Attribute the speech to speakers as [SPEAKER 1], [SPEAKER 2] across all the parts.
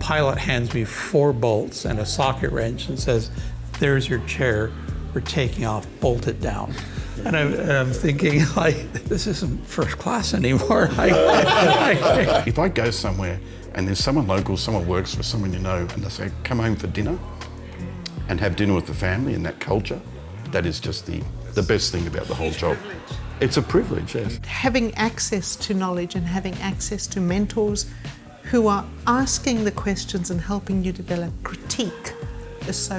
[SPEAKER 1] pilot hands me 4 bolts and a socket wrench and says, "There's your chair, we're taking off, bolt it down." And I'm thinking, like, this isn't first class anymore.
[SPEAKER 2] If I go somewhere and there's someone local, someone works for someone you know, and they say, "Come home for dinner and have dinner with the family," and that culture, that is just the best thing about the whole job. It's a privilege, yes.
[SPEAKER 3] Having access to knowledge and having access to mentors who are asking the questions and helping you develop critique is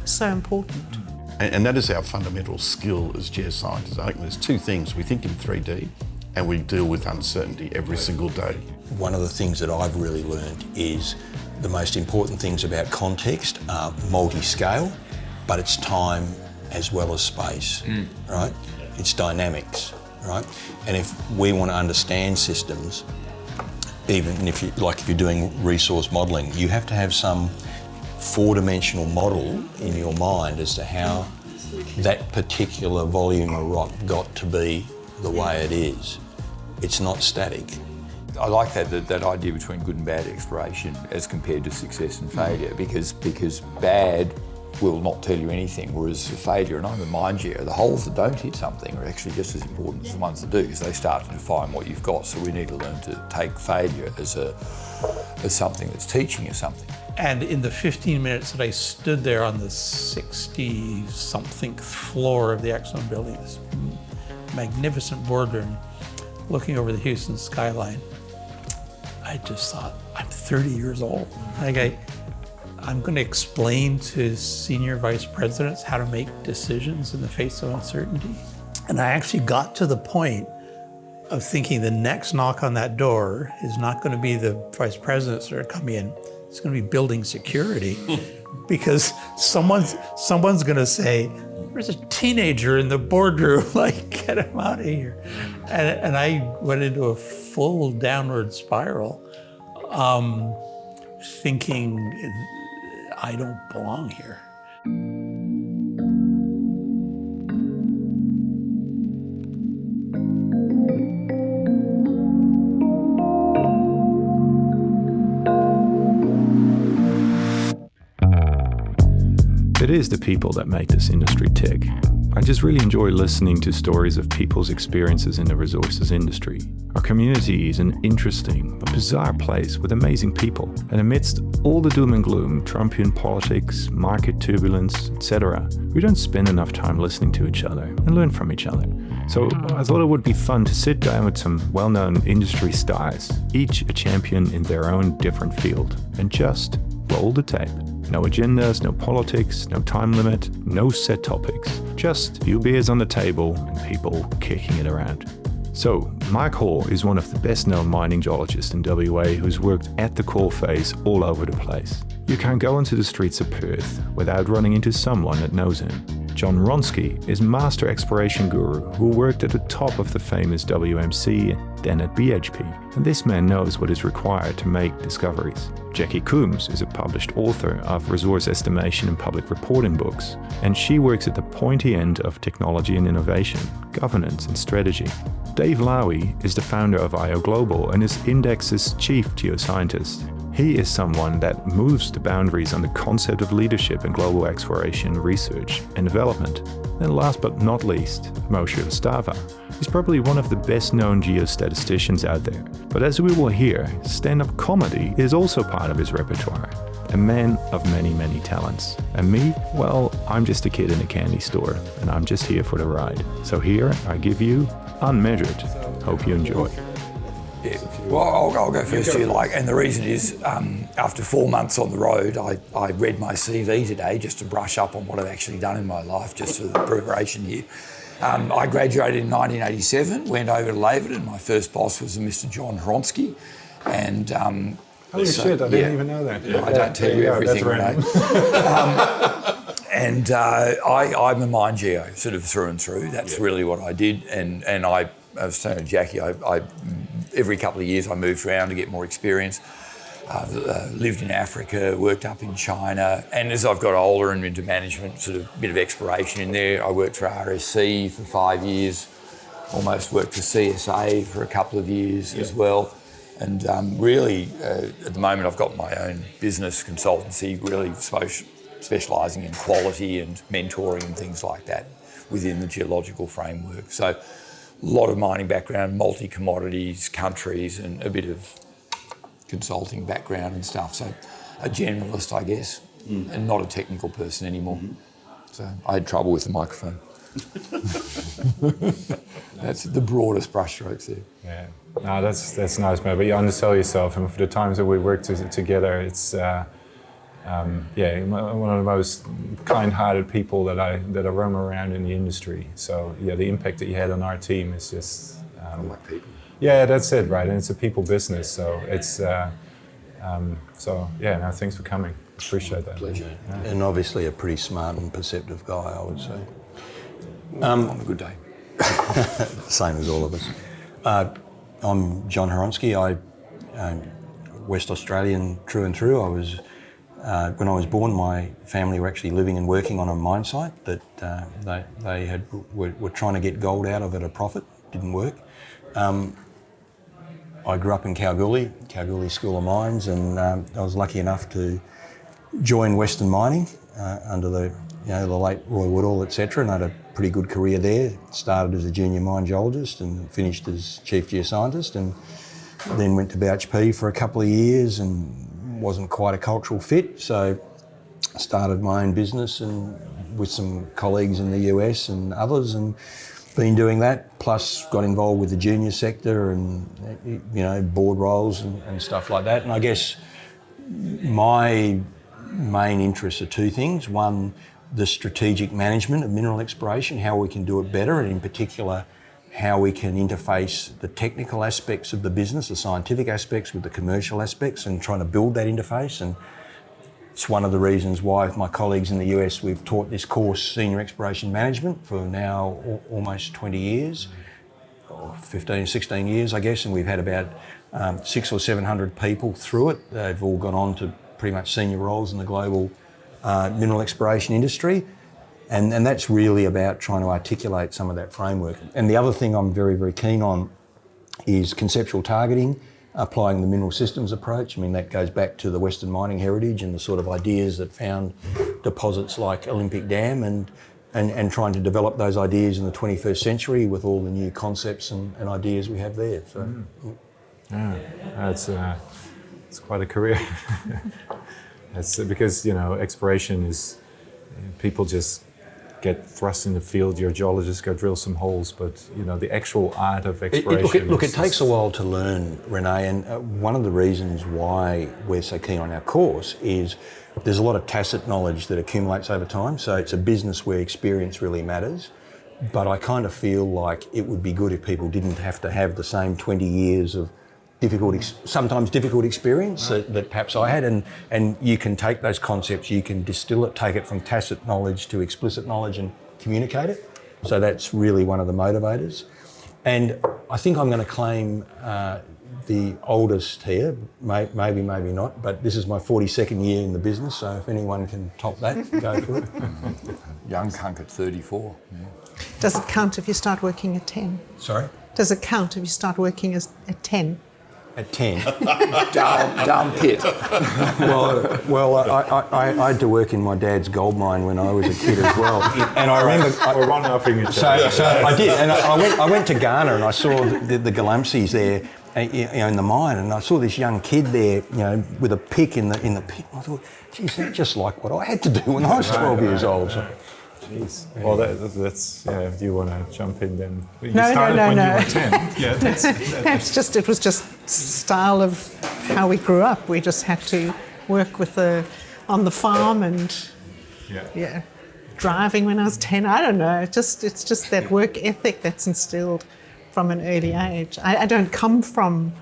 [SPEAKER 3] so important.
[SPEAKER 2] And that is our fundamental skill as geoscientists. I think there's 2 things. We think in 3D and we deal with uncertainty every single day.
[SPEAKER 4] One of the things that I've really learned is the most important things about context are multi-scale, but it's time as well as space, right? It's dynamics, right? And if we want to understand systems, even if you're doing resource modelling, you have to have some 4-dimensional model in your mind as to how that particular volume of rock got to be the way it is. It's not static.
[SPEAKER 5] I like that idea between good and bad exploration as compared to success and failure, because bad will not tell you anything, whereas failure, and I remind you, the holes that don't hit something are actually just as important as the ones that do, because they start to define what you've got. So we need to learn to take failure as something that's teaching you something.
[SPEAKER 1] And in the 15 minutes that I stood there on the 60-something floor of the Exxon building, this magnificent boardroom, looking over the Houston skyline, I just thought, I'm 30 years old. I'm going to explain to senior vice presidents how to make decisions in the face of uncertainty. And I actually got to the point of thinking the next knock on that door is not going to be the vice presidents that are coming in. It's going to be building security, because someone's going to say, "There's a teenager in the boardroom, like, get him out of here." And I went into a full downward spiral, thinking, I don't belong here.
[SPEAKER 6] It is the people that make this industry tick. I just really enjoy listening to stories of people's experiences in the resources industry. Our community is an interesting but bizarre place with amazing people. And amidst all the doom and gloom, Trumpian politics, market turbulence, etc., we don't spend enough time listening to each other and learn from each other. So I thought it would be fun to sit down with some well-known industry stars, each a champion in their own different field, and just roll the tape. No agendas, no politics, no time limit, no set topics. Just a few beers on the table and people kicking it around. So, Mike Hall is one of the best-known mining geologists in WA who's worked at the coalface all over the place. You can't go into the streets of Perth without running into someone that knows him. Jon Hronsky is master exploration guru who worked at the top of the famous WMC, then at BHP, and this man knows what is required to make discoveries. Jacqui Coombes is a published author of resource estimation and public reporting books, and she works at the pointy end of technology and innovation, governance and strategy. Dave Lawie is the founder of IO Global and is Index's chief geoscientist. He is someone that moves the boundaries on the concept of leadership in global exploration, research and development. And last but not least, Srivastava is probably one of the best-known geostatisticians out there. But as we will hear, stand-up comedy is also part of his repertoire. A man of many, many talents. And me, well, I'm just a kid in a candy store, and I'm just here for the ride. So here I give you UnMeasured. Hope you enjoy.
[SPEAKER 5] Yeah. Well, I'll go first here. And the reason is, after 4 months on the road, I read my CV today just to brush up on what I've actually done in my life, just for the preparation here. I graduated in 1987, went over to Lawie, and my first boss was a Mr. Jon Hronsky. And
[SPEAKER 7] holy shit! I didn't even know that.
[SPEAKER 5] I don't tell you everything, René. And I'm a mine geo, sort of through and through. That's really what I did. And I was telling Jacqui, I every couple of years I moved around to get more experience. Lived in Africa, worked up in China, and as I've got older and into management, sort of bit of exploration in there. I worked for RSC for 5 years, almost worked for CSA for a couple of years as well. Really, at the moment, I've got my own business consultancy, really specialising in quality and mentoring and things like that within the geological framework. So a lot of mining background, multi-commodities, countries, and a bit of consulting background and stuff. So a generalist, I guess, and not a technical person anymore. So I had trouble with the microphone. That's the broadest brushstrokes there.
[SPEAKER 7] Yeah, no, that's nice, man. But you undersell yourself, and for the times that we work together, it's one of the most kind-hearted people that I roam around in the industry. So yeah, the impact that you had on our team is just.
[SPEAKER 5] I like people.
[SPEAKER 7] Yeah, that's it, right? And it's a people business, so it's. Thanks for coming. Appreciate that.
[SPEAKER 4] Pleasure. Yeah. And obviously a pretty smart and perceptive guy, I would say.
[SPEAKER 5] On a good day.
[SPEAKER 4] Same as all of us. I'm Jon Hronsky. I'm West Australian through and through. I was when I was born, my family were actually living and working on a mine site that they were trying to get gold out of at a profit. Didn't work. I grew up in Kalgoorlie School of Mines, and I was lucky enough to join Western Mining under the late Roy Woodall, etc., and I had a pretty good career there. Started as a junior mine geologist and finished as chief geoscientist, and then went to BHP for a couple of years and wasn't quite a cultural fit, so started my own business and with some colleagues in the US and others, and been doing that, plus got involved with the junior sector and board roles and stuff like that. And I guess my main interests are two things. One, the strategic management of mineral exploration, how we can do it better, and in particular how we can interface the technical aspects of the business, the scientific aspects with the commercial aspects, and trying to build that interface. And it's one of the reasons why with my colleagues in the US we've taught this course, Senior Exploration Management, for now almost 20 years, or 15, 16 years I guess, and we've had about 600 or 700 people through it. They've all gone on to pretty much senior roles in the global mineral exploration industry, and that's really about trying to articulate some of that framework. And the other thing I'm very, very keen on is conceptual targeting, applying the mineral systems approach. I mean, that goes back to the Western mining heritage and the sort of ideas that found deposits like Olympic Dam, and trying to develop those ideas in the 21st century with all the new concepts and ideas we have there. So,
[SPEAKER 7] it's quite a career. It's because exploration is, people just get thrust in the field. Your geologists go drill some holes, but the actual art of exploration.
[SPEAKER 4] It takes a while to learn, René, and one of the reasons why we're so keen on our course is there's a lot of tacit knowledge that accumulates over time. So it's a business where experience really matters. But I kind of feel like it would be good if people didn't have to have the same 20 years of sometimes difficult experience that perhaps I had, and you can take those concepts, you can distill it, take it from tacit knowledge to explicit knowledge and communicate it. So that's really one of the motivators. And I think I'm going to claim the oldest here, maybe not, but this is my 42nd year in the business, so if anyone can top that, go for it.
[SPEAKER 5] Young cunk at 34. Yeah.
[SPEAKER 3] Does it count if you start working at 10?
[SPEAKER 4] Sorry?
[SPEAKER 3] Does it count if you start working at 10?
[SPEAKER 4] At 10.
[SPEAKER 5] Down pit.
[SPEAKER 4] Well, I had to work in my dad's gold mine when I was a kid as well, and I remember.
[SPEAKER 7] We're one-upping each other.
[SPEAKER 4] So I did, and I went to Ghana and I saw the Galamseys there, in the mine, and I saw this young kid there, with a pick in the pit. And I thought, geez, that's just like what I had to do when I was 12 years old. So.
[SPEAKER 7] Jeez. Well, that's if you want to jump in, then you
[SPEAKER 3] No.
[SPEAKER 7] when you were 10. Yeah,
[SPEAKER 3] It was just style of how we grew up. We just had to work on the farm and driving when I was 10. I don't know. It's just that work ethic that's instilled from an early age. I don't come from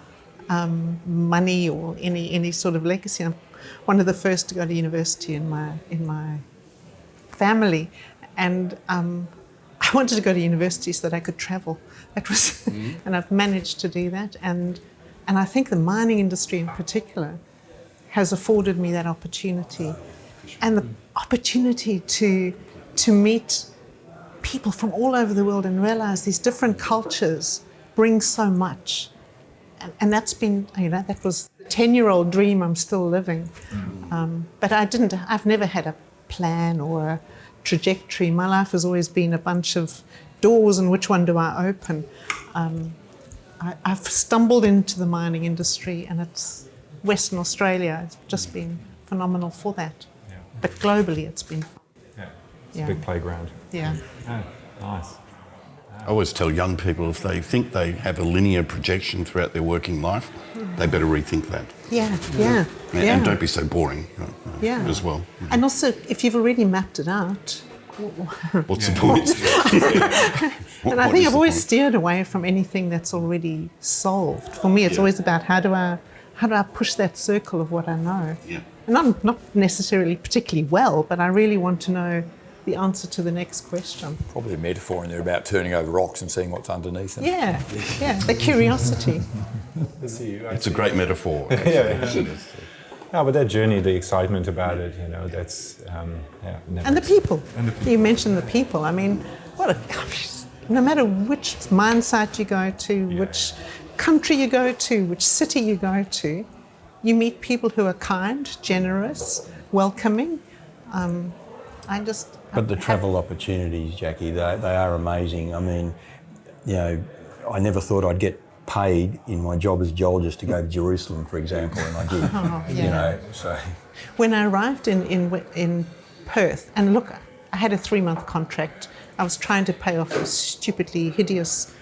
[SPEAKER 3] money or any sort of legacy. I'm one of the first to go to university in my family. And I wanted to go to university so that I could travel. That was, and I've managed to do that. And I think the mining industry in particular has afforded me that opportunity, and the opportunity to meet people from all over the world and realise these different cultures bring so much. and that's been, that was the 10-year-old dream I'm still living. But I've never had a plan or a trajectory. My life has always been a bunch of doors, and which one do I open? I've stumbled into the mining industry, and it's Western Australia. It's just been phenomenal for that.
[SPEAKER 7] Yeah.
[SPEAKER 3] But globally, it's been fun.
[SPEAKER 7] Yeah, it's
[SPEAKER 3] Yeah.
[SPEAKER 7] a big playground.
[SPEAKER 3] Yeah.
[SPEAKER 7] Oh, nice.
[SPEAKER 2] I always tell young people if they think they have a linear projection throughout their working life, they better rethink that.
[SPEAKER 3] Yeah.
[SPEAKER 2] And don't be so boring
[SPEAKER 3] Yeah.
[SPEAKER 2] as well.
[SPEAKER 3] And also, if you've already mapped it out,
[SPEAKER 2] What's the point?
[SPEAKER 3] and I think I've always steered away from anything that's already solved. For me, it's always about how do I push that circle of what I know.
[SPEAKER 2] Yeah.
[SPEAKER 3] And I'm not necessarily particularly well, but I really want to know the answer to the next question.
[SPEAKER 5] Probably a metaphor in there about turning over rocks and seeing what's underneath them.
[SPEAKER 3] Yeah, the curiosity.
[SPEAKER 2] It's a great metaphor.
[SPEAKER 7] No, but that journey, the excitement about it, that's never
[SPEAKER 3] And the people. You mentioned the people. I mean, no matter which mine site you go to, which country you go to, which city you go to, you meet people who are kind, generous, welcoming.
[SPEAKER 4] But the travel opportunities, Jacqui, they are amazing. I mean, I never thought I'd get paid in my job as a geologist to go to Jerusalem, for example, and I did. So.
[SPEAKER 3] When I arrived in Perth, and look, I had a 3-month contract. I was trying to pay off a stupidly hideous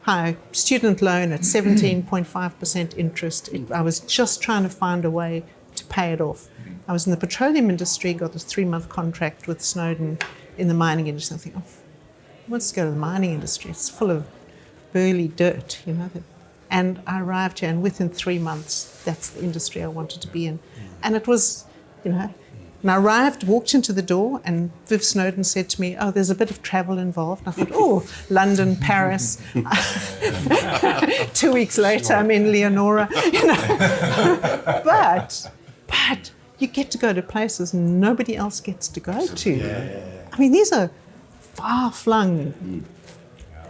[SPEAKER 3] high student loan at 17.5% interest. I was just trying to find a way to pay it off. I was in the petroleum industry, got a 3-month contract with Snowden in the mining industry. I think, who wants to go to the mining industry? It's full of burly dirt, And I arrived here, and within 3 months, that's the industry I wanted to be in. And it was, and I arrived, walked into the door, and Viv Snowden said to me, "Oh, there's a bit of travel involved." And I thought, London, Paris. 2 weeks later, I'm in Leonora, But you get to go to places nobody else gets to go to. I mean, these are far-flung,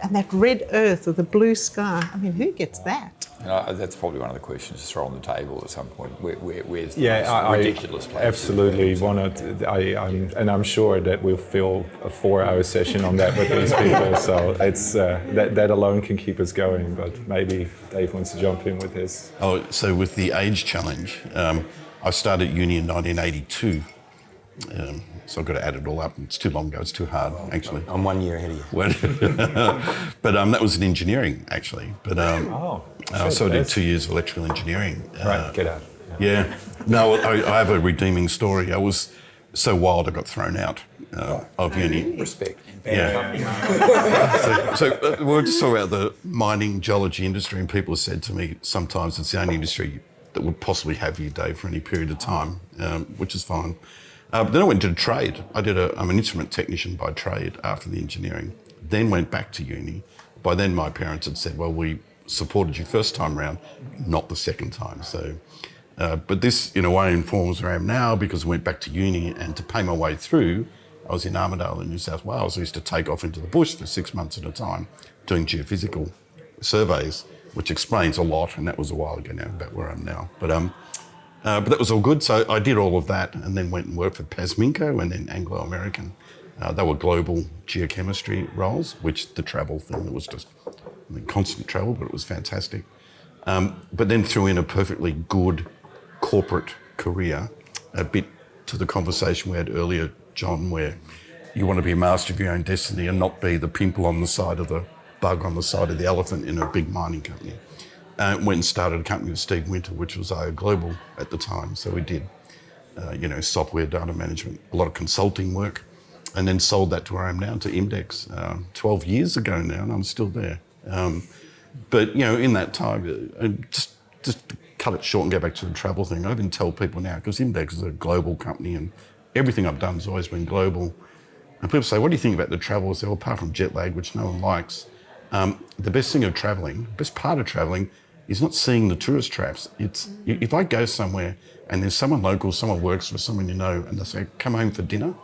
[SPEAKER 3] and that red earth or the blue sky, I mean, who gets that?
[SPEAKER 5] That's probably one of the questions to throw on the table at some point. Where's the most ridiculous place?
[SPEAKER 7] Absolutely I'm sure that we'll fill a 4-hour session on that with these people. So it's that alone can keep us going. But maybe Dave wants to jump in with his.
[SPEAKER 2] So with the age challenge, I started uni in 1982. So I've got to add it all up. It's too long ago. It's too hard, actually.
[SPEAKER 4] I'm 1 year ahead of you.
[SPEAKER 2] But that was in engineering, actually. But so I did 2 years of electrical engineering.
[SPEAKER 7] Right, get out.
[SPEAKER 2] Yeah. No, I have a redeeming story. I was so wild I got thrown out of uni.
[SPEAKER 5] Respect.
[SPEAKER 2] So we were just talking about the mining geology industry, and people have said to me sometimes it's the only industry that would possibly have you, Dave, for any period of time, which is fine. But then I went to trade. I'm an instrument technician by trade after the engineering, then went back to uni. By then my parents had said, well, we supported you first time round, not the second time. So, but this in a way informs where I am now, because I went back to uni, and to pay my way through, I was in Armidale in New South Wales. I used to take off into the bush for 6 months at a time doing geophysical surveys, which explains a lot, and that was a while ago now, about where I am now. But that was all good, so I did all of that and then went and worked for Pasminco and then Anglo-American. They were global geochemistry roles, which the travel thing, it was just constant travel, but it was fantastic. But then threw in a perfectly good corporate career, a bit to the conversation we had earlier, John, where you want to be a master of your own destiny and not be the pimple on the side of the bug on the side of the elephant in a big mining company. Went and started a company with Steve Winter, which was IO Global at the time. So we did, software data management, a lot of consulting work, and then sold that to where I am now, to Imdex, 12 years ago now, and I'm still there. But in that time, just to cut it short and go back to the travel thing, I even tell people now, because Imdex is a global company and everything I've done has always been global. And people say, what do you think about the travel? I say, well, apart from jet lag, which no one likes, the best part of traveling is not seeing the tourist traps. It's if I go somewhere and there's someone local, someone works for someone and they say, come home for dinner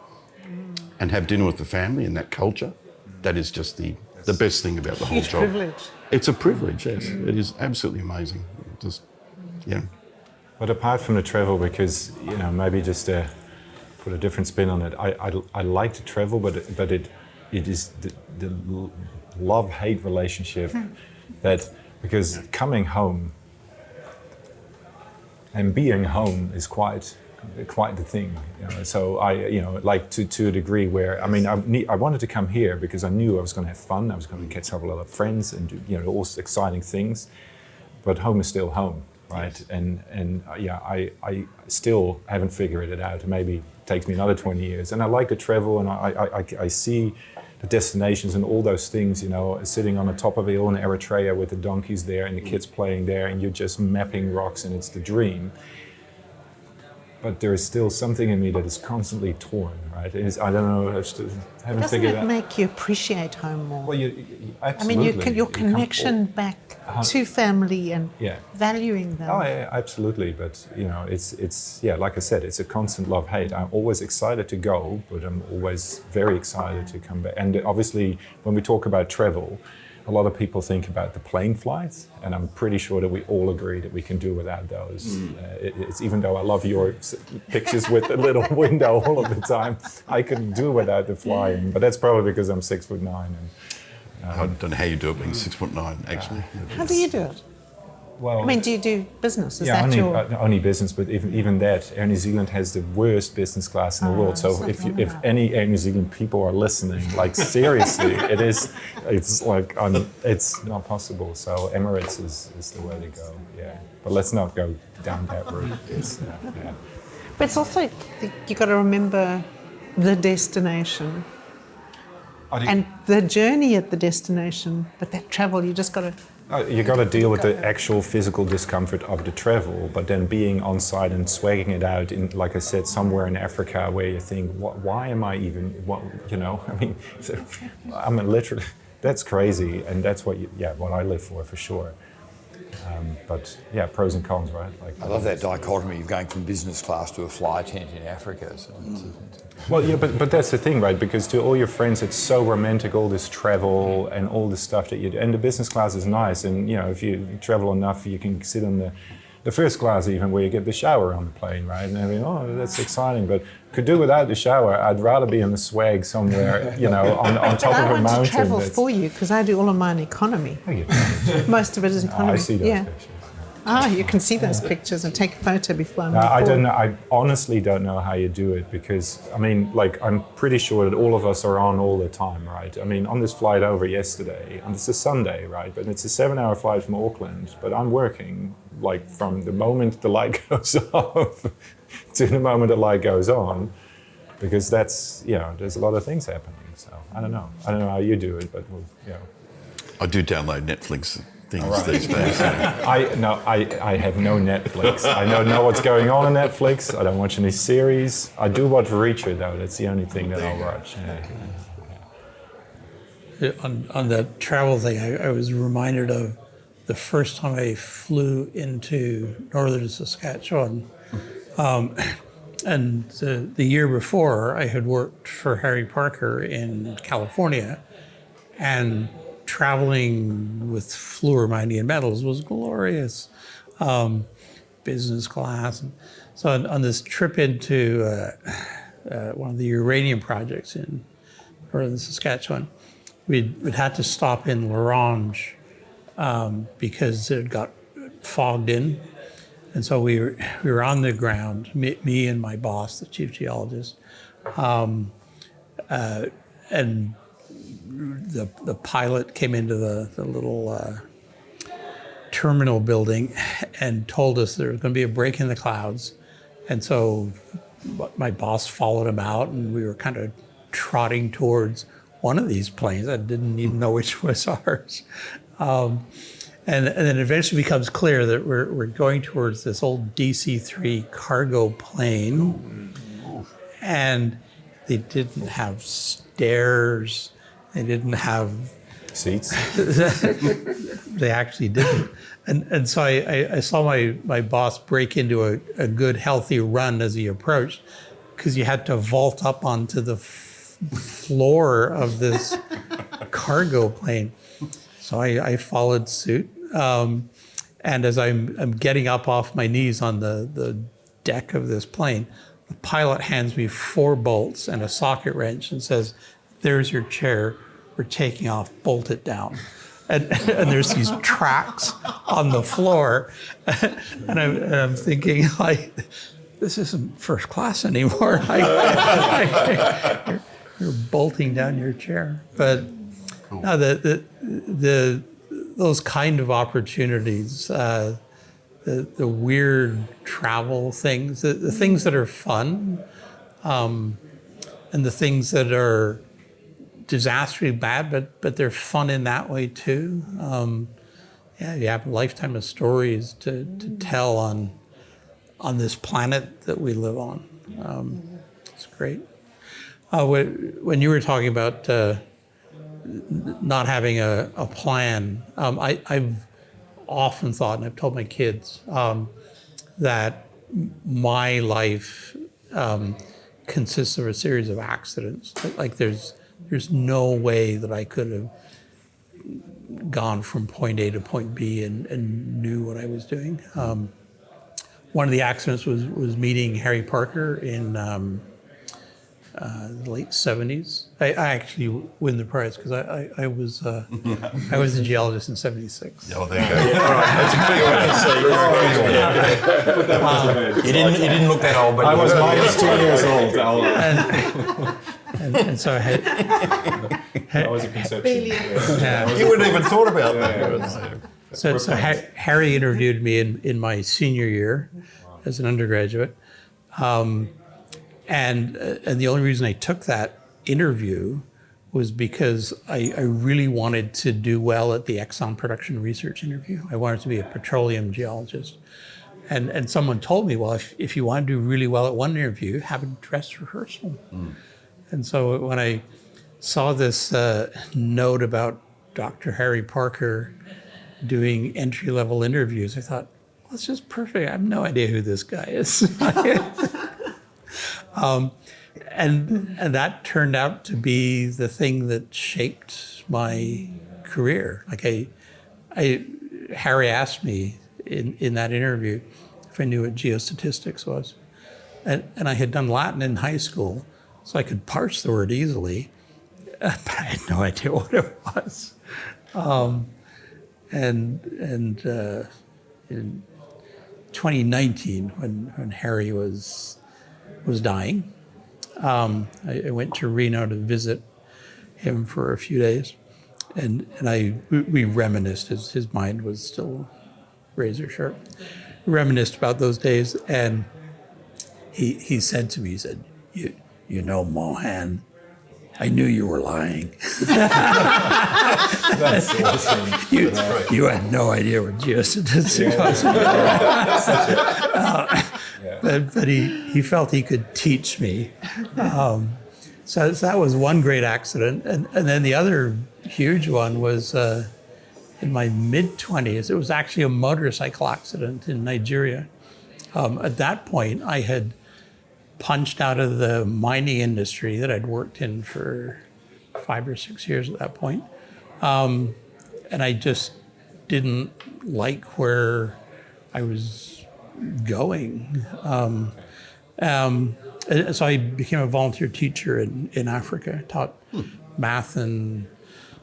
[SPEAKER 2] and have dinner with the family and that culture, that is just the best thing about the whole job.
[SPEAKER 3] Privilege.
[SPEAKER 2] It's a privilege, yes. It is absolutely amazing. Just, yeah.
[SPEAKER 7] But apart from the travel, because maybe just to put a different spin on it, I like to travel, but it is the love-hate relationship that, because coming home and being home is quite the thing. So like to a degree where, I wanted to come here because I knew I was going to have fun, I was going to catch up with a lot of friends and do, all exciting things, but home is still home. Right, yes. and I still haven't figured it out. Maybe it takes me another 20 years. And I like to travel, and I see the destinations and all those things. Sitting on the top of a hill in Eritrea with the donkeys there and the kids playing there, and you're just mapping rocks, and it's the dream. But there is still something in me that is constantly torn. Right, I don't know. I haven't figured it out.
[SPEAKER 3] Doesn't it make you appreciate home more?
[SPEAKER 7] Well, absolutely.
[SPEAKER 3] Your connection back to family and valuing them.
[SPEAKER 7] Oh, yeah, absolutely. But it's like I said, it's a constant love-hate. I'm always excited to go, but I'm always very excited to come back. And obviously, when we talk about travel, a lot of people think about the plane flights, and I'm pretty sure that we all agree that we can do without those. It's even though I love your pictures with the little window all of the time, I couldn't do without the flying. But that's probably because I'm 6'9".
[SPEAKER 2] I don't know how you do it being 6'9", actually.
[SPEAKER 3] How do you do it?
[SPEAKER 7] Well,
[SPEAKER 3] do you do business? Is that
[SPEAKER 7] only business, but even that, Air New Zealand has the worst business class in the world. So if any Air New Zealand people are listening, like seriously, it's not possible. So Emirates is the way to go. Yeah, but let's not go down that route.
[SPEAKER 3] But it's also you got to remember the destination. And the journey at the destination, but that travel, you just got to...
[SPEAKER 7] You got to deal with the actual physical discomfort of the travel, but then being on site and swagging it out in, like I said, somewhere in Africa where you think, why am I even, literally, that's crazy, and that's what I live for sure. But pros and cons, right?
[SPEAKER 5] I love that dichotomy of going from business class to a fly tent in Africa. So
[SPEAKER 7] Well, but that's the thing, right? Because to all your friends, it's so romantic, all this travel and all this stuff that you do. And the business class is nice, and if you travel enough, you can sit on the first class even, where you get the shower on the plane, right? And that's exciting, but could do without the shower. I'd rather be in the swag somewhere, on top of a mountain.
[SPEAKER 3] I want to travel for you because I do all of mine economy.
[SPEAKER 7] Oh, you don't.
[SPEAKER 3] Most of it is economy.
[SPEAKER 7] I see those pictures.
[SPEAKER 3] You can see those pictures and take a photo before I'm
[SPEAKER 7] I don't know. I honestly don't know how you do it because, I'm pretty sure that all of us are on all the time, right? On this flight over yesterday, and it's a Sunday, right? But it's a 7-hour flight from Auckland, but I'm working from the moment the light goes off to the moment the light goes on, because that's, there's a lot of things happening. So I don't know how you do it, but
[SPEAKER 2] I do download Netflix things these days.
[SPEAKER 7] I have no Netflix. I don't know what's going on Netflix. I don't watch any series. I do watch Reacher though. That's the only thing that I'll watch.
[SPEAKER 1] On that travel thing, I was reminded of the first time I flew into northern Saskatchewan. And the year before, I had worked for Harry Parker in California, and traveling with fluoromanian metals was glorious, business class. So on this trip into one of the uranium projects in northern Saskatchewan, we'd had to stop in L'Orange because it got fogged in. And so we were on the ground, me and my boss, the chief geologist, and the pilot came into the little terminal building and told us there was going to be a break in the clouds. And so my boss followed him out, and we were kind of trotting towards one of these planes. I didn't even know which was ours. And then it eventually becomes clear that we're going towards this old DC-3 cargo plane, and they didn't have stairs, they didn't have
[SPEAKER 7] seats.
[SPEAKER 1] They actually didn't. And so I saw my boss break into a good, healthy run as he approached, because you had to vault up onto the floor of this cargo plane. So I followed suit. And as I'm getting up off my knees on the deck of this plane, the pilot hands me 4 bolts and a socket wrench and says, "There's your chair. We're taking off. Bolt it down." And there's these tracks on the floor, and I'm thinking, like, this isn't first class anymore. You're bolting down your chair. But no, those kind of opportunities, the weird travel things, the things that are fun, and the things that are disastrously bad, but they're fun in that way too. You have a lifetime of stories to tell on this planet that we live on. It's great. When you were talking about not having a plan, I've often thought, and I've told my kids, that my life consists of a series of accidents. Like there's no way that I could have gone from point A to point B and knew what I was doing. One of the accidents was meeting Harry Parker in the late 70s. I actually win the prize because I was a geologist in 76.
[SPEAKER 2] Oh, there you go. All right, that's a clear one.
[SPEAKER 4] You didn't look that old, but
[SPEAKER 7] I was -2 years old.
[SPEAKER 1] And so I had,
[SPEAKER 7] That was a conception.
[SPEAKER 1] yeah.
[SPEAKER 2] You wouldn't even thought about that.
[SPEAKER 1] So Harry interviewed me in my senior year as an undergraduate. And the only reason I took that interview was because I really wanted to do well at the Exxon production research interview. I wanted to be a petroleum geologist. And someone told me, well, if you want to do really well at one interview, have a dress rehearsal. And so when I saw this note about Dr. Harry Parker doing entry-level interviews, I thought, well, it's just perfect. I have no idea who this guy is. And that turned out to be the thing that shaped my career. Like Harry asked me in that interview if I knew what geostatistics was. And I had done Latin in high school, so I could parse the word easily, but I had no idea what it was. And in 2019, when Harry was dying, I went to Reno to visit him for a few days, and we reminisced. His mind was still razor sharp. We reminisced about those days, and he said to me, he said, "You know, Mohan, I knew you were lying."
[SPEAKER 7] That's awesome.
[SPEAKER 1] You had no idea what geostatistics was. But he felt he could teach me. So that was one great accident. And then the other huge one was in my mid-20s. It was actually a motorcycle accident in Nigeria. At that point, I had punched out of the mining industry that I'd worked in for 5 or 6 years at that point. And I just didn't like where I was going. So I became a volunteer teacher in Africa. I taught math and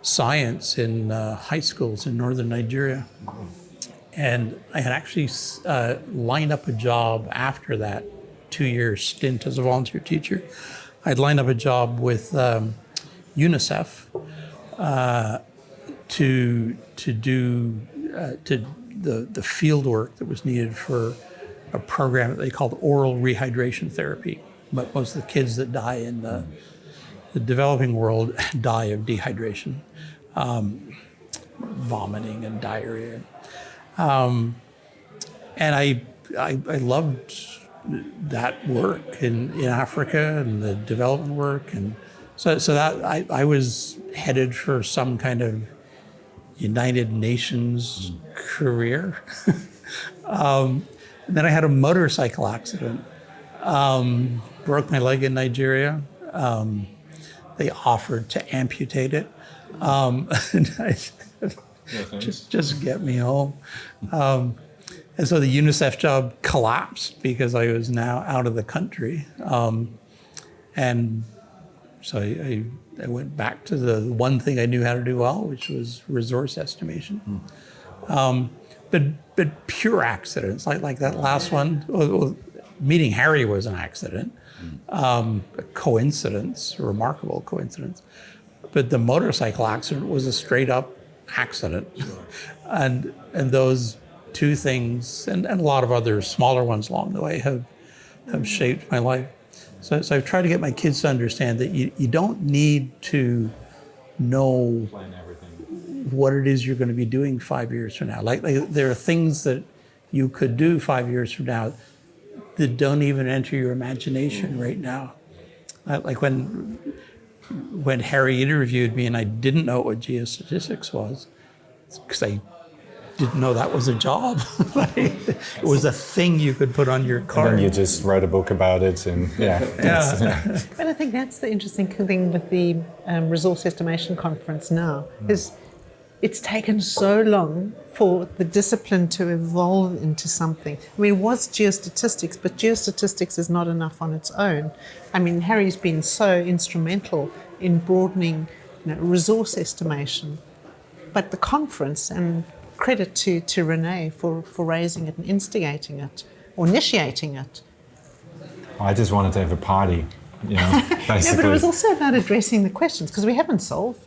[SPEAKER 1] science in high schools in northern Nigeria. And I had actually lined up a job after that 2-year stint as a volunteer teacher. I'd lined up a job with UNICEF to do the field work that was needed for a program that they called oral rehydration therapy. But most of the kids that die in the developing world die of dehydration, vomiting and diarrhea. And I loved that work in Africa and the development work, and so that I was headed for some kind of United Nations career. And then I had a motorcycle accident. Broke my leg in Nigeria. They offered to amputate it. And I said, just get me home. And so the UNICEF job collapsed because I was now out of the country. And so I went back to the one thing I knew how to do well, which was resource estimation. But pure accidents, like that last one. Well, meeting Harry was an accident, a coincidence, a remarkable coincidence. But the motorcycle accident was a straight up accident. And those two things, and a lot of other smaller ones along the way, have shaped my life. So I've tried to get my kids to understand that you don't need to know what it is you're going to be doing 5 years from now. Like there are things that you could do 5 years from now that don't even enter your imagination right now. Like when Harry interviewed me and I didn't know what geostatistics was, because I didn't know that was a job. It was a thing you could put on your card.
[SPEAKER 7] And then you just wrote a book about it, and
[SPEAKER 3] But I think that's the interesting thing with the resource estimation conference now, is it's taken so long for the discipline to evolve into something. I mean, it was geostatistics, but geostatistics is not enough on its own. I mean, Harry's been so instrumental in broadening, resource estimation. But the conference, and credit to René for raising it and instigating it, or initiating it.
[SPEAKER 7] I just wanted to have a party, basically.
[SPEAKER 3] Yeah, but it was also about addressing the questions, because we haven't solved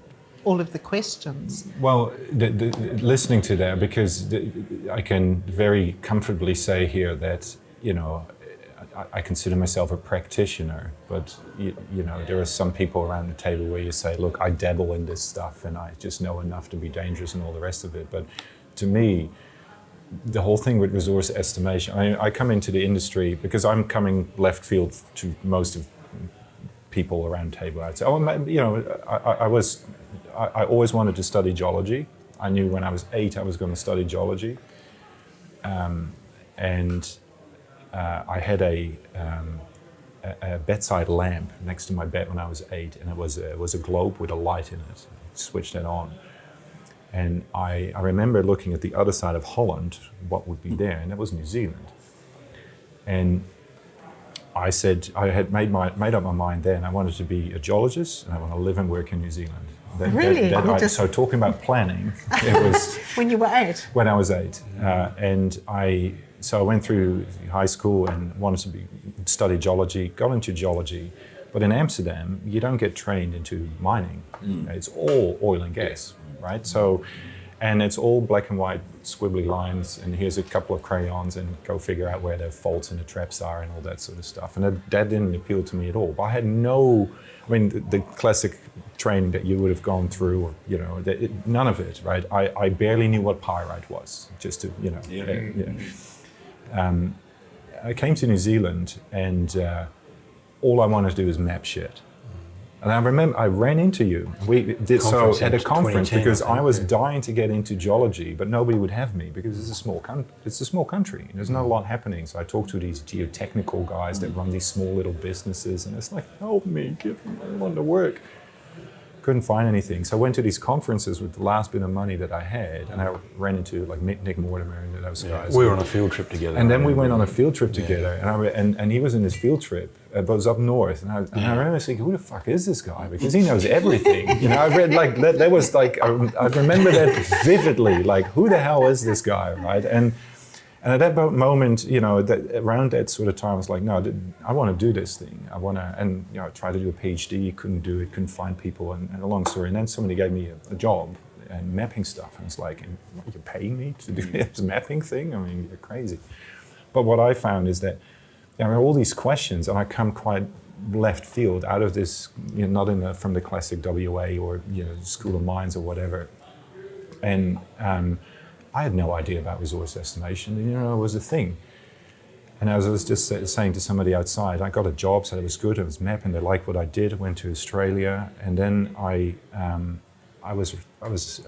[SPEAKER 3] all of the questions.
[SPEAKER 7] Well, listening to that, because I can very comfortably say here that, I consider myself a practitioner, but there are some people around the table where you say, look, I dabble in this stuff and I just know enough to be dangerous and all the rest of it. But to me, the whole thing with resource estimation, I come into the industry because I'm coming left field to most of people around the table. I'd say, I always wanted to study geology. I knew when I was 8 I was going to study geology. I had a bedside lamp next to my bed when I was 8, and it was a globe with a light in it. I switched it on. And I remember looking at the other side of Holland, what would be there, and it was New Zealand. And I said, I had made up my mind then, I wanted to be a geologist and I want to live and work in New Zealand.
[SPEAKER 3] Really?
[SPEAKER 7] So talking about planning, it was...
[SPEAKER 3] When you were 8?
[SPEAKER 7] When I was 8. So I went through high school and wanted to study geology, got into geology. But in Amsterdam, you don't get trained into mining. It's all oil and gas, right? So, and it's all black and white squibbly lines, and here's a couple of crayons, and go figure out where the faults and the traps are and all that sort of stuff. And that didn't appeal to me at all. But I had the classic training that you would have gone through, none of it, right? I barely knew what pyrite was, just to, I came to New Zealand, and all I wanted to do was map shit. And I remember I ran into you. We did so at a conference because I was dying to get into geology, but nobody would have me because it's a small country. There's not a lot happening. So I talked to these geotechnical guys that run these small little businesses, and it's like, help me, I want to work. Couldn't find anything. So I went to these conferences with the last bit of money that I had, and I ran into like Nick Mortimer and those guys.
[SPEAKER 4] We were on a field trip together.
[SPEAKER 7] And then we went on a field trip together, and he was in his field trip, but it was up north. And I remember thinking, who the fuck is this guy? Because he knows everything. I read like that was like I remember that vividly. Like, who the hell is this guy, right? And at that moment, around that sort of time, I was like, no, I want to do this thing. I want to, and I tried to do a PhD, couldn't do it, couldn't find people, and a long story. And then somebody gave me a job and mapping stuff, and it's like, you're paying me to do this mapping thing? I mean, you're crazy. But what I found is that there are all these questions, and I come quite left field out of this, not from the classic WA or School of Mines or whatever, and. I had no idea about resource estimation, it was a thing. And as I was just saying to somebody outside, I got a job, so it was good, I was mapping, they liked what I did, I went to Australia, and then I was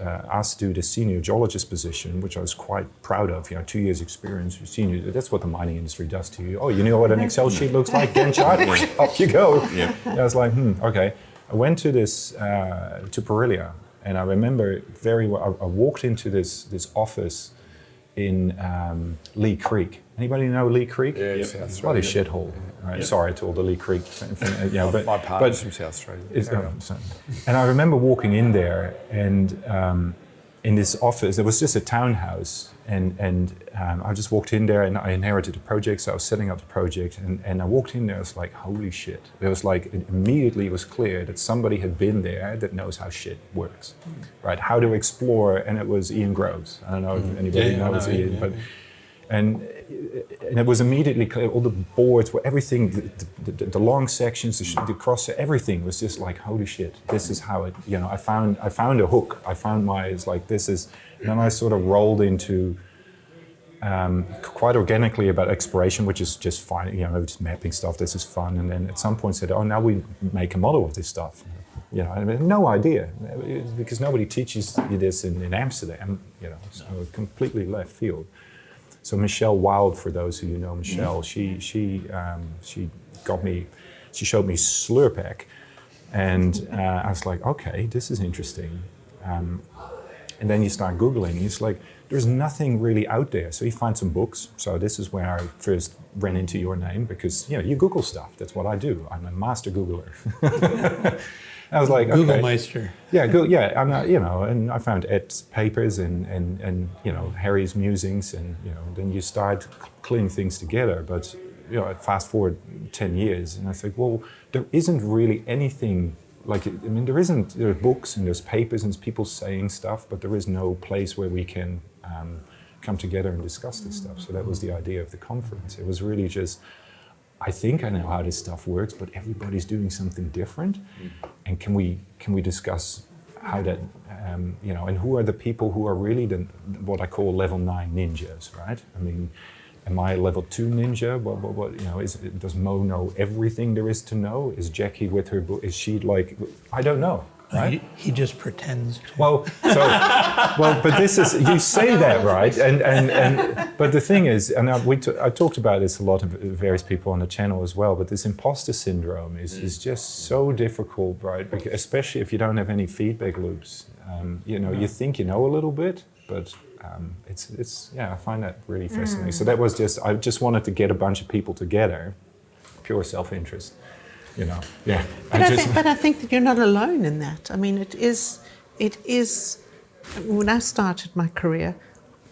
[SPEAKER 7] asked to do the senior geologist position, which I was quite proud of, 2 years experience, senior, that's what the mining industry does to you. Oh, you know what an Excel sheet looks like, Gantt chart, off you go. Yeah. I was like, okay. I went to to Paralysis, And I remember very well, I walked into this office in Lee Creek. Anybody know Lee Creek?
[SPEAKER 5] Yeah, South
[SPEAKER 7] It's what a
[SPEAKER 5] Australia.
[SPEAKER 7] shithole. Right? Sorry to all the Lee Creek but
[SPEAKER 5] My partner's from South Australia.
[SPEAKER 7] And I remember walking in there, and in this office, there was just a townhouse, and I just walked in there, and I inherited a project, so I was setting up the project, and I walked in there, I was like, holy shit. It was like, immediately it was clear that somebody had been there that knows how shit works, right? How to explore, and it was Ian Groves. I don't know if anybody knows Ian, but... And it was immediately clear, all the boards were everything, the long sections, the cross, everything was just like, holy shit, this is how it, I found a hook. I found it's like, this is, and then I sort of rolled into quite organically about exploration, which is just fine, just mapping stuff, this is fun. And then at some point said, oh, now we make a model of this stuff. I had no idea, because nobody teaches you this in Amsterdam, so completely left field. So Michelle Wilde, for those of you who know Michelle, she showed me Slurpack, and I was like, okay, this is interesting. And then you start Googling, and it's like, there's nothing really out there. So you find some books. So this is where I first ran into your name, because you Google stuff. That's what I do. I'm a master Googler. I was like,
[SPEAKER 1] Google
[SPEAKER 7] okay.
[SPEAKER 1] Meister.
[SPEAKER 7] Yeah, I'm not, and I found Ed's papers and Harry's musings, and then you start cleaning things together. But fast forward 10 years, and I think, well, there isn't really anything like, there are books and there's papers and there's people saying stuff, but there is no place where we can come together and discuss this stuff. So that was the idea of the conference. It was really just, I think I know how this stuff works, but everybody's doing something different. And can we discuss how that, and who are the people who are really what I call level 9 ninjas, right? Am I a level 2 ninja? What does Mo know everything there is to know? Is Jacqui with her book? Is she like, I don't know. Right?
[SPEAKER 1] He just pretends to.
[SPEAKER 7] But this is, you say that, right? But the thing is, and I talked about this a lot of various people on the channel as well, but this imposter syndrome is just so difficult, right? Because especially if you don't have any feedback loops. You think you know a little bit, but I find that really fascinating. So that was I just wanted to get a bunch of people together, pure self-interest.
[SPEAKER 3] But I think that you're not alone in that. It is. When I started my career,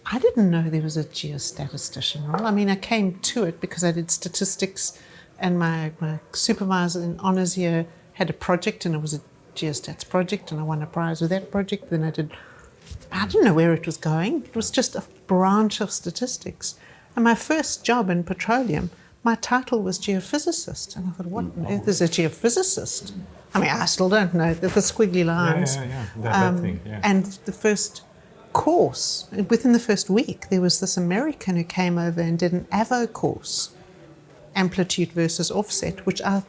[SPEAKER 3] I didn't know there was a geostatistician role. I came to it because I did statistics, and my supervisor in honours year had a project, and it was a geostats project, and I won a prize with that project. Then I didn't know where it was going. It was just a branch of statistics. And my first job in petroleum, my title was geophysicist, and I thought, what on earth is a geophysicist? I still don't know, the squiggly lines.
[SPEAKER 7] That thing, yeah.
[SPEAKER 3] And the first course, within the first week, there was this American who came over and did an AVO course, amplitude versus offset, which I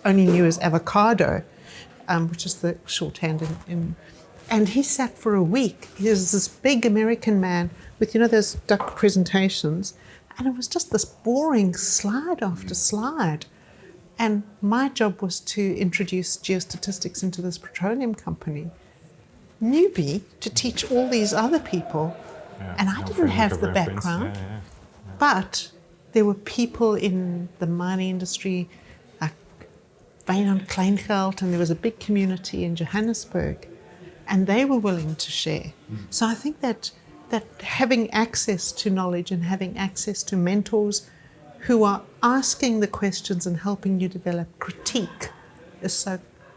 [SPEAKER 3] only knew as avocado, which is the shorthand and he sat for a week. He was this big American man with, those duck presentations, and it was just this boring slide after slide. And my job was to introduce geostatistics into this petroleum company. Newbie to teach all these other people. And I didn't have the background. But there were people in the mining industry, like Wynand Kleingeld, and there was a big community in Johannesburg, and they were willing to share. So I think that having access to knowledge and having access to mentors who are asking the questions and helping you develop critique is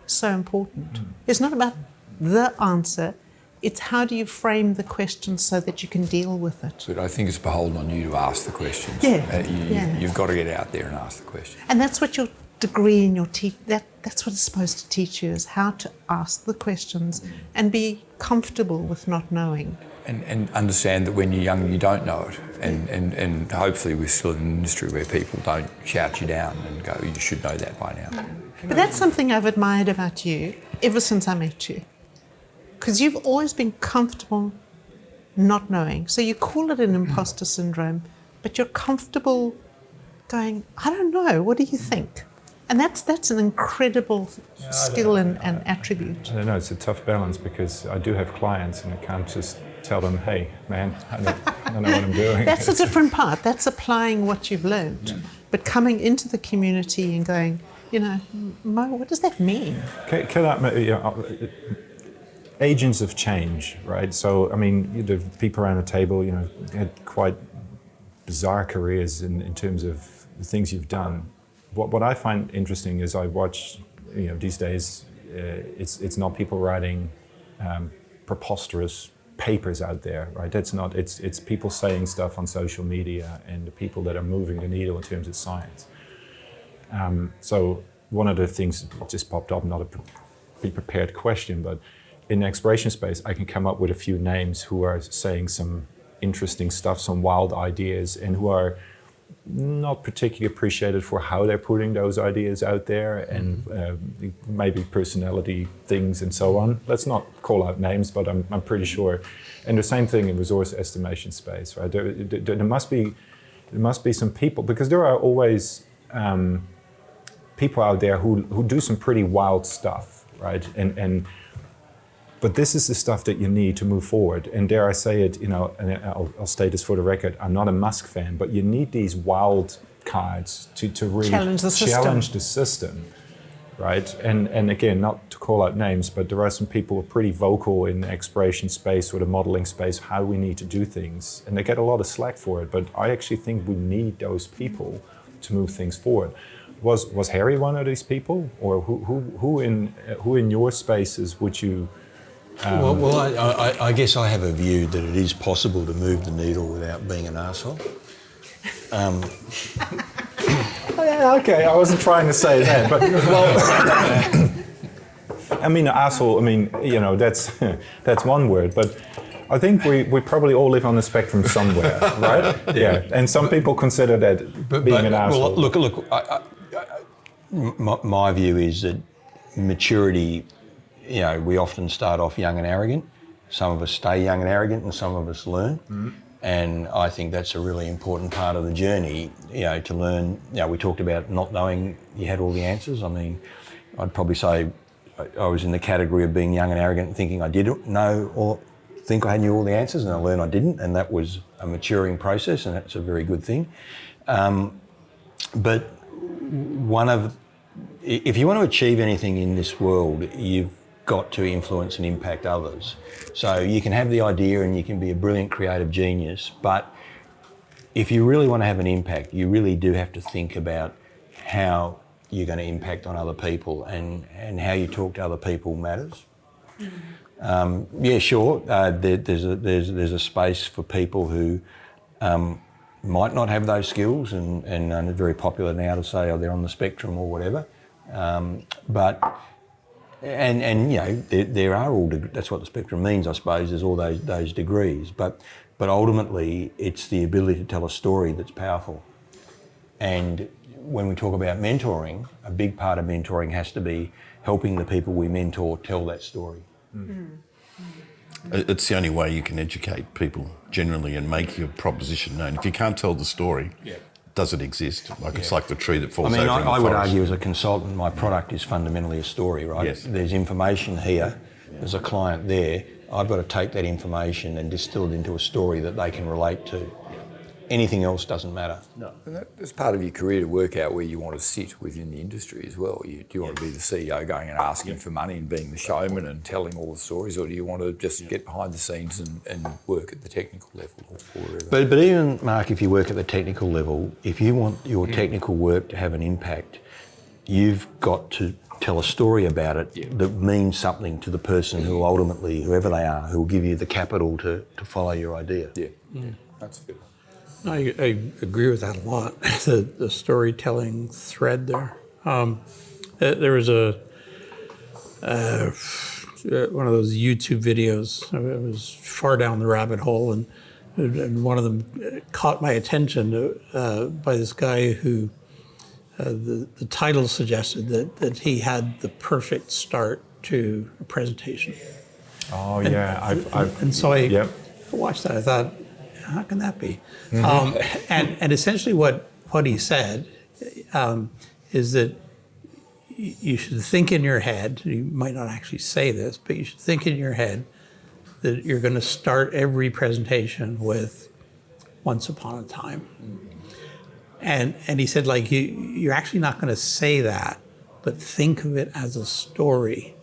[SPEAKER 3] so important. It's not about the answer, it's how do you frame the question so that you can deal with it.
[SPEAKER 5] But I think it's beholden on you to ask the questions. You've got to get out there and ask the questions.
[SPEAKER 3] And that's what your degree and that's what it's supposed to teach you, is how to ask the questions and be comfortable with not knowing.
[SPEAKER 5] And understand that when you're young you don't know it, and hopefully we're still in an industry where people don't shout you down and go, you should know that by now.
[SPEAKER 3] But that's something I've admired about you ever since I met you, because you've always been comfortable not knowing. So you call it an imposter syndrome, but you're comfortable going, I don't know, what do you think? And that's an incredible skill and attribute.
[SPEAKER 7] I don't know, it's a tough balance because I do have clients and I can't just tell them, hey, man, I don't know what I'm doing.
[SPEAKER 3] That's a different part. That's applying what you've learned. But coming into the community and going, Mo, what does that mean? Agents of change, right? So, I mean, the people around the table, had quite bizarre careers in terms of the things you've done. What I find interesting is I watch, these days, it's not people writing preposterous papers out there, right? That's not, it's people saying stuff on social media and the people that are moving the needle in terms of science. So one of the things that just popped up, not a pre-prepared question, but in the exploration space, I can come up with a few names who are saying some interesting stuff, some wild ideas, and who are not particularly appreciated for how they're putting those ideas out there, and maybe personality things and so on. Let's not call out names, but I'm pretty sure. And the same thing in resource estimation space, right? There must be some people, because there are always people out there who do some pretty wild stuff, right? But this is the stuff that you need to move forward. And dare I say it, and I'll state this for the record, I'm not a Musk fan, but you need these wild cards to really challenge the system, right? And again, not to call out names, but there are some people who are pretty vocal in the exploration space or the modeling space, how we need to do things. And they get a lot of slack for it, but I actually think we need those people to move things forward. Was Harry one of these people? Or who in your spaces would you...
[SPEAKER 4] I guess I have a view that it is possible to move the needle without being an arsehole.
[SPEAKER 7] Yeah, okay, I wasn't trying to say that, but I mean, arsehole, that's one word, but I think we probably all live on the spectrum somewhere, right? Yeah, and some people consider that being an arsehole.
[SPEAKER 4] Well, look, my view is that maturity, we often start off young and arrogant. Some of us stay young and arrogant and some of us learn. Mm-hmm. And I think that's a really important part of the journey, to learn. We talked about not knowing you had all the answers. I mean, I'd probably say I was in the category of being young and arrogant and thinking I did know or think I knew all the answers, and I learned I didn't, and that was a maturing process, and that's a very good thing. But if you want to achieve anything in this world, you've got to influence and impact others. So you can have the idea and you can be a brilliant creative genius, but if you really want to have an impact, you really do have to think about how you're going to impact on other people, and how you talk to other people matters. Yeah, sure, there's a space for people who might not have those skills, and it's very popular now to say, they're on the spectrum or whatever. There are all that's what the spectrum means, I suppose. There's all those degrees, but ultimately it's the ability to tell a story that's powerful. And when we talk about mentoring, a big part of mentoring has to be helping the people we mentor tell that story. Mm.
[SPEAKER 2] It's the only way you can educate people generally and make your proposition known. If you can't tell the story, does it exist? It's like the tree that falls over in the forest. I would
[SPEAKER 4] argue as a consultant, my product is fundamentally a story, right? Yes. There's information here, there's a client there. I've got to take that information and distill it into a story that they can relate to. Anything else doesn't matter.
[SPEAKER 5] No. And that's part of your career, to work out where you want to sit within the industry as well. Do you want to be the CEO going and asking for money and being the showman and telling all the stories, or do you want to just get behind the scenes and work at the technical level or wherever?
[SPEAKER 4] But even, Mark, if you work at the technical level, if you want your technical work to have an impact, you've got to tell a story about it that means something to the person who ultimately, whoever they are, who will give you the capital to follow your idea.
[SPEAKER 5] Yeah, that's good.
[SPEAKER 1] I agree with that a lot. The storytelling thread there. There was one of those YouTube videos. I was far down the rabbit hole, and one of them caught my attention by this guy who the title suggested that he had the perfect start to a presentation.
[SPEAKER 7] Oh, yeah.
[SPEAKER 1] And so I watched that. I thought, how can that be? Mm-hmm. And essentially what he said is that you should think in your head, you might not actually say this, but you should think in your head that you're going to start every presentation with once upon a time. And he said, like, you're actually not going to say that, but think of it as a story.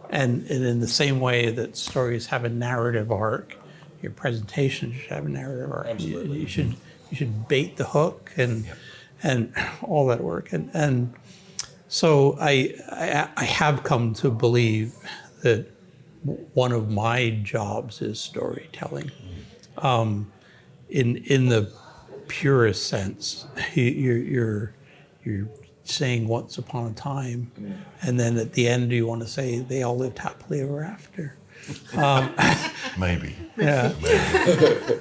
[SPEAKER 1] And in the same way that stories have a narrative arc, your presentation should have a narrative arc.
[SPEAKER 4] Absolutely.
[SPEAKER 1] You should bait the hook and all that work. And so I have come to believe that one of my jobs is storytelling. In the purest sense, you're saying once upon a time, and then at the end you want to say they all lived happily ever after.
[SPEAKER 2] Maybe.
[SPEAKER 1] Yeah.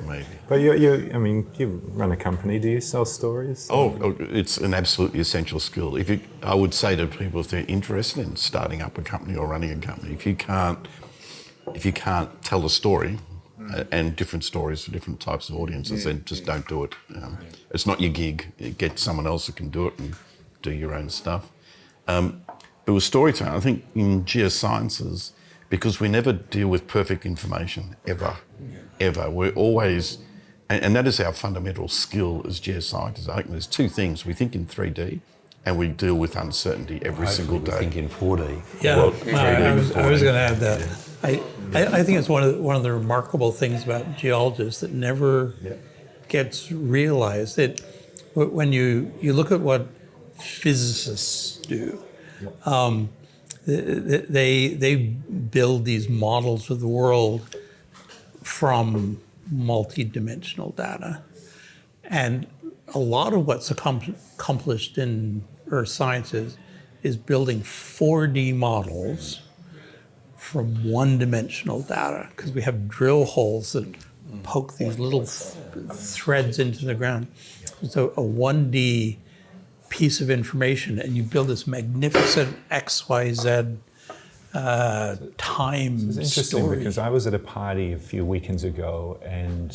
[SPEAKER 2] Maybe.
[SPEAKER 7] But you run a company. Do you sell stories?
[SPEAKER 2] Oh, it's an absolutely essential skill. I would say to people, if they're interested in starting up a company or running a company, if you can't tell a story, and different stories for different types of audiences, then just don't do it. It's not your gig. Get someone else who can do it and do your own stuff. But with storytelling, I think in geosciences, because we never deal with perfect information, ever. We're always, and that is our fundamental skill as geoscientists. I think there's two things. We think in 3D, and we deal with uncertainty every single day.
[SPEAKER 4] We think in 4D.
[SPEAKER 1] Yeah,
[SPEAKER 2] Well,
[SPEAKER 1] I was going to add that. I think it's one of the remarkable things about geologists that never gets realized. That when you look at what physicists do, they build these models of the world from multi-dimensional data, and a lot of what's accomplished in earth sciences is building 4D models from one-dimensional data, because we have drill holes that poke these little threads into the ground. So a 1D piece of information, and you build this magnificent XYZ time
[SPEAKER 7] It's interesting
[SPEAKER 1] story.
[SPEAKER 7] because I was at a party a few weekends ago, and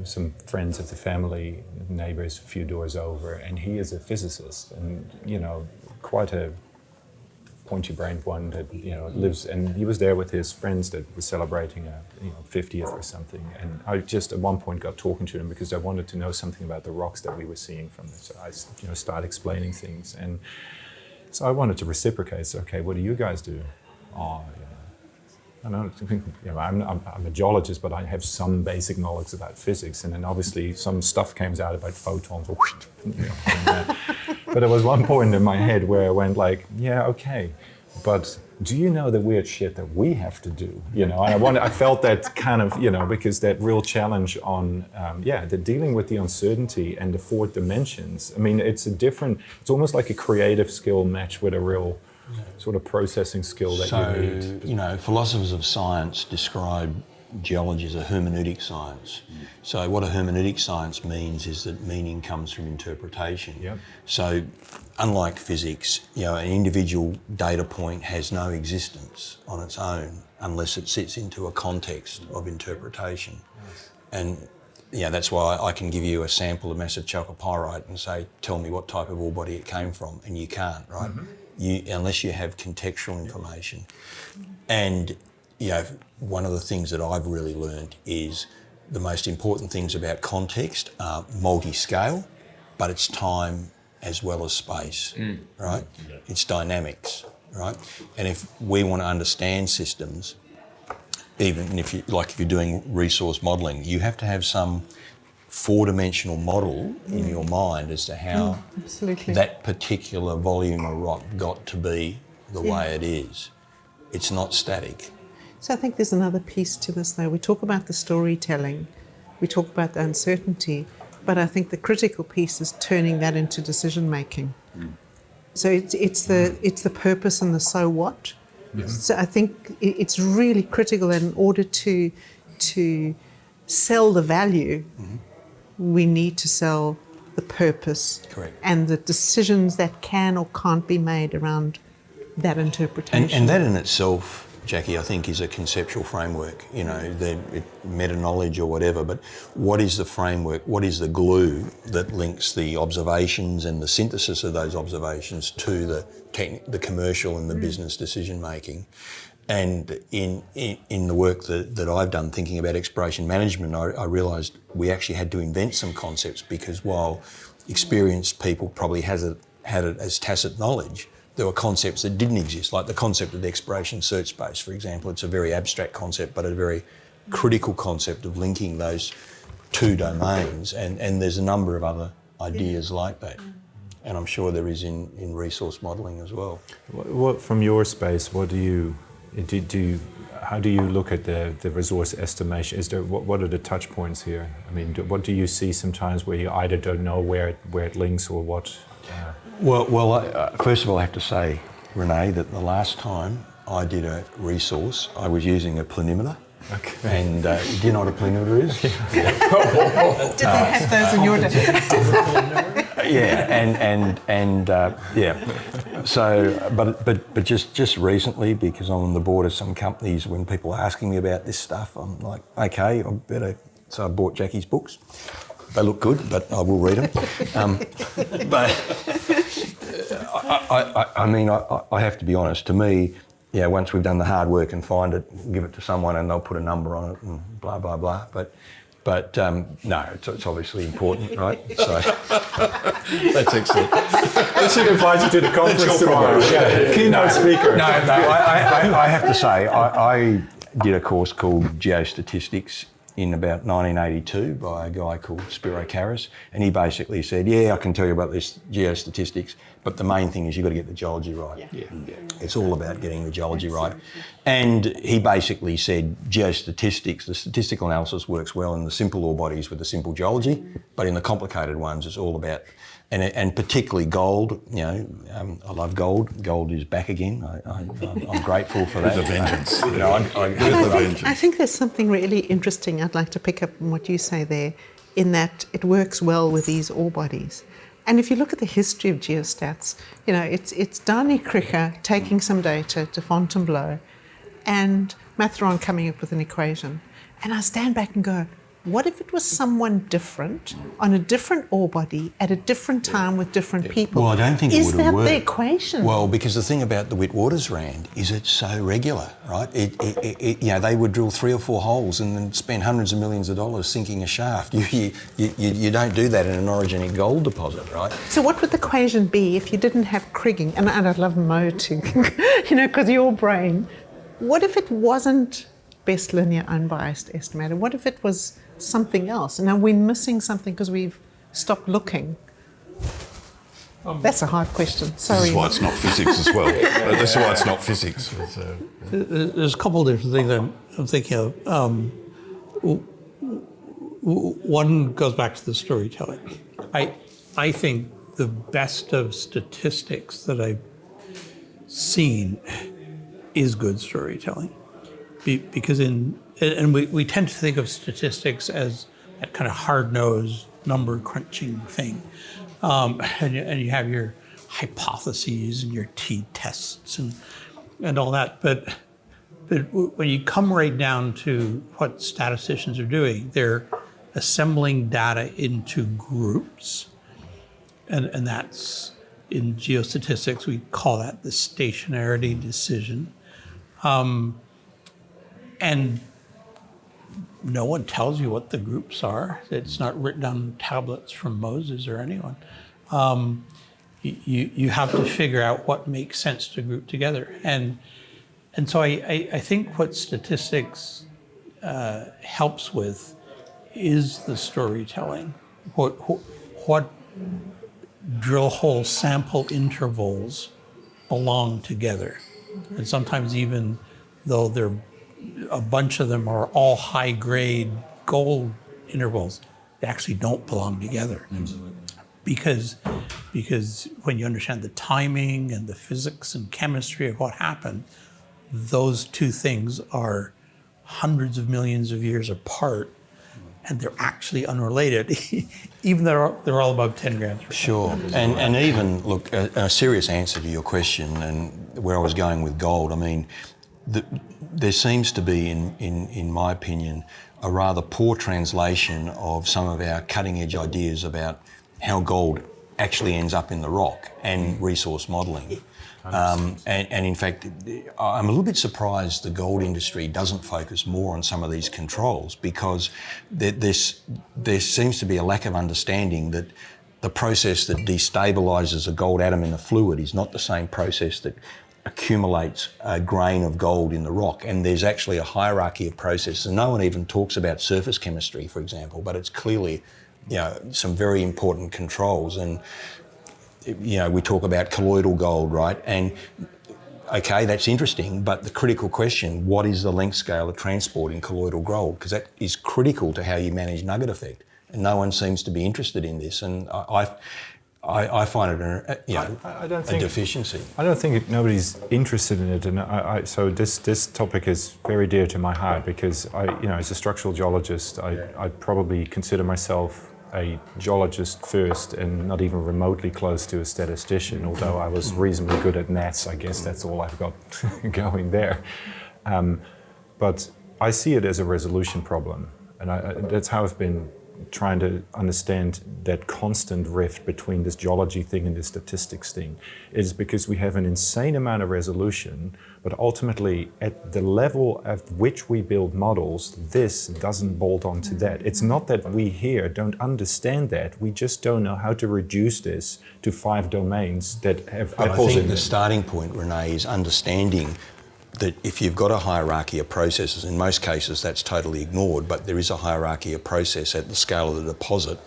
[SPEAKER 7] some friends of the family, neighbors a few doors over, and he is a physicist, and quite a pointy-brained one that lives, and he was there with his friends that were celebrating a 50th or something, and I just at one point got talking to him because I wanted to know something about the rocks that we were seeing from this. So I started explaining things, and so I wanted to reciprocate. So, okay, what do you guys do? I don't know, I'm a geologist, but I have some basic knowledge about physics, and then obviously some stuff came out about photons. But there was one point in my head where I went like, yeah, okay, but do you know the weird shit that we have to do? And I felt that kind of, because that real challenge on, the dealing with the uncertainty and the 4 dimensions. I mean, it's almost like a creative skill matched with a real sort of processing skill that you need.
[SPEAKER 4] Philosophers of science describe geology as a hermeneutic science. So what a hermeneutic science means is that meaning comes from interpretation.
[SPEAKER 7] Yep.
[SPEAKER 4] So unlike physics, an individual data point has no existence on its own unless it sits into a context of interpretation. And that's why I can give you a sample of massive chalcopyrite and say, tell me what type of ore body it came from, and you can't, right? Unless you have contextual information. And one of the things that I've really learned is the most important things about context are multi-scale, but it's time as well as space, right? It's dynamics, right? And if we want to understand systems, even if you're doing resource modelling, you have to have some 4-dimensional model in your mind as to how that particular volume of rock got to be the way it is. It's not static.
[SPEAKER 3] So I think there's another piece to this, though. We talk about the storytelling, we talk about the uncertainty, but I think the critical piece is turning that into decision making. So it's the purpose and the so what. So I think it's really critical that in order to sell the value, we need to sell the purpose.
[SPEAKER 4] Correct.
[SPEAKER 3] And the decisions that can or can't be made around that interpretation.
[SPEAKER 4] And that in itself Jacqui, I think is a conceptual framework, the meta-knowledge or whatever, but what is the framework, what is the glue that links the observations and the synthesis of those observations to the commercial and the business decision-making? And in the work that I've done thinking about exploration management, I realised we actually had to invent some concepts, because while experienced people probably had it as tacit knowledge, there were concepts that didn't exist, like the concept of the exploration search space, for example. It's a very abstract concept, but a very critical concept of linking those two domains. And there's a number of other ideas like that. And I'm sure there is in resource modelling as well.
[SPEAKER 7] What from your space, what do you how do you look at the resource estimation? What are the touch points here? I mean, what do you see sometimes where you either don't know where it links or what?
[SPEAKER 4] First of all, I have to say, René, that the last time I did a resource, I was using a planimeter.
[SPEAKER 7] Okay.
[SPEAKER 4] And do you know what a planimeter is?
[SPEAKER 3] Did they have those in your day?
[SPEAKER 4] So, but just recently, because I'm on the board of some companies, when people are asking me about this stuff, I'm like, okay, I better. So I bought Jacqui's books. They look good, but I will read them. But I have to be honest. To me, once we've done the hard work and find it, give it to someone, and they'll put a number on it, and blah blah blah. But no, it's obviously important, right? So that's excellent.
[SPEAKER 7] I should invite you to the conference tomorrow. Keynote speaker.
[SPEAKER 4] No, I have to say, I did a course called Geostatistics in about 1982 by a guy called Spiro Karas, and he basically said, I can tell you about this geostatistics, but the main thing is you've got to get the geology right. Yeah. It's all about getting the geology right. And he basically said geostatistics, the statistical analysis works well in the simple ore bodies with the simple geology, but in the complicated ones it's all about, and particularly gold, I love gold. Gold is back again. I'm grateful for that.
[SPEAKER 2] With a vengeance.
[SPEAKER 3] I think there's something really interesting I'd like to pick up on what you say there, in that it works well with these ore bodies. And if you look at the history of geostats, it's Dani Kricher taking some data to Fontainebleau and Matheron coming up with an equation. And I stand back and go, what if it was someone different on a different ore body at a different time with different people?
[SPEAKER 4] Well, I don't think it would have worked.
[SPEAKER 3] Is that the equation?
[SPEAKER 4] Well, because the thing about the Witwatersrand is it's so regular, right? They would drill 3 or 4 holes and then spend hundreds of millions of dollars sinking a shaft. You don't do that in an orogenic gold deposit, right?
[SPEAKER 3] So what would the equation be if you didn't have kriging? And I'd love Mo to, because your brain. What if it wasn't best linear unbiased estimator? What if it was something else? And are we missing something because we've stopped looking? That's a hard question. Sorry.
[SPEAKER 2] This is why it's not physics as well. This is why it's not physics.
[SPEAKER 1] There's a couple of different things I'm thinking of. One goes back to the storytelling. I think the best of statistics that I've seen is good storytelling. Because we tend to think of statistics as that kind of hard-nosed number crunching thing, and you have your hypotheses and your t-tests and all that. But when you come right down to what statisticians are doing, they're assembling data into groups, and that's in geostatistics we call that the stationarity decision. And no one tells you what the groups are. It's not written on tablets from Moses or anyone. You have to figure out what makes sense to group together. And so I think what statistics helps with is the storytelling. What drill hole sample intervals belong together. And sometimes even though a bunch of them are all high-grade gold intervals, they actually don't belong together. Absolutely. Because when you understand the timing and the physics and chemistry of what happened, those two things are hundreds of millions of years apart, and they're actually unrelated, even though they're all above 10 grams per ton.
[SPEAKER 4] Sure, and even, look, a serious answer to your question and where I was going with gold, I mean, there seems to be, in my opinion, a rather poor translation of some of our cutting-edge ideas about how gold actually ends up in the rock and resource modelling. And in fact, I'm a little bit surprised the gold industry doesn't focus more on some of these controls, because there seems to be a lack of understanding that the process that destabilises a gold atom in a fluid is not the same process that accumulates a grain of gold in the rock. And there's actually a hierarchy of processes. And no one even talks about surface chemistry, for example, but it's clearly, some very important controls. And, we talk about colloidal gold, right? And okay, that's interesting, but the critical question, what is the length scale of transport in colloidal gold? Because that is critical to how you manage nugget effect. And no one seems to be interested in this. And I find it a deficiency.
[SPEAKER 7] I don't think nobody's interested in it, and so this topic is very dear to my heart, because as a structural geologist, I probably consider myself a geologist first and not even remotely close to a statistician, although I was reasonably good at maths. I guess that's all I've got going there. But I see it as a resolution problem, and that's how I've been trying to understand that constant rift between this geology thing and this statistics thing, is because we have an insane amount of resolution, but ultimately at the level at which we build models, this doesn't bolt onto that. It's not that we here don't understand that, we just don't know how to reduce this to 5 domains that have
[SPEAKER 4] I
[SPEAKER 7] apples
[SPEAKER 4] think
[SPEAKER 7] in
[SPEAKER 4] the
[SPEAKER 7] them.
[SPEAKER 4] starting point, René, is understanding that if you've got a hierarchy of processes, in most cases that's totally ignored, but there is a hierarchy of process at the scale of the deposit,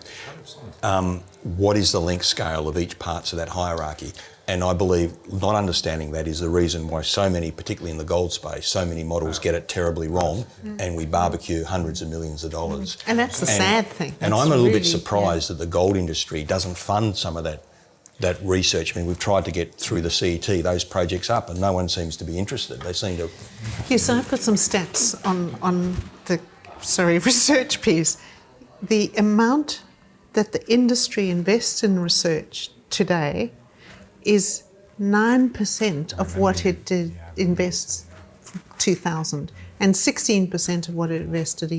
[SPEAKER 4] what is the length scale of each parts of that hierarchy? And I believe not understanding that is the reason why so many, particularly in the gold space, so many models get it terribly wrong, and we barbecue hundreds of millions of dollars.
[SPEAKER 3] And that's the sad thing.
[SPEAKER 4] And
[SPEAKER 3] That's
[SPEAKER 4] I'm a little
[SPEAKER 3] really,
[SPEAKER 4] bit surprised that the gold industry doesn't fund some of that research. I mean, we've tried to get through the CET those projects up, and no one seems to be interested. They seem to...
[SPEAKER 3] Yes, I've got some stats on the research piece. The amount that the industry invests in research today is 9% of what it did invests from 2000, and 16% of what it invested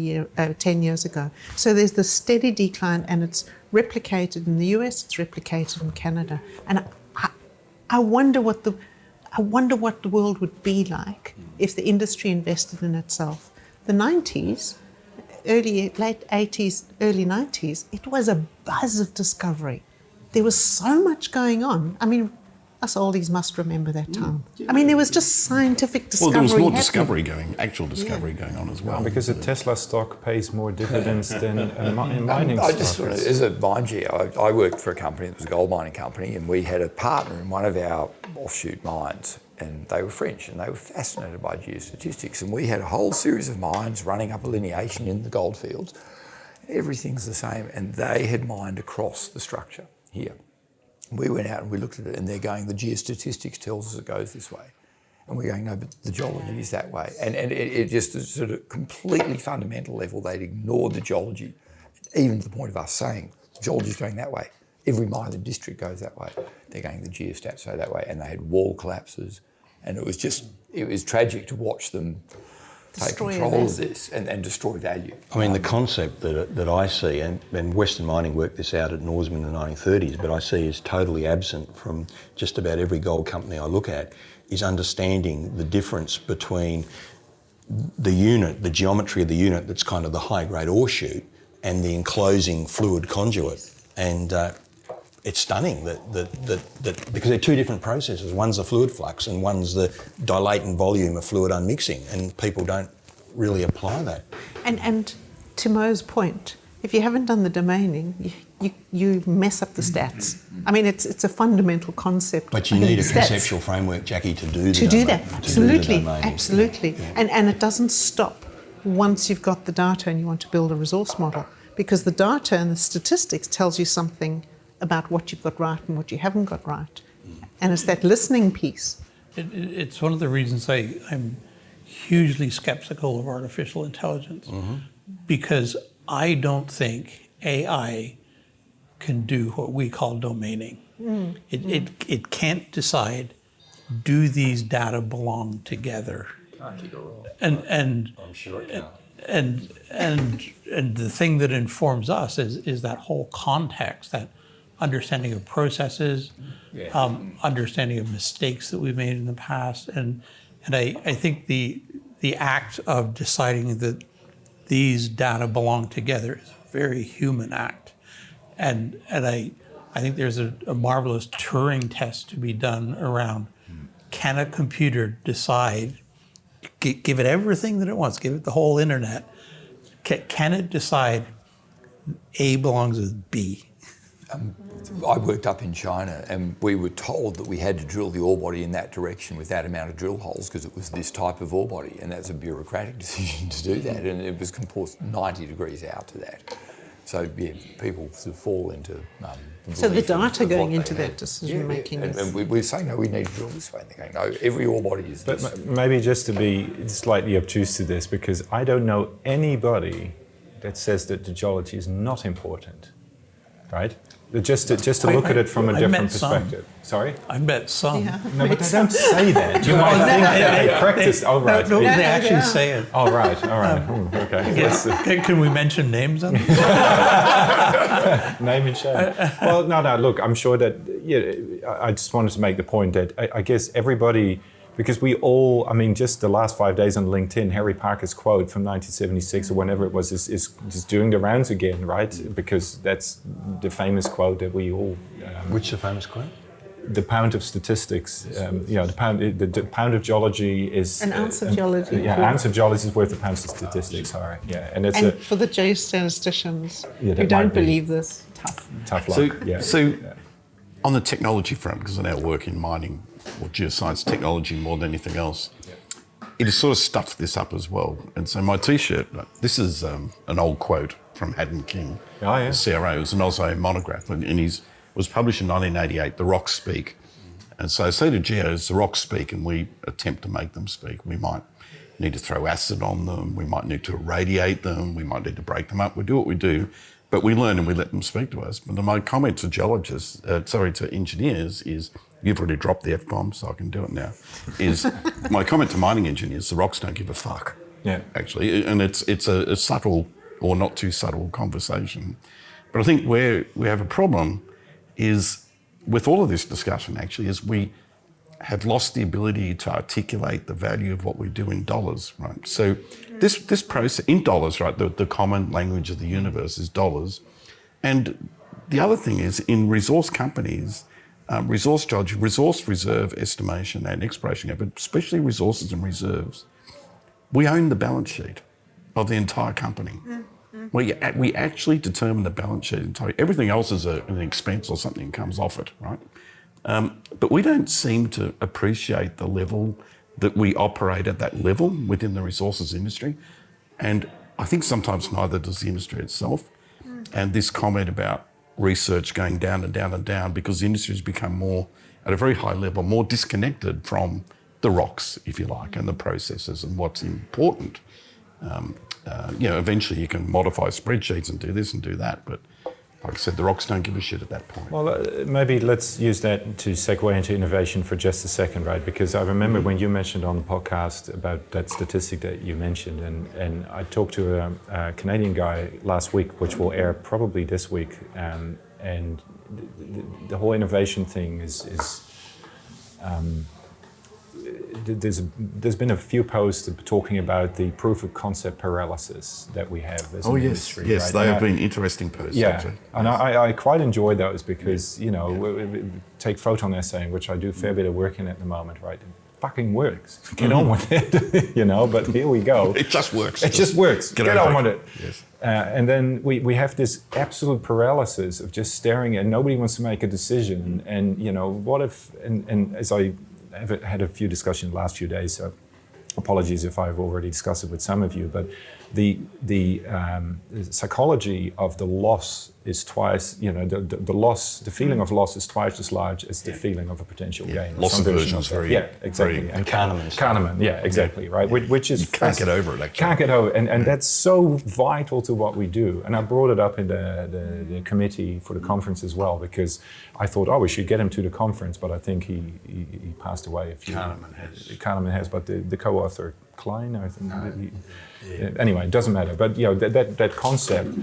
[SPEAKER 3] 10 years ago. So there's the steady decline, and it's replicated in the US, it's replicated in Canada. And I wonder what the world would be like if the industry invested in itself. The 90s, late 80s, early 90s, it was a buzz of discovery. There was so much going on. I mean, us oldies must remember that time. I mean, there was just scientific discovery.
[SPEAKER 2] Well, there was more
[SPEAKER 3] happening.
[SPEAKER 2] actual discovery going on as well.
[SPEAKER 7] Because a Tesla stock pays more dividends than a mining
[SPEAKER 5] I
[SPEAKER 7] stock.
[SPEAKER 5] just want to, as a mine geo, I worked for a company that was a gold mining company, and we had a partner in one of our offshoot mines, and they were French, and they were fascinated by geostatistics, and we had a whole series of mines running up a lineation in the gold fields. Everything's the same, and they had mined across the structure here. We went out and we looked at it, and they're going, the geostatistics tells us it goes this way. And we're going, no, but the geology is that way. And it just sort of completely fundamental level, they'd ignored the geology, even to the point of us saying, geology's going that way. Every mine in the district goes that way. They're going, the geostats go that way. And they had wall collapses. And it was tragic to watch them take control of this and destroy value.
[SPEAKER 4] I mean, the concept that I see, and Western Mining worked this out at Norseman in the 1930s, but I see is totally absent from just about every gold company I look at, is understanding the difference between the unit, the geometry of the unit that's kind of the high-grade ore chute, and the enclosing fluid conduit. And it's stunning that because they're two different processes. One's the fluid flux and one's the dilatant volume of fluid unmixing, and people don't really apply that.
[SPEAKER 3] And to Mo's point, if you haven't done the domaining, you mess up the stats. I mean, it's a fundamental concept.
[SPEAKER 4] But you need a conceptual framework, Jacqui, to do
[SPEAKER 3] that. Absolutely,
[SPEAKER 4] domaining.
[SPEAKER 3] absolutely.
[SPEAKER 4] Yeah.
[SPEAKER 3] And it doesn't stop once you've got the data and you want to build a resource model, because the data and the statistics tells you something about what you've got right and what you haven't got right. And it's that listening piece.
[SPEAKER 1] It's one of the reasons I'm hugely skeptical of artificial intelligence, because I don't think AI can do what we call domaining. It can't decide, do these data belong together And
[SPEAKER 4] I'm sure it can't.
[SPEAKER 1] and the thing that informs us is that whole context, that understanding of processes, understanding of mistakes that we've made in the past, and I think the act of deciding that these data belong together is a very human act, and I think there's a marvelous Turing test to be done around, can a computer decide, give it everything that it wants, give it the whole internet, can it decide A belongs with B?
[SPEAKER 5] I worked up in China and we were told that we had to drill the ore body in that direction with that amount of drill holes because it was this type of ore body, and that's a bureaucratic decision to do that, and it was composed 90 degrees out to that. So yeah, people sort of fall into
[SPEAKER 3] So the
[SPEAKER 5] belief
[SPEAKER 3] data
[SPEAKER 5] of
[SPEAKER 3] going
[SPEAKER 5] what
[SPEAKER 3] into
[SPEAKER 5] they
[SPEAKER 3] that
[SPEAKER 5] have.
[SPEAKER 3] decision making is...
[SPEAKER 5] And we're saying, no, we need to drill this way. And they're going, no, every ore body is this.
[SPEAKER 7] But maybe just to be slightly obtuse to this, because I don't know anybody that says that the geology is not important, right? Just to look at it from a
[SPEAKER 1] I
[SPEAKER 7] different
[SPEAKER 1] met some.
[SPEAKER 7] perspective. Sorry?
[SPEAKER 1] I bet some.
[SPEAKER 3] Yeah.
[SPEAKER 7] No, but they don't say that. You might think that they practiced. Oh, right.
[SPEAKER 1] No, they
[SPEAKER 3] Yeah,
[SPEAKER 1] actually
[SPEAKER 3] yeah.
[SPEAKER 1] say it.
[SPEAKER 7] Oh, right. All right. Okay.
[SPEAKER 1] Yes. Can we mention names on it?
[SPEAKER 7] Name and shame. Well, no. Look, I'm sure that. Yeah, I just wanted to make the point that I guess everybody, because we all, I mean, just the last 5 days on LinkedIn, Harry Parker's quote from 1976 or whenever it was is just doing the rounds again, right? Because that's the famous quote that we all.
[SPEAKER 4] Which the famous quote?
[SPEAKER 7] The pound of statistics, the pound of geology is
[SPEAKER 3] An ounce of geology.
[SPEAKER 7] an ounce of geology is worth a pound of statistics. Sorry, yeah, and it's
[SPEAKER 3] And for the geostatisticians
[SPEAKER 7] Yeah,
[SPEAKER 3] who
[SPEAKER 7] that
[SPEAKER 3] don't
[SPEAKER 7] might be.
[SPEAKER 3] believe this, tough.
[SPEAKER 7] tough
[SPEAKER 2] So,
[SPEAKER 7] luck. Yeah.
[SPEAKER 2] On the technology front, because I now work in mining or geoscience technology more than anything else, it has sort of stuffed this up as well. And so my T-shirt, this is an old quote from Haddon King,
[SPEAKER 7] Oh, yeah.
[SPEAKER 2] the CRO. It was an Oslo monograph, and was published in 1988, The Rocks Speak. And so I say to geos, the rocks speak, and we attempt to make them speak. We might need to throw acid on them, we might need to irradiate them, we might need to break them up. We do what we do, but we learn and we let them speak to us. But my comment to geologists, to engineers is, you've already dropped the F-bomb, so I can do it now, is my comment to mining engineers, the rocks don't give a fuck, actually. And it's a subtle or not too subtle conversation. But I think where we have a problem is with all of this discussion, actually, is we have lost the ability to articulate the value of what we do in dollars, right? So this process, in dollars, right, the common language of the universe is dollars. And the other thing is, in resource companies, resource geology, resource reserve estimation and exploration, but especially resources and reserves, we own the balance sheet of the entire company. We actually determine the balance sheet entirely. Everything else is an expense or something that comes off it, right? But we don't seem to appreciate the level that we operate at, that level within the resources industry. And I think sometimes neither does the industry itself. And this comment about research going down and down and down because the industry has become more, at a very high level, more disconnected from the rocks, if you like, and the processes and what's important. Eventually you can modify spreadsheets and do this and do that, but like I said, the rocks don't give a shit at that point.
[SPEAKER 7] Well, maybe let's use that to segue into innovation for just a second, right? Because I remember when you mentioned on the podcast about that statistic that you mentioned, and I talked to a Canadian guy last week, which will air probably this week, and the whole innovation thing is there's been a few posts talking about the proof of concept paralysis that we have as an industry.
[SPEAKER 2] Yes,
[SPEAKER 7] right?
[SPEAKER 2] they have been interesting posts.
[SPEAKER 7] Yeah,
[SPEAKER 2] actually.
[SPEAKER 7] and I quite enjoy those because, take photon assaying, which I do a fair bit of work in at the moment, right? It fucking works. Get on with it, but here we go.
[SPEAKER 2] It just works.
[SPEAKER 7] It just works. Get on with it.
[SPEAKER 2] Yes.
[SPEAKER 7] And then we have this absolute paralysis of just staring at, nobody wants to make a decision. And what if, and as I have had a few discussions the last few days, so apologies if I've already discussed it with some of you, but the psychology of the loss is twice, the loss, the feeling of loss is twice as large as the feeling of a potential gain.
[SPEAKER 2] Loss
[SPEAKER 7] Some version
[SPEAKER 2] aversion is
[SPEAKER 7] that.
[SPEAKER 2] very,
[SPEAKER 7] Yeah, exactly.
[SPEAKER 2] very
[SPEAKER 7] And
[SPEAKER 4] Kahneman.
[SPEAKER 7] yeah, exactly, right? Which is...
[SPEAKER 2] You can't get over it, actually.
[SPEAKER 7] Can't get over, and that's so vital to what we do. And I brought it up in the committee for the conference as well, because I thought, we should get him to the conference, but I think he passed away. Kahneman has, but the co-author, Klein, I think. Anyway, it doesn't matter. But that concept,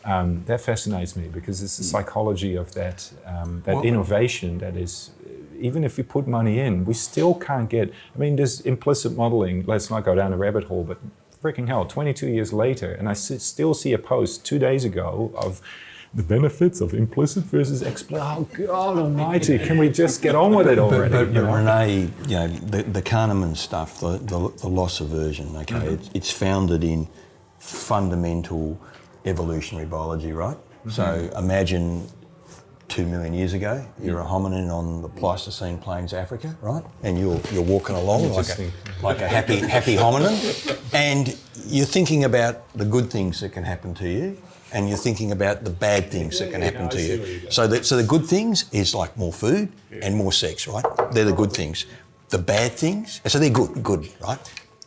[SPEAKER 7] that fascinates me, because it's the psychology of that innovation that is, even if we put money in, we still can't get, there's implicit modeling, let's not go down a rabbit hole, but freaking hell, 22 years later, and I still see a post 2 days ago of the benefits of implicit versus explicit. Oh, God almighty, can we just get on with it already?
[SPEAKER 4] But René, the Kahneman stuff, the loss aversion, okay, it's founded in fundamental evolutionary biology, right? So imagine 2 million years ago, you're a hominin on the Pleistocene plains, Africa, right? And you're walking along like a happy hominin, and you're thinking about the good things that can happen to you, and you're thinking about the bad things that can happen to you. So the good things is like more food and more sex, right? They're the good things. The bad things, so they're good, right?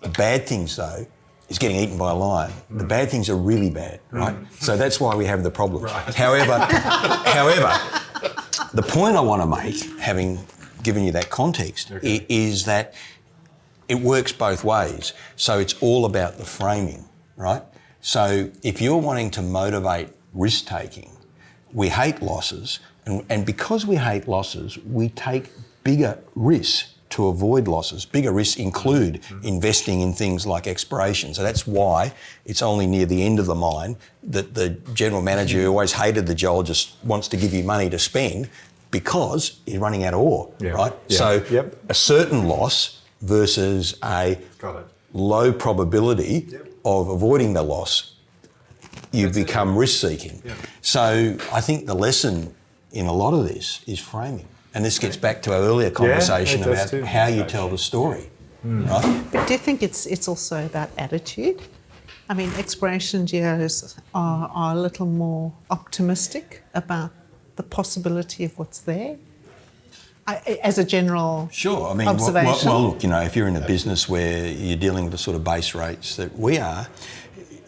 [SPEAKER 4] The bad things, though, is getting eaten by a lion. The bad things are really bad, right? So that's why we have the problem. Right. However, the point I want to make, having given you that context, is that it works both ways. So it's all about the framing, right? So if you're wanting to motivate risk-taking, we hate losses, and because we hate losses, we take bigger risks to avoid losses. Bigger risks include investing in things like exploration. So that's why it's only near the end of the mine that the general manager who always hated the geologist wants to give you money to spend, because you're running out of ore, right? Yeah. So a certain loss versus a low probability of avoiding the loss, you become risk-seeking. So I think the lesson in a lot of this is framing. And this gets back to our earlier conversation about how you tell the story, right?
[SPEAKER 3] But do you think it's also about attitude? Exploration geos are a little more optimistic about the possibility of what's there, as a general observation.
[SPEAKER 4] Well, look, if you're in a business where you're dealing with the sort of base rates that we are,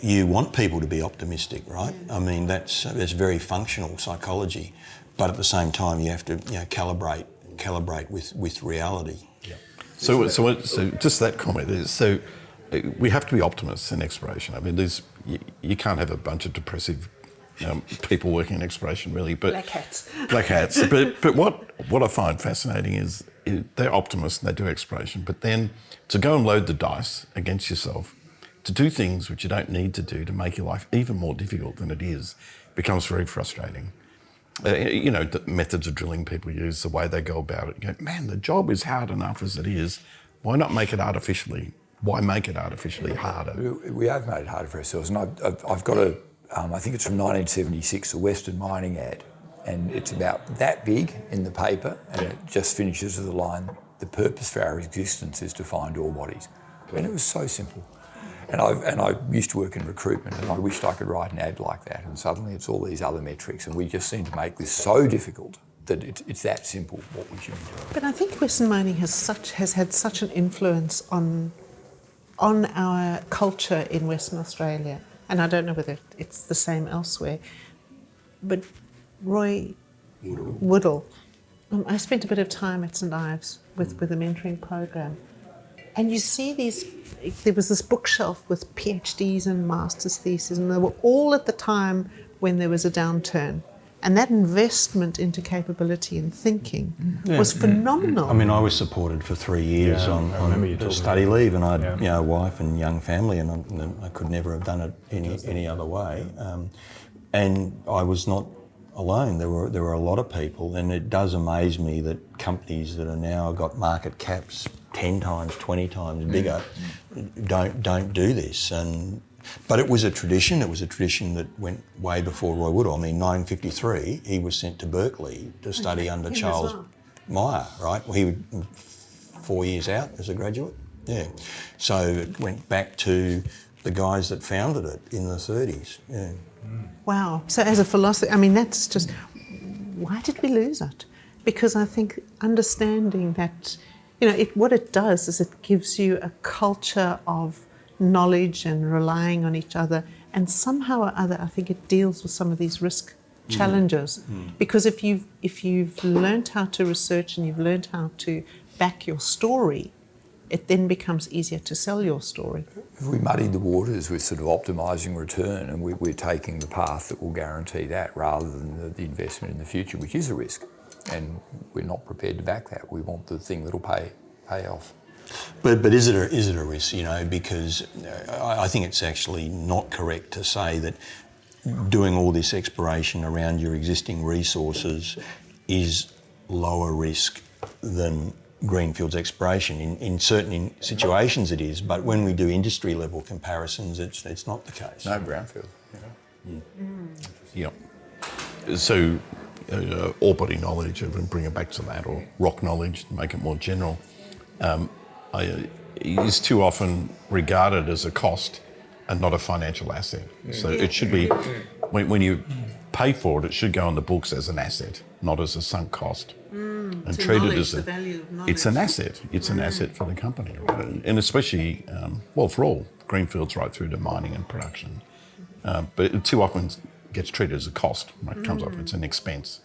[SPEAKER 4] you want people to be optimistic, right? That's very functional psychology. But at the same time, you have to calibrate with reality. Yeah.
[SPEAKER 2] So just that comment is, so we have to be optimists in exploration. You can't have a bunch of depressive people working in exploration, really. But Black hats. But what I find fascinating is they're optimists and they do exploration. But then to go and load the dice against yourself, to do things which you don't need to do to make your life even more difficult than it is, becomes very frustrating. The methods of drilling people use, the way they go about it. You go, man, the job is hard enough as it is. Why not make it artificially? Why make it artificially harder?
[SPEAKER 5] We have made it harder for ourselves. And I've got I think it's from 1976, the Western Mining ad. And it's about that big in the paper, and it just finishes with the line, the purpose for our existence is to find ore bodies. And it was so simple. And I used to work in recruitment, and I wished I could write an ad like that. And suddenly it's all these other metrics, and we just seem to make this so difficult that it's that simple what we should be doing.
[SPEAKER 3] But I think Western mining has had such an influence on our culture in Western Australia, and I don't know whether it's the same elsewhere. But Roy Woodall, I spent a bit of time at St Ives with the mentoring program. And you see there was this bookshelf with PhDs and master's theses, and they were all at the time when there was a downturn. And that investment into capability and thinking was phenomenal.
[SPEAKER 4] I was supported for 3 years on study leave, and I had a wife and young family, and I could never have done it any other way. And I was not alone. There were a lot of people, and it does amaze me that companies that are now got market caps 10 times, 20 times bigger don't do this. But it was a tradition. It was a tradition that went way before Roy Woodall. 1953, he was sent to Berkeley to study under Charles Meyer, right? Well, he was 4 years out as a graduate. Yeah. So it went back to the guys that founded it in the 30s. Yeah.
[SPEAKER 3] Wow. So as a philosopher, I mean, that's just, why did we lose it? Because I think understanding that, what it does is it gives you a culture of knowledge and relying on each other. And somehow or other, I think it deals with some of these risk challenges. Because if you've learned how to research and you've learned how to back your story, it then becomes easier to sell your story.
[SPEAKER 5] If we muddied the waters with sort of optimising return, and we're taking the path that will guarantee that rather than the investment in the future, which is a risk, and we're not prepared to back that. We want the thing that'll pay off.
[SPEAKER 4] But is it a risk? Because I think it's actually not correct to say that doing all this exploration around your existing resources is lower risk than greenfields exploration. In certain situations it is, but when we do industry level comparisons, it's not the case.
[SPEAKER 5] No, brownfield.
[SPEAKER 2] Yep. So ore body knowledge, if we bring it back to that, or rock knowledge, make it more general, is too often regarded as a cost and not a financial asset. So it should be, when you pay for it, it should go on the books as an asset, not as a sunk cost. And treated as
[SPEAKER 3] the value of knowledge.
[SPEAKER 2] It's an asset. It's an asset for the company, right? And especially, for all greenfields right through to mining and production. But it too often gets treated as a cost when it comes off. It's an expense.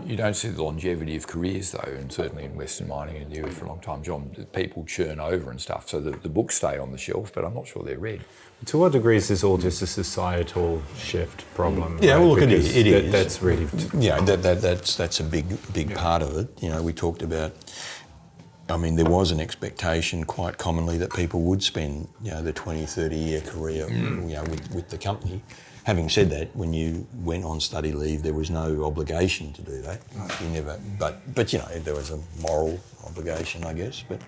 [SPEAKER 5] You don't see the longevity of careers though, and certainly in Western mining and the US for a long time, John, people churn over and stuff, so the books stay on the shelf, but I'm not sure they're read.
[SPEAKER 7] To what degree is this all just a societal shift problem?
[SPEAKER 4] Yeah,
[SPEAKER 7] right?
[SPEAKER 4] well, look,
[SPEAKER 7] Because
[SPEAKER 4] it is.
[SPEAKER 7] That's really...
[SPEAKER 4] Yeah, that's a big part of it. We talked about, there was an expectation quite commonly that people would spend, the 20, 30-year career, with the company. Having said that, when you went on study leave, there was no obligation to do that. You never, but there was a moral obligation, I guess. But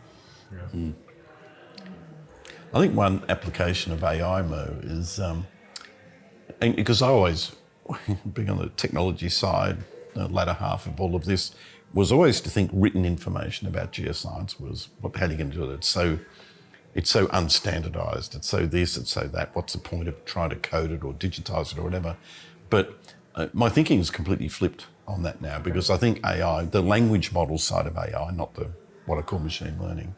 [SPEAKER 2] I think one application of AI, Mo, is, and because I always, being on the technology side, the latter half of all of this, was always to think written information about geoscience was, how are you going to do it? It's so unstandardised, it's so this, it's so that. What's the point of trying to code it or digitise it or whatever? But my thinking is completely flipped on that now, because I think AI, the language model side of AI, not what I call machine learning,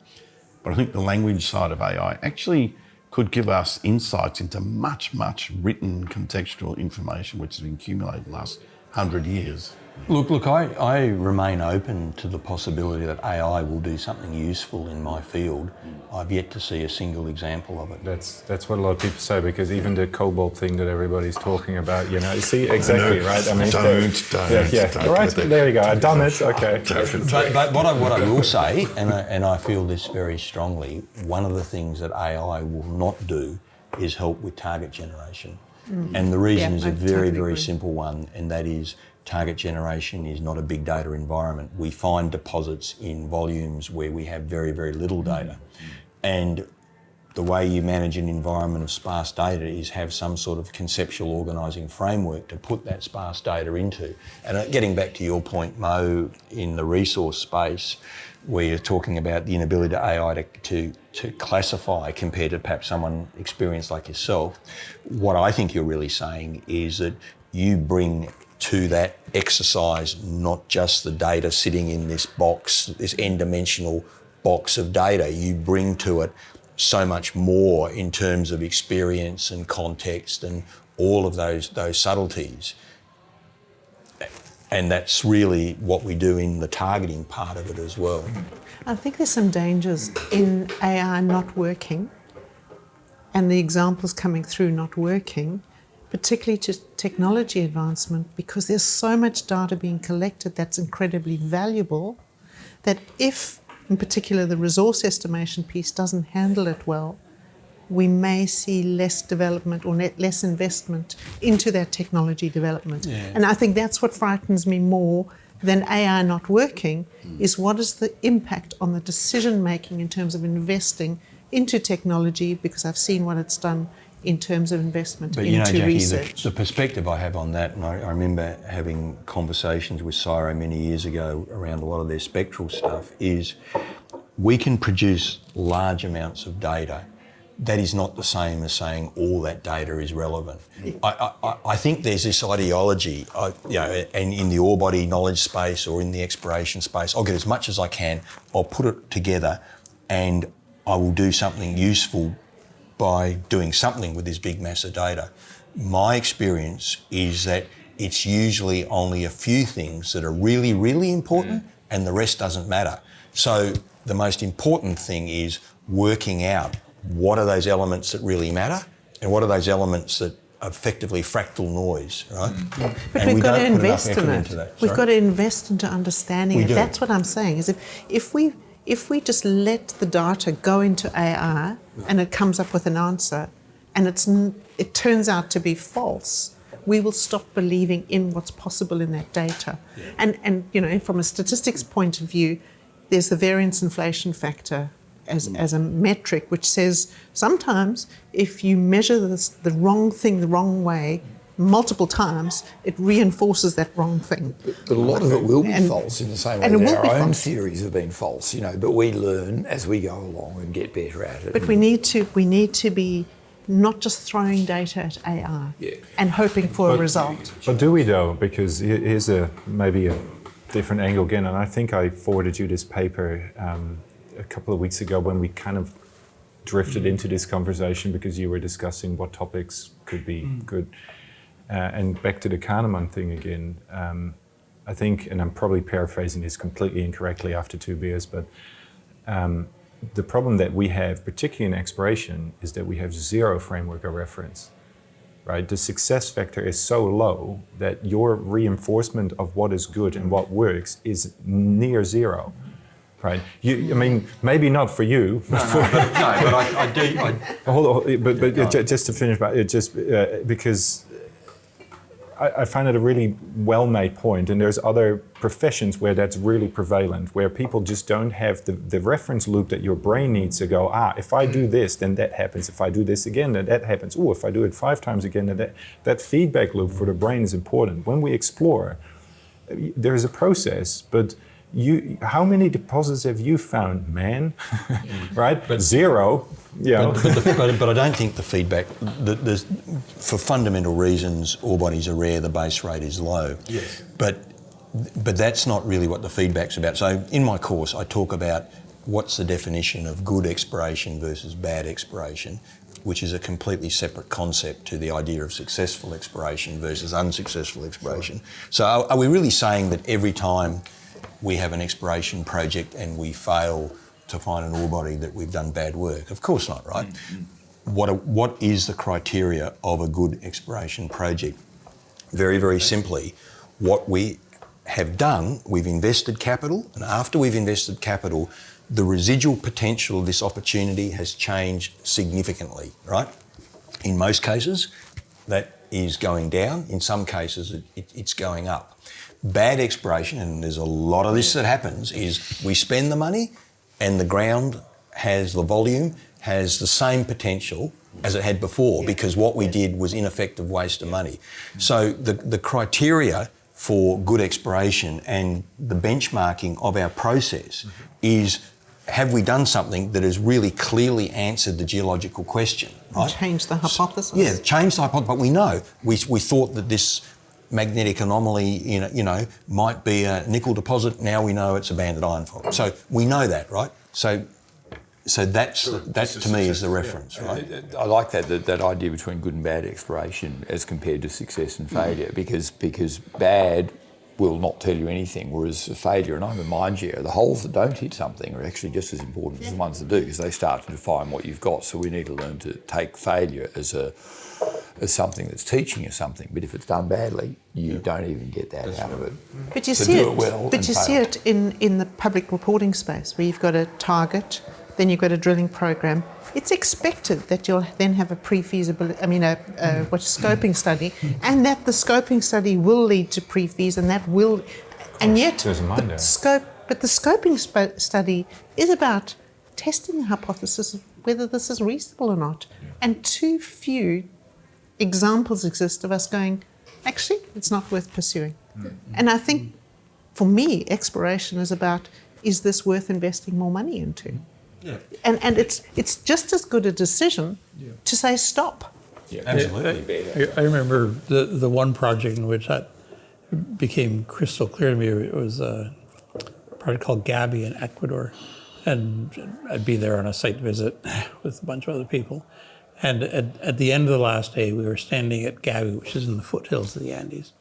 [SPEAKER 2] but I think the language side of AI actually could give us insights into much, much written contextual information which has been accumulated in the last 100 years.
[SPEAKER 4] Look, I remain open to the possibility that AI will do something useful in my field. I've yet to see a single example of it.
[SPEAKER 7] That's what a lot of people say, because even the cobalt thing that everybody's talking about, you see, exactly, right? Don't. All right, there you go. I've done it. Okay.
[SPEAKER 4] But what I will say, and I feel this very strongly, one of the things that AI will not do is help with target generation. And the reason is a very, very simple one, and that is target generation is not a big data environment. We find deposits in volumes where we have very, very little data. And the way you manage an environment of sparse data is have some sort of conceptual organising framework to put that sparse data into. And getting back to your point, Mo, in the resource space, where you're talking about the inability of AI to classify compared to perhaps someone experienced like yourself, what I think you're really saying is that you bring to that exercise not just the data sitting in this box, this n-dimensional box of data. You bring to it so much more in terms of experience and context and all of those subtleties. And that's really what we do in the targeting part of it as well.
[SPEAKER 3] I think there's some dangers in AI not working and the examples coming through not working, particularly to technology advancement, because there's so much data being collected that's incredibly valuable, that if, in particular, the resource estimation piece doesn't handle it well, we may see less development or less investment into that technology development. Yeah. And I think that's what frightens me more than AI not working, is what is the impact on the decision making in terms of investing into technology, because I've seen what it's done in terms of investment into
[SPEAKER 4] Jacqui,
[SPEAKER 3] research.
[SPEAKER 4] The perspective I have on that, and I remember having conversations with CSIRO many years ago around a lot of their spectral stuff, is we can produce large amounts of data that is not the same as saying all that data is relevant. I think there's this ideology, and in the ore body knowledge space or in the exploration space, I'll get as much as I can, I'll put it together, and I will do something useful by doing something with this big mass of data. My experience is that it's usually only a few things that are really, really important, and the rest doesn't matter. So the most important thing is working out what are those elements that really matter and what are those elements that are effectively fractal noise, right?
[SPEAKER 3] But
[SPEAKER 4] And
[SPEAKER 3] we've got to
[SPEAKER 4] don't put enough
[SPEAKER 3] invest in
[SPEAKER 4] effort
[SPEAKER 3] it.
[SPEAKER 4] into that.
[SPEAKER 3] We've
[SPEAKER 4] Sorry?
[SPEAKER 3] got to invest into understanding
[SPEAKER 4] We
[SPEAKER 3] it.
[SPEAKER 4] do.
[SPEAKER 3] That's what I'm saying. Is if we just let the data go into AI and it comes up with an answer, and it turns out to be false, we will stop believing in what's possible in that data. And from a statistics point of view, there's the variance inflation factor as a metric, which says sometimes if you measure the wrong thing the wrong way multiple times, it reinforces that wrong thing.
[SPEAKER 5] But a lot of it will be false in the same way
[SPEAKER 3] and it
[SPEAKER 5] that
[SPEAKER 3] will
[SPEAKER 5] our
[SPEAKER 3] be
[SPEAKER 5] own
[SPEAKER 3] false.
[SPEAKER 5] theories have been false, but we learn as we go along and get better at it.
[SPEAKER 3] But we need to be not just throwing data at AI and hoping for a result.
[SPEAKER 7] But do we though? Because here's maybe a different angle again, and I think I forwarded you this paper a couple of weeks ago when we kind of drifted into this conversation because you were discussing what topics could be good. And back to the Kahneman thing again, I think, and I'm probably paraphrasing this completely incorrectly after 2 beers, but the problem that we have, particularly in exploration, is that we have zero framework of reference, right? The success factor is so low that your reinforcement of what is good and what works is near zero, right? I mean, maybe not for you.
[SPEAKER 4] But I do.
[SPEAKER 7] Hold on, but just to finish, because I find it a really well-made point, and there's other professions where that's really prevalent, where people just don't have the reference loop that your brain needs to go, if I do this, then that happens. If I do this again, then that happens. Oh, if I do it 5 times again, then that feedback loop for the brain is important. When we explore, there's a process, but how many deposits have you found, man? Right? But zero. Yeah.
[SPEAKER 4] But I don't think the feedback, for fundamental reasons, ore bodies are rare, the base rate is low.
[SPEAKER 2] Yes.
[SPEAKER 4] But that's not really what the feedback's about. So in my course, I talk about what's the definition of good exploration versus bad exploration, which is a completely separate concept to the idea of successful exploration versus unsuccessful exploration. So are we really saying that every time we have an exploration project and we fail to find an ore body that we've done bad work? Of course not, right? What is the criteria of a good exploration project? Very, very simply, what we have done, we've invested capital, and after we've invested capital, the residual potential of this opportunity has changed significantly, right? In most cases, that is going down. In some cases, it's going up. Bad exploration, and there's a lot of this that happens, is we spend the money and the ground has the volume, has the same potential as it had before because what we did was ineffective waste of money. So the criteria for good exploration and the benchmarking of our process is, have we done something that has really clearly answered the geological question, right?
[SPEAKER 3] Change the hypothesis.
[SPEAKER 4] Yeah, change the hypothesis, but we know. We thought that this magnetic anomaly, might be a nickel deposit. Now we know it's a banded iron fault. So we know that, right? So that to me is the reference, right?
[SPEAKER 5] I like that idea between good and bad exploration as compared to success and failure, because bad will not tell you anything, whereas failure, and I remind you, the holes that don't hit something are actually just as important as the ones that do, because they start to define what you've got. So we need to learn to take failure as something that's teaching you something. But if it's done badly, you don't even get that out of it.
[SPEAKER 3] But you
[SPEAKER 5] So
[SPEAKER 3] see
[SPEAKER 5] do
[SPEAKER 3] it.
[SPEAKER 5] it well
[SPEAKER 3] But
[SPEAKER 5] and
[SPEAKER 3] you see
[SPEAKER 5] fail.
[SPEAKER 3] it in the public reporting space, where you've got a target, then you've got a drilling program. It's expected that you'll then have a pre-feasibility, scoping study, and that the scoping study will lead to pre-feas, and that will, and yet
[SPEAKER 7] there's a mind there.
[SPEAKER 3] the scoping study is about testing the hypothesis of whether this is reasonable or not, and too few examples exist of us going, actually, it's not worth pursuing. And I think, for me, exploration is about, is this worth investing more money into? And it's just as good a decision to say stop.
[SPEAKER 4] Absolutely.
[SPEAKER 1] I remember the one project in which that became crystal clear to me. It was a project called Gabi in Ecuador. And I'd be there on a site visit with a bunch of other people. And at the end of the last day, we were standing at Gabi, which is in the foothills of the Andes,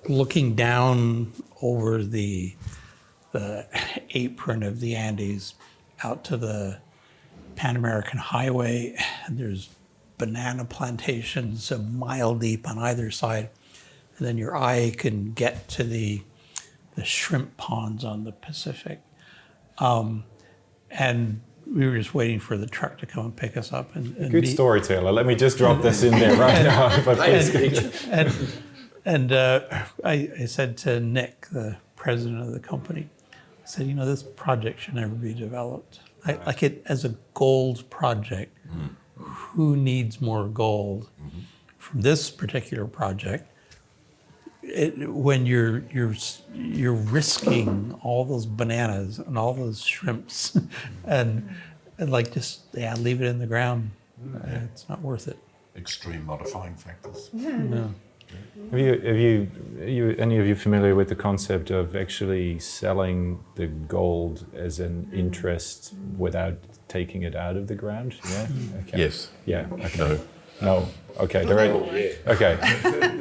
[SPEAKER 1] looking down over the apron of the Andes out to the Pan American Highway. And there's banana plantations a mile deep on either side. And then your eye can get to the shrimp ponds on the Pacific. And we were just waiting for the truck to come and pick us up. And
[SPEAKER 7] Good storyteller. Let me just drop this in there right now. If I please.
[SPEAKER 1] I said to Nick, the president of the company, I said, you know, this project should never be developed. Like it as a gold project, who needs more gold? From this particular project, when you're risking all those bananas and all those shrimps, and like just leave it in the ground. It's not worth it.
[SPEAKER 2] Extreme modifying factors.
[SPEAKER 1] No.
[SPEAKER 7] Are you any of you familiar with the concept of actually selling the gold as an interest without taking it out of the ground? Yeah. Okay.
[SPEAKER 2] Yes.
[SPEAKER 7] Yeah. Okay.
[SPEAKER 2] No.
[SPEAKER 7] No. Okay. Okay.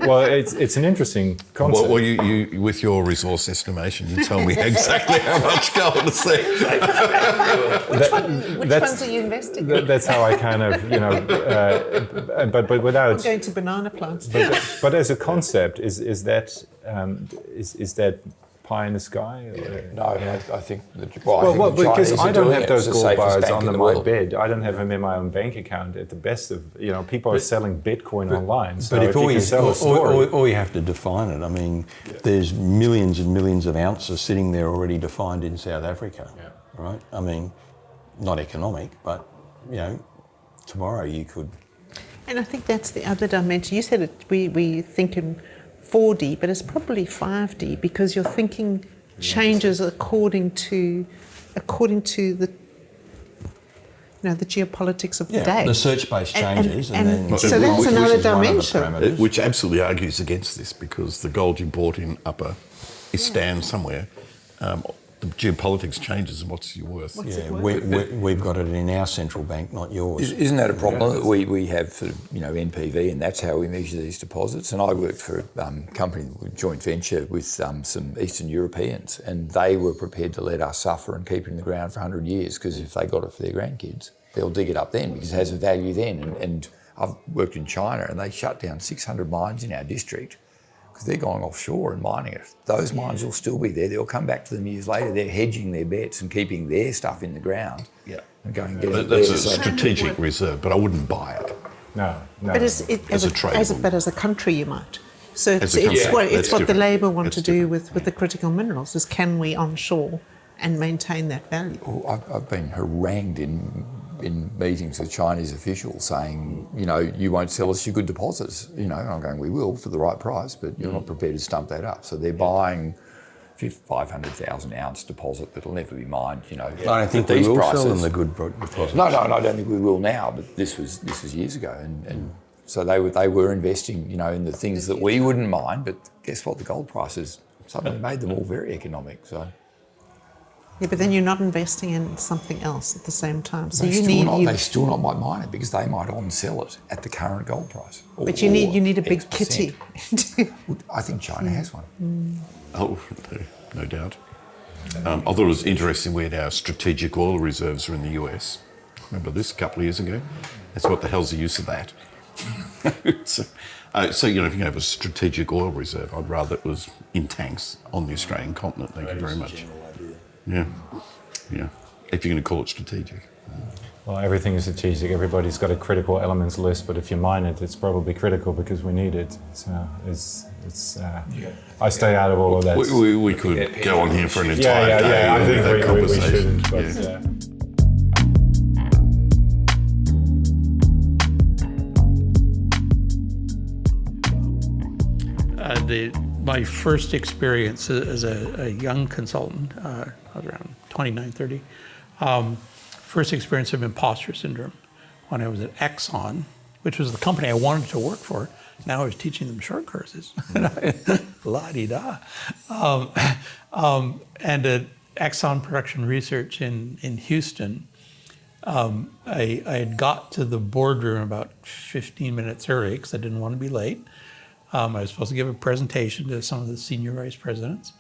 [SPEAKER 7] Well, it's an interesting concept.
[SPEAKER 2] Well, you with your resource estimation, you tell me exactly how much gold is there.
[SPEAKER 3] Which ones are you investing in?
[SPEAKER 7] That's how I kind of, but without.
[SPEAKER 3] I'm going to banana plants.
[SPEAKER 7] But as a concept, is that pie in the sky? Or?
[SPEAKER 5] No, I think that.
[SPEAKER 7] Well, because I don't have those
[SPEAKER 5] It's the
[SPEAKER 7] gold
[SPEAKER 5] safest
[SPEAKER 7] bars
[SPEAKER 5] bank in
[SPEAKER 7] on
[SPEAKER 5] the
[SPEAKER 7] my
[SPEAKER 5] world.
[SPEAKER 7] bed. I don't have them in my own bank account. At the best of, people are selling Bitcoin online. So
[SPEAKER 4] But
[SPEAKER 7] if you can sell a story,
[SPEAKER 4] or you have to define it. I mean, there's millions and millions of ounces sitting there already defined in South Africa, right? I mean, not economic, but tomorrow you could.
[SPEAKER 3] And I think that's the other dimension. You said it. We think in 4D, but it's probably 5D because your thinking changes according to the the geopolitics of the day.
[SPEAKER 4] The search space changes, and then
[SPEAKER 3] so that's
[SPEAKER 2] which
[SPEAKER 3] another
[SPEAKER 2] is one of the
[SPEAKER 3] dimension.
[SPEAKER 4] parameters.
[SPEAKER 2] Which absolutely argues against this because the gold you bought in Upper is stand somewhere. The geopolitics changes and what's your worth?
[SPEAKER 4] We've got it in our central bank, not yours.
[SPEAKER 5] Isn't that a problem? We have sort of, NPV, and that's how we measure these deposits. And I worked for a company, joint venture with some Eastern Europeans, and they were prepared to let us suffer and keep it in the ground for 100 years because if they got it for their grandkids, they'll dig it up then because it has a value then. And I've worked in China, and they shut down 600 mines in our district. Because they're going offshore and mining it. Those mines will still be there. They'll come back to them years later. They're hedging their bets and keeping their stuff in the ground.
[SPEAKER 2] Yeah.
[SPEAKER 5] And going and getting it
[SPEAKER 2] That's
[SPEAKER 5] there.
[SPEAKER 2] a strategic reserve, but I wouldn't buy it.
[SPEAKER 7] no.
[SPEAKER 3] But as a country, you might. So
[SPEAKER 2] As a country,
[SPEAKER 3] it's
[SPEAKER 2] that's
[SPEAKER 3] what the
[SPEAKER 2] different.
[SPEAKER 3] Labour want
[SPEAKER 2] That's
[SPEAKER 3] to do with the critical minerals is can we onshore and maintain that value?
[SPEAKER 5] Well, I've been harangued in meetings with Chinese officials saying, you won't sell us your good deposits. And I'm going, we will for the right price, but you're not prepared to stump that up. So they're buying 500,000 ounce deposit that'll never be mined.
[SPEAKER 4] I don't think
[SPEAKER 5] these
[SPEAKER 4] we will
[SPEAKER 5] prices.
[SPEAKER 4] sell them the good deposits.
[SPEAKER 5] No, I don't think we will now. But this was years ago, and so they were investing, in the things that we wouldn't mind. But guess what? The gold prices suddenly made them all very economic. So.
[SPEAKER 3] Yeah, but then you're not investing in something else at the same time. So
[SPEAKER 5] They
[SPEAKER 3] you
[SPEAKER 5] still not might mine it because they might on-sell it at the current gold price.
[SPEAKER 3] But you need a big
[SPEAKER 5] X%.
[SPEAKER 3] kitty.
[SPEAKER 5] I think China has one.
[SPEAKER 2] Oh, no doubt. I thought it was interesting we had our strategic oil reserves are in the US. Remember this a couple of years ago? That's what the hell's the use of that? So if you have a strategic oil reserve, I'd rather it was in tanks on the Australian continent. Thank you very much. Yeah. If you're going to call it strategic.
[SPEAKER 7] Well, everything is strategic. Everybody's got a critical elements list, but if you mine it, it's probably critical because we need it. So I stay out of all of that.
[SPEAKER 2] We could go on here for an entire day.
[SPEAKER 7] I
[SPEAKER 2] with that
[SPEAKER 7] think we
[SPEAKER 2] conversation.
[SPEAKER 7] shouldn't. But,
[SPEAKER 1] My first experience as a young consultant, I was around 29, 30, first experience of impostor syndrome when I was at Exxon, which was the company I wanted to work for. Now I was teaching them short courses. La-di-da. And at Exxon Production Research in Houston, I had got to the boardroom about 15 minutes early because I didn't want to be late. I was supposed to give a presentation to some of the senior vice presidents.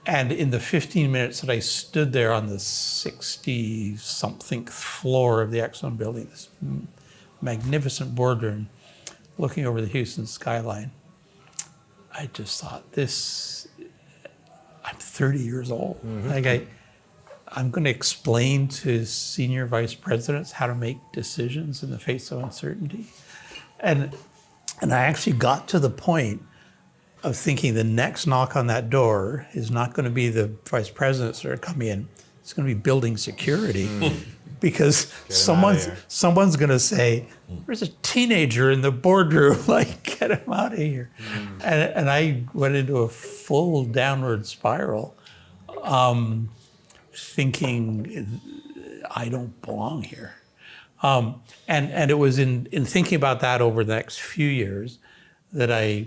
[SPEAKER 1] And in the 15 minutes that I stood there on the 60-something floor of the Exxon building, this magnificent boardroom, looking over the Houston skyline, I just thought, I'm 30 years old. Like I'm going to explain to senior vice presidents how to make decisions in the face of uncertainty. And I actually got to the point of thinking the next knock on that door is not going to be the vice presidents that are coming in. It's going to be building security. Because someone's going to say, there's a teenager in the boardroom, like, get him out of here. And I went into a full downward spiral, thinking, I don't belong here. And it was in thinking about that over the next few years that I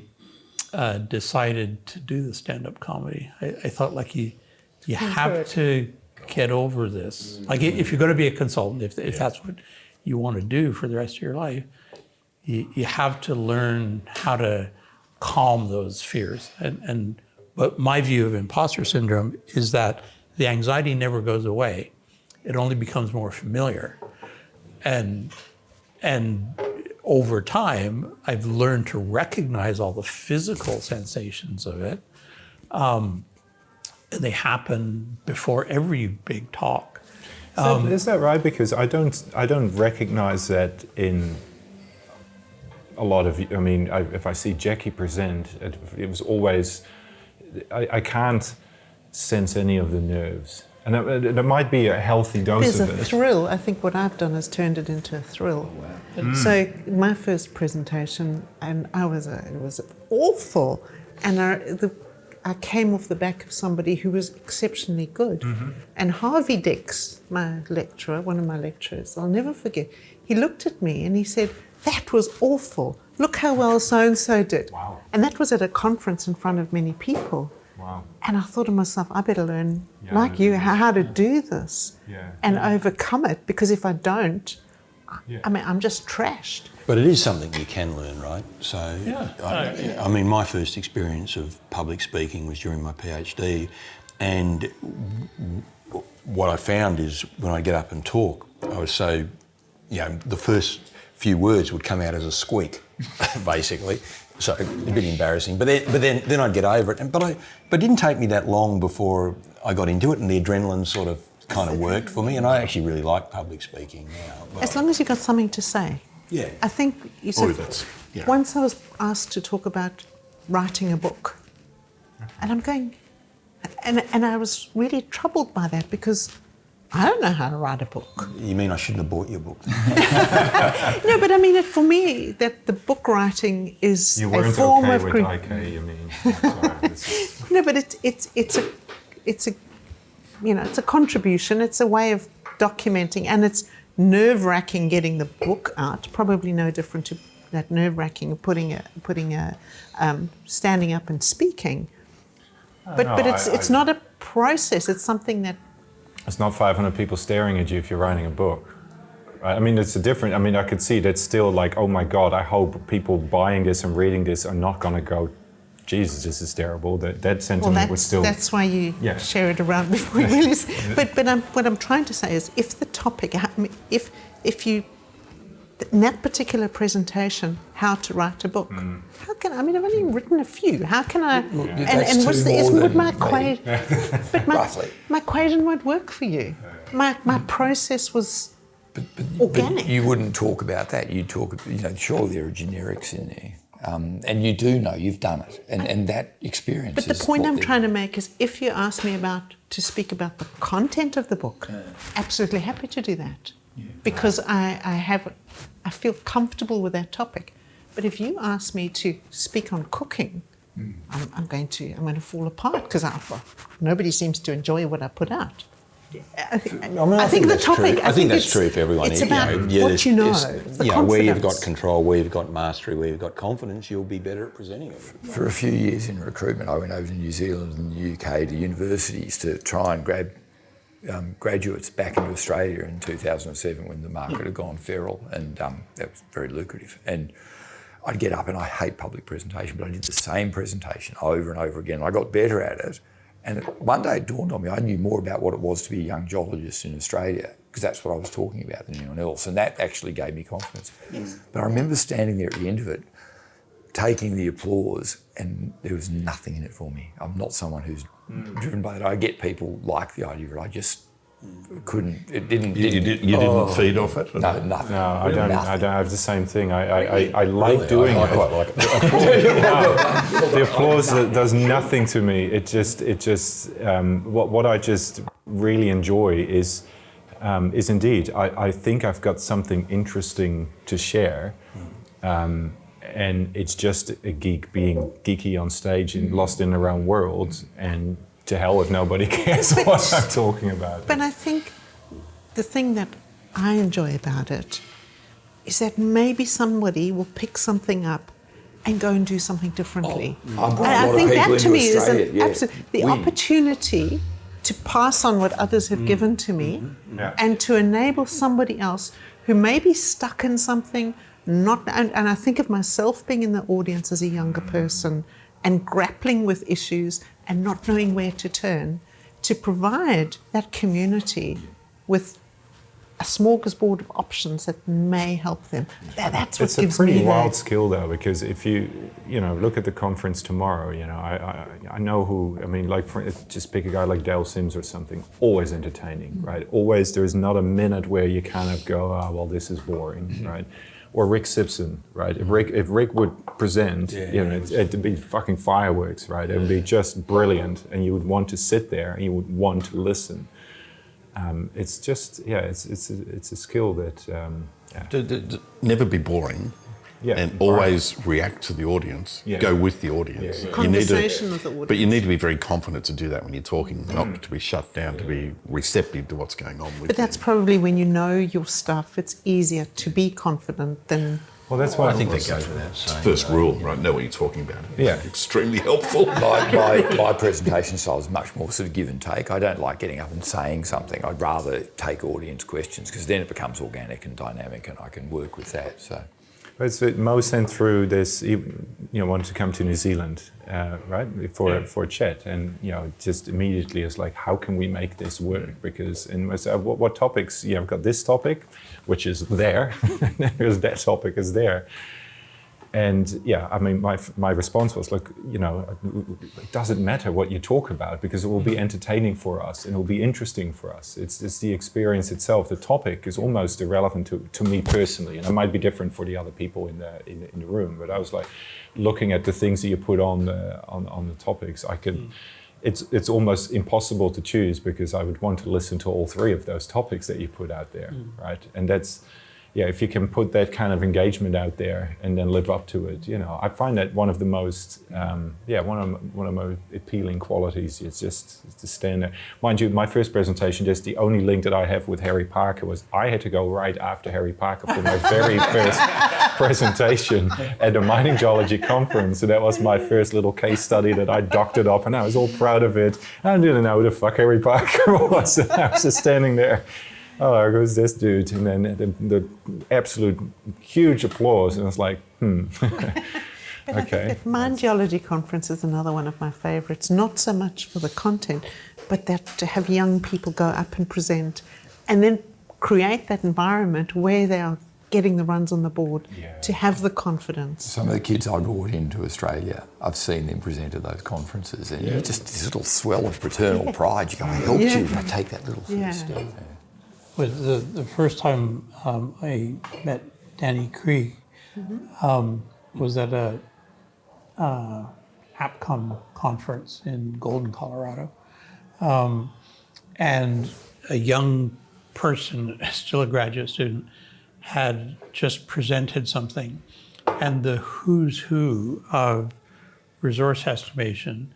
[SPEAKER 1] decided to do the stand-up comedy. I thought, like, you have to get over this. Like, if you're going to be a consultant, if that's what you want to do for the rest of your life, you have to learn how to calm those fears. But my view of imposter syndrome is that the anxiety never goes away. It only becomes more familiar. And over time, I've learned to recognize all the physical sensations of it. They happen before every big talk.
[SPEAKER 7] Is that right? Because I don't recognize that in a lot of. I mean, if I see Jacqui present, it was always. I can't sense any of the nerves, and it might be a healthy dose of it.
[SPEAKER 3] There's a thrill. I think what I've done is turned it into a thrill. So my first presentation, and it was awful, and I came off the back of somebody who was exceptionally good. And Harvey Dix, my lecturer, one of my lecturers, I'll never forget, he looked at me and he said, that was awful. Look how well so-and-so did.
[SPEAKER 7] Wow.
[SPEAKER 3] And that was at a conference in front of many people.
[SPEAKER 7] Wow.
[SPEAKER 3] And I thought to myself, I better learn, like you, how to do this and overcome it, because if I don't, I mean, I'm just trashed.
[SPEAKER 4] But it is something you can learn, right? So, I mean, my first experience of public speaking was during my PhD, and what I found is when I get up and talk, I was so, the first few words would come out as a squeak, basically. So a bit embarrassing, but then I'd get over it. But it didn't take me that long before I got into it, and the adrenaline sort of kind of worked for me, and I actually really like public speaking now.
[SPEAKER 3] As long as you've got something to say.
[SPEAKER 4] Yeah.
[SPEAKER 3] I think you said, once I was asked to talk about writing a book, and I'm going, and I was really troubled by that because I don't know how to write a book.
[SPEAKER 4] You mean I shouldn't have bought your book?
[SPEAKER 3] No, but I mean, for me, that the book writing is
[SPEAKER 7] You
[SPEAKER 3] a
[SPEAKER 7] weren't
[SPEAKER 3] form
[SPEAKER 7] okay
[SPEAKER 3] of
[SPEAKER 7] with IK, you mean? Sorry,
[SPEAKER 3] No, but it's a contribution. It's a way of documenting, and it's nerve-wracking getting the book out. Probably no different to that nerve-wracking of standing up and speaking. But it's not a process. It's something that.
[SPEAKER 7] It's not 500 people staring at you if you're writing a book. Right? I mean, it's a different. I mean, I could see that's still like, oh my God, I hope people buying this and reading this are not going to go, Jesus, this is terrible. That sentiment would still.
[SPEAKER 3] That's why you share it around before you release. But what I'm trying to say is, if the topic, if you, in that particular presentation, how to write a book, how can I mean, I've only written a few. How can I? And what's my equation? But my equation won't work for you. My process was organic.
[SPEAKER 5] But you wouldn't talk about that. You talk, surely there are generics in there. And you do know, you've done it, and that experience.
[SPEAKER 3] But the point I'm trying to make is, if you ask me to speak about the content of the book, absolutely happy to do that, because I feel comfortable with that topic. But if you ask me to speak on cooking, I'm going to fall apart because nobody seems to enjoy what I put out. I think the
[SPEAKER 4] that's
[SPEAKER 3] topic.
[SPEAKER 4] True. I think that's
[SPEAKER 3] it's-
[SPEAKER 4] true for everyone.
[SPEAKER 3] It's about what you know. The
[SPEAKER 4] where you've got
[SPEAKER 3] confidence.
[SPEAKER 4] control, where you've got mastery, where you've got confidence, you'll be better at presenting it.
[SPEAKER 5] For a few years in recruitment, I went over to New Zealand and the UK to universities to try and grab graduates back into Australia in 2007 when the market had gone feral, and that was very lucrative. And I'd get up, and I hate public presentation, but I did the same presentation over and over again. I got better at it. And one day it dawned on me, I knew more about what it was to be a young geologist in Australia, because that's what I was talking about than anyone else. And that actually gave me confidence. Yes. But I remember standing there at the end of it, taking the applause, and there was nothing in it for me. I'm not someone who's driven by that. I get people like the idea, but I just couldn't. It didn't.
[SPEAKER 2] You didn't feed off it?
[SPEAKER 5] No, nothing.
[SPEAKER 7] No, I don't.
[SPEAKER 5] Nothing.
[SPEAKER 7] I don't have the same thing. I like doing
[SPEAKER 4] I
[SPEAKER 7] it.
[SPEAKER 4] quite like it.
[SPEAKER 7] The applause does nothing to me. It just what I just really enjoy is indeed I think I've got something interesting to share, and it's just a geek being geeky on stage and lost in their own world, and to hell if nobody cares what I'm talking about.
[SPEAKER 3] But I think the thing that I enjoy about it is that maybe somebody will pick something up and go and do something differently. I think that to me is the opportunity to pass on what others have given to me, and to enable somebody else who may be stuck in something, and I think of myself being in the audience as a younger person and grappling with issues and not knowing where to turn, to provide that community with a smorgasbord of options that may help them. That's what
[SPEAKER 7] it's
[SPEAKER 3] gives
[SPEAKER 7] a pretty
[SPEAKER 3] me
[SPEAKER 7] wild skill, though, because if you look at the conference tomorrow, I know who. I mean, like just pick a guy like Dale Sims or something. Always entertaining, right? Always, there is not a minute where you kind of go, oh, well, this is boring, right? Or Rick Simpson, right? If Rick would present, it'd be fucking fireworks, right? It would be just brilliant, and you would want to sit there and you would want to listen. It's just, it's a skill that
[SPEAKER 2] Never be boring. And always react to the audience. Go with the audience.
[SPEAKER 3] Conversation with the audience.
[SPEAKER 2] But you need to be very confident to do that when you're talking, not to be shut down, to be receptive to what's going on with
[SPEAKER 3] But that's probably when you know your stuff, it's easier to be confident than...
[SPEAKER 7] Well, that's why
[SPEAKER 4] I think that goes without saying.
[SPEAKER 2] First rule, right? Know what you're talking about.
[SPEAKER 7] Yeah.
[SPEAKER 2] Extremely helpful.
[SPEAKER 5] My presentation style is much more sort of give and take. I don't like getting up and saying something. I'd rather take audience questions, because then it becomes organic and dynamic, and I can work with that. So.
[SPEAKER 7] Mo sent through this, wanted to come to New Zealand, right, for a chat, and just immediately it's like, how can we make this work? Because what topics? I've got this topic, which is there, and there's that topic is there. And I mean, my response was, look, it doesn't matter what you talk about, because it will be entertaining for us and it will be interesting for us. It's the experience itself. The topic is almost irrelevant to me personally, and it might be different for the other people in the room. But I was like, looking at the things that you put on the topics, I could. It's almost impossible to choose, because I would want to listen to all three of those topics that you put out there, right? And that's. If you can put that kind of engagement out there and then live up to it, I find that one of the most, one of the most appealing qualities is just to stand there. Mind you, my first presentation, just the only link that I have with Harry Parker was I had to go right after Harry Parker for my very first presentation at the Mining Geology Conference. So that was my first little case study that I doctored up, and I was all proud of it. I didn't know who the fuck Harry Parker was. I was just standing there. Oh, there goes this dude, and then the absolute huge applause, and I was like, okay.
[SPEAKER 3] The Mind Geology Conference is another one of my favourites, not so much for the content, but that to have young people go up and present, and then create that environment where they are getting the runs on the board, to have the confidence.
[SPEAKER 5] Some of the kids I brought into Australia, I've seen them present at those conferences, and you just this little swell of fraternal pride. You go, I helped you, and I take that little first step.
[SPEAKER 1] Was the first time I met Danny Krieg was at a APCOM conference in Golden, Colorado, and a young person, still a graduate student, had just presented something, and the who's who of resource estimation,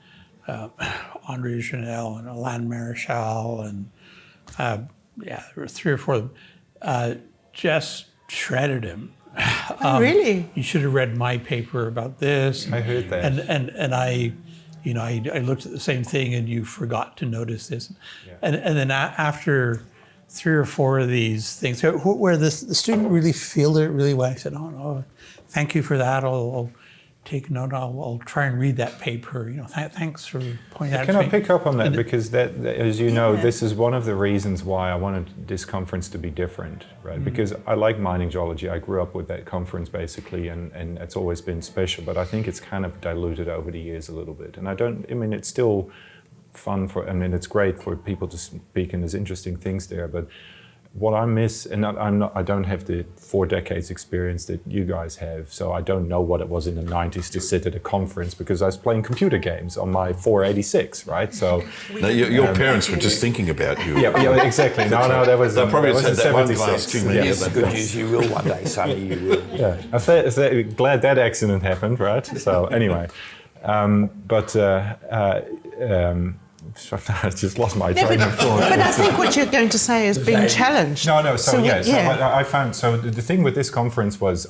[SPEAKER 1] Andre Janelle and Alain Marichal and Yeah, there were 3 or 4 of them. Just shredded him.
[SPEAKER 3] Really?
[SPEAKER 1] You should have read my paper about this.
[SPEAKER 7] I heard that.
[SPEAKER 1] And I, you know, I looked at the same thing, and you forgot to notice this.
[SPEAKER 7] Yeah.
[SPEAKER 1] And then after 3 or 4 of these things, where the student really fielded it really well, I said, "Oh no, thank you for that. I'll take note. I'll try and read that paper. You know, thanks for pointing out."
[SPEAKER 7] Can
[SPEAKER 1] to
[SPEAKER 7] I
[SPEAKER 1] me."
[SPEAKER 7] pick up on that? Because that, as you know,
[SPEAKER 3] Yeah.
[SPEAKER 7] this is one of the reasons why I wanted this conference to be different, right? Because I like mining geology. I grew up with that conference basically, and it's always been special. But I think it's kind of diluted over the years a little bit. And I mean, it's still fun it's great for people to speak, and there's interesting things there. But what I miss, and I don't have the 4 decades experience that you guys have, so I don't know what it was in the 90s to sit at a conference, because I was playing computer games on my 486, right? So
[SPEAKER 2] No, your parents were just thinking about you.
[SPEAKER 7] yeah, exactly. No, that was
[SPEAKER 2] They probably
[SPEAKER 7] that was
[SPEAKER 2] said
[SPEAKER 7] in
[SPEAKER 2] that one
[SPEAKER 7] 76.
[SPEAKER 2] glass too many.
[SPEAKER 7] Yeah.
[SPEAKER 5] Yes, the good news, you will one day, Sonny, you will.
[SPEAKER 7] Yeah, I'm glad that accident happened, right? So anyway, I just lost my train of thought.
[SPEAKER 3] But I think what you're going to say is being challenged.
[SPEAKER 7] No. So
[SPEAKER 3] yeah.
[SPEAKER 7] I found. So the thing with this conference was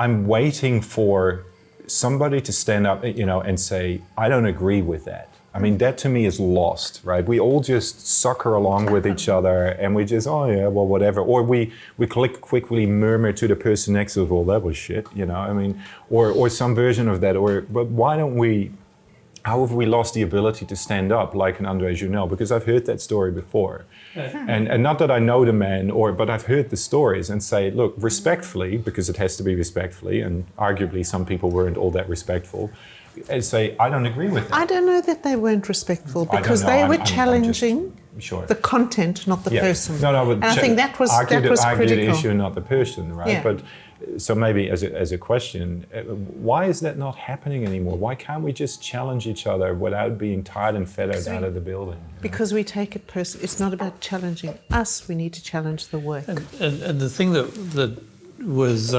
[SPEAKER 7] I'm waiting for somebody to stand up, you know, and say, I don't agree with that. I mean, that to me is lost, right? We all just sucker along with each other, and we just, oh yeah, well, whatever. Or we quickly murmur to the person next to us, well, that was shit, you know? I mean, or some version of that. But why don't we, how have we lost the ability to stand up like an André Journal? Because I've heard that story before. And not that I know the man, but I've heard the stories, and say, look, respectfully, because it has to be respectfully, and arguably some people weren't all that respectful, and say, I don't agree with that.
[SPEAKER 3] I don't know that they weren't respectful,
[SPEAKER 7] I don't
[SPEAKER 3] because
[SPEAKER 7] know.
[SPEAKER 3] they
[SPEAKER 7] I'm
[SPEAKER 3] were
[SPEAKER 7] just-
[SPEAKER 3] challenging
[SPEAKER 7] Sure.
[SPEAKER 3] the content, not the person.
[SPEAKER 7] No, but
[SPEAKER 3] and I think that was
[SPEAKER 7] argue the
[SPEAKER 3] critical.
[SPEAKER 7] issue, not the person, right?
[SPEAKER 3] Yeah.
[SPEAKER 7] But so maybe as a question, why is that not happening anymore? Why can't we just challenge each other without being tied and fettered out of the building?
[SPEAKER 3] Because we take it personally. It's not about challenging us. We need to challenge the work.
[SPEAKER 1] And the thing that was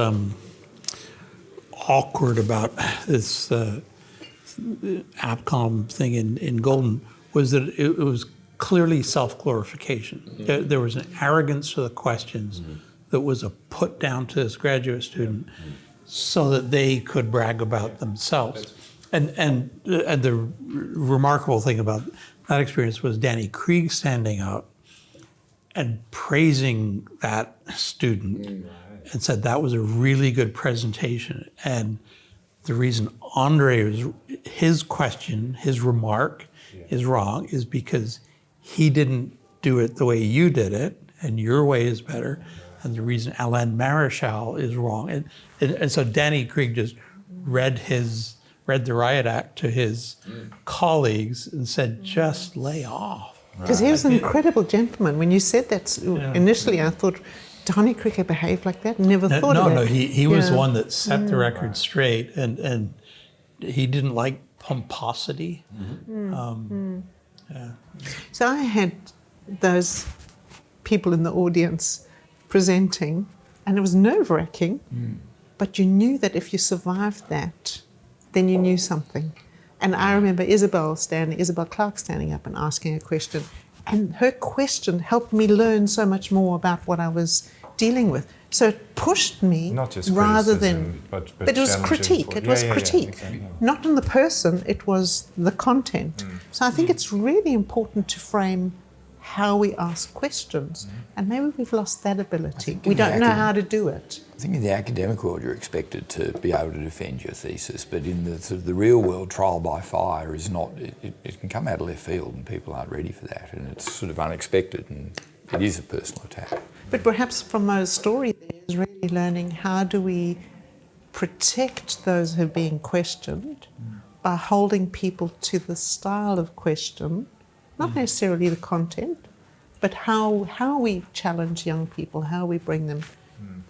[SPEAKER 1] awkward about this AppCom thing in Golden was that it was clearly self-glorification. There was an arrogance to the questions that was a put down to this graduate student so that they could brag about themselves. And the remarkable thing about that experience was Danny Krieg standing up and praising that student and said that was a really good presentation. And the reason his question, his remark is wrong is because he didn't do it the way you did it, and your way is better. And the reason Alain Maréchal is wrong. And so Danny Krieg just read the riot act to his colleagues and said, just lay off.
[SPEAKER 3] Because he was an incredible gentleman. When you said that initially, I thought, Danny Krieg behaved like that? Never thought of it.
[SPEAKER 1] No, he was the one that set the record straight, and he didn't like pomposity.
[SPEAKER 3] So I had those people in the audience presenting, and it was nerve-wracking, but you knew that if you survived that, then you knew something. And I remember Isabel Clark standing up and asking a question, and her question helped me learn so much more about what I was dealing with. So it pushed me
[SPEAKER 7] Not just
[SPEAKER 3] rather
[SPEAKER 7] criticism,
[SPEAKER 3] than...
[SPEAKER 7] but
[SPEAKER 3] it was
[SPEAKER 7] challenging
[SPEAKER 3] critique.
[SPEAKER 7] for-
[SPEAKER 3] It was
[SPEAKER 7] yeah,
[SPEAKER 3] critique.
[SPEAKER 7] exactly.
[SPEAKER 3] Not in the person, it was the content. So I think it's really important to frame how we ask questions. And maybe we've lost that ability. We don't know how to do it.
[SPEAKER 5] I think in the academic world you're expected to be able to defend your thesis, but in the sort of the real world, trial by fire is not, it can come out of left field and people aren't ready for that, and it's sort of unexpected and it is a personal attack.
[SPEAKER 3] But perhaps from Mo's story there is really learning how do we protect those who are being questioned by holding people to the style of question, not necessarily the content, but how we challenge young people, how we bring them.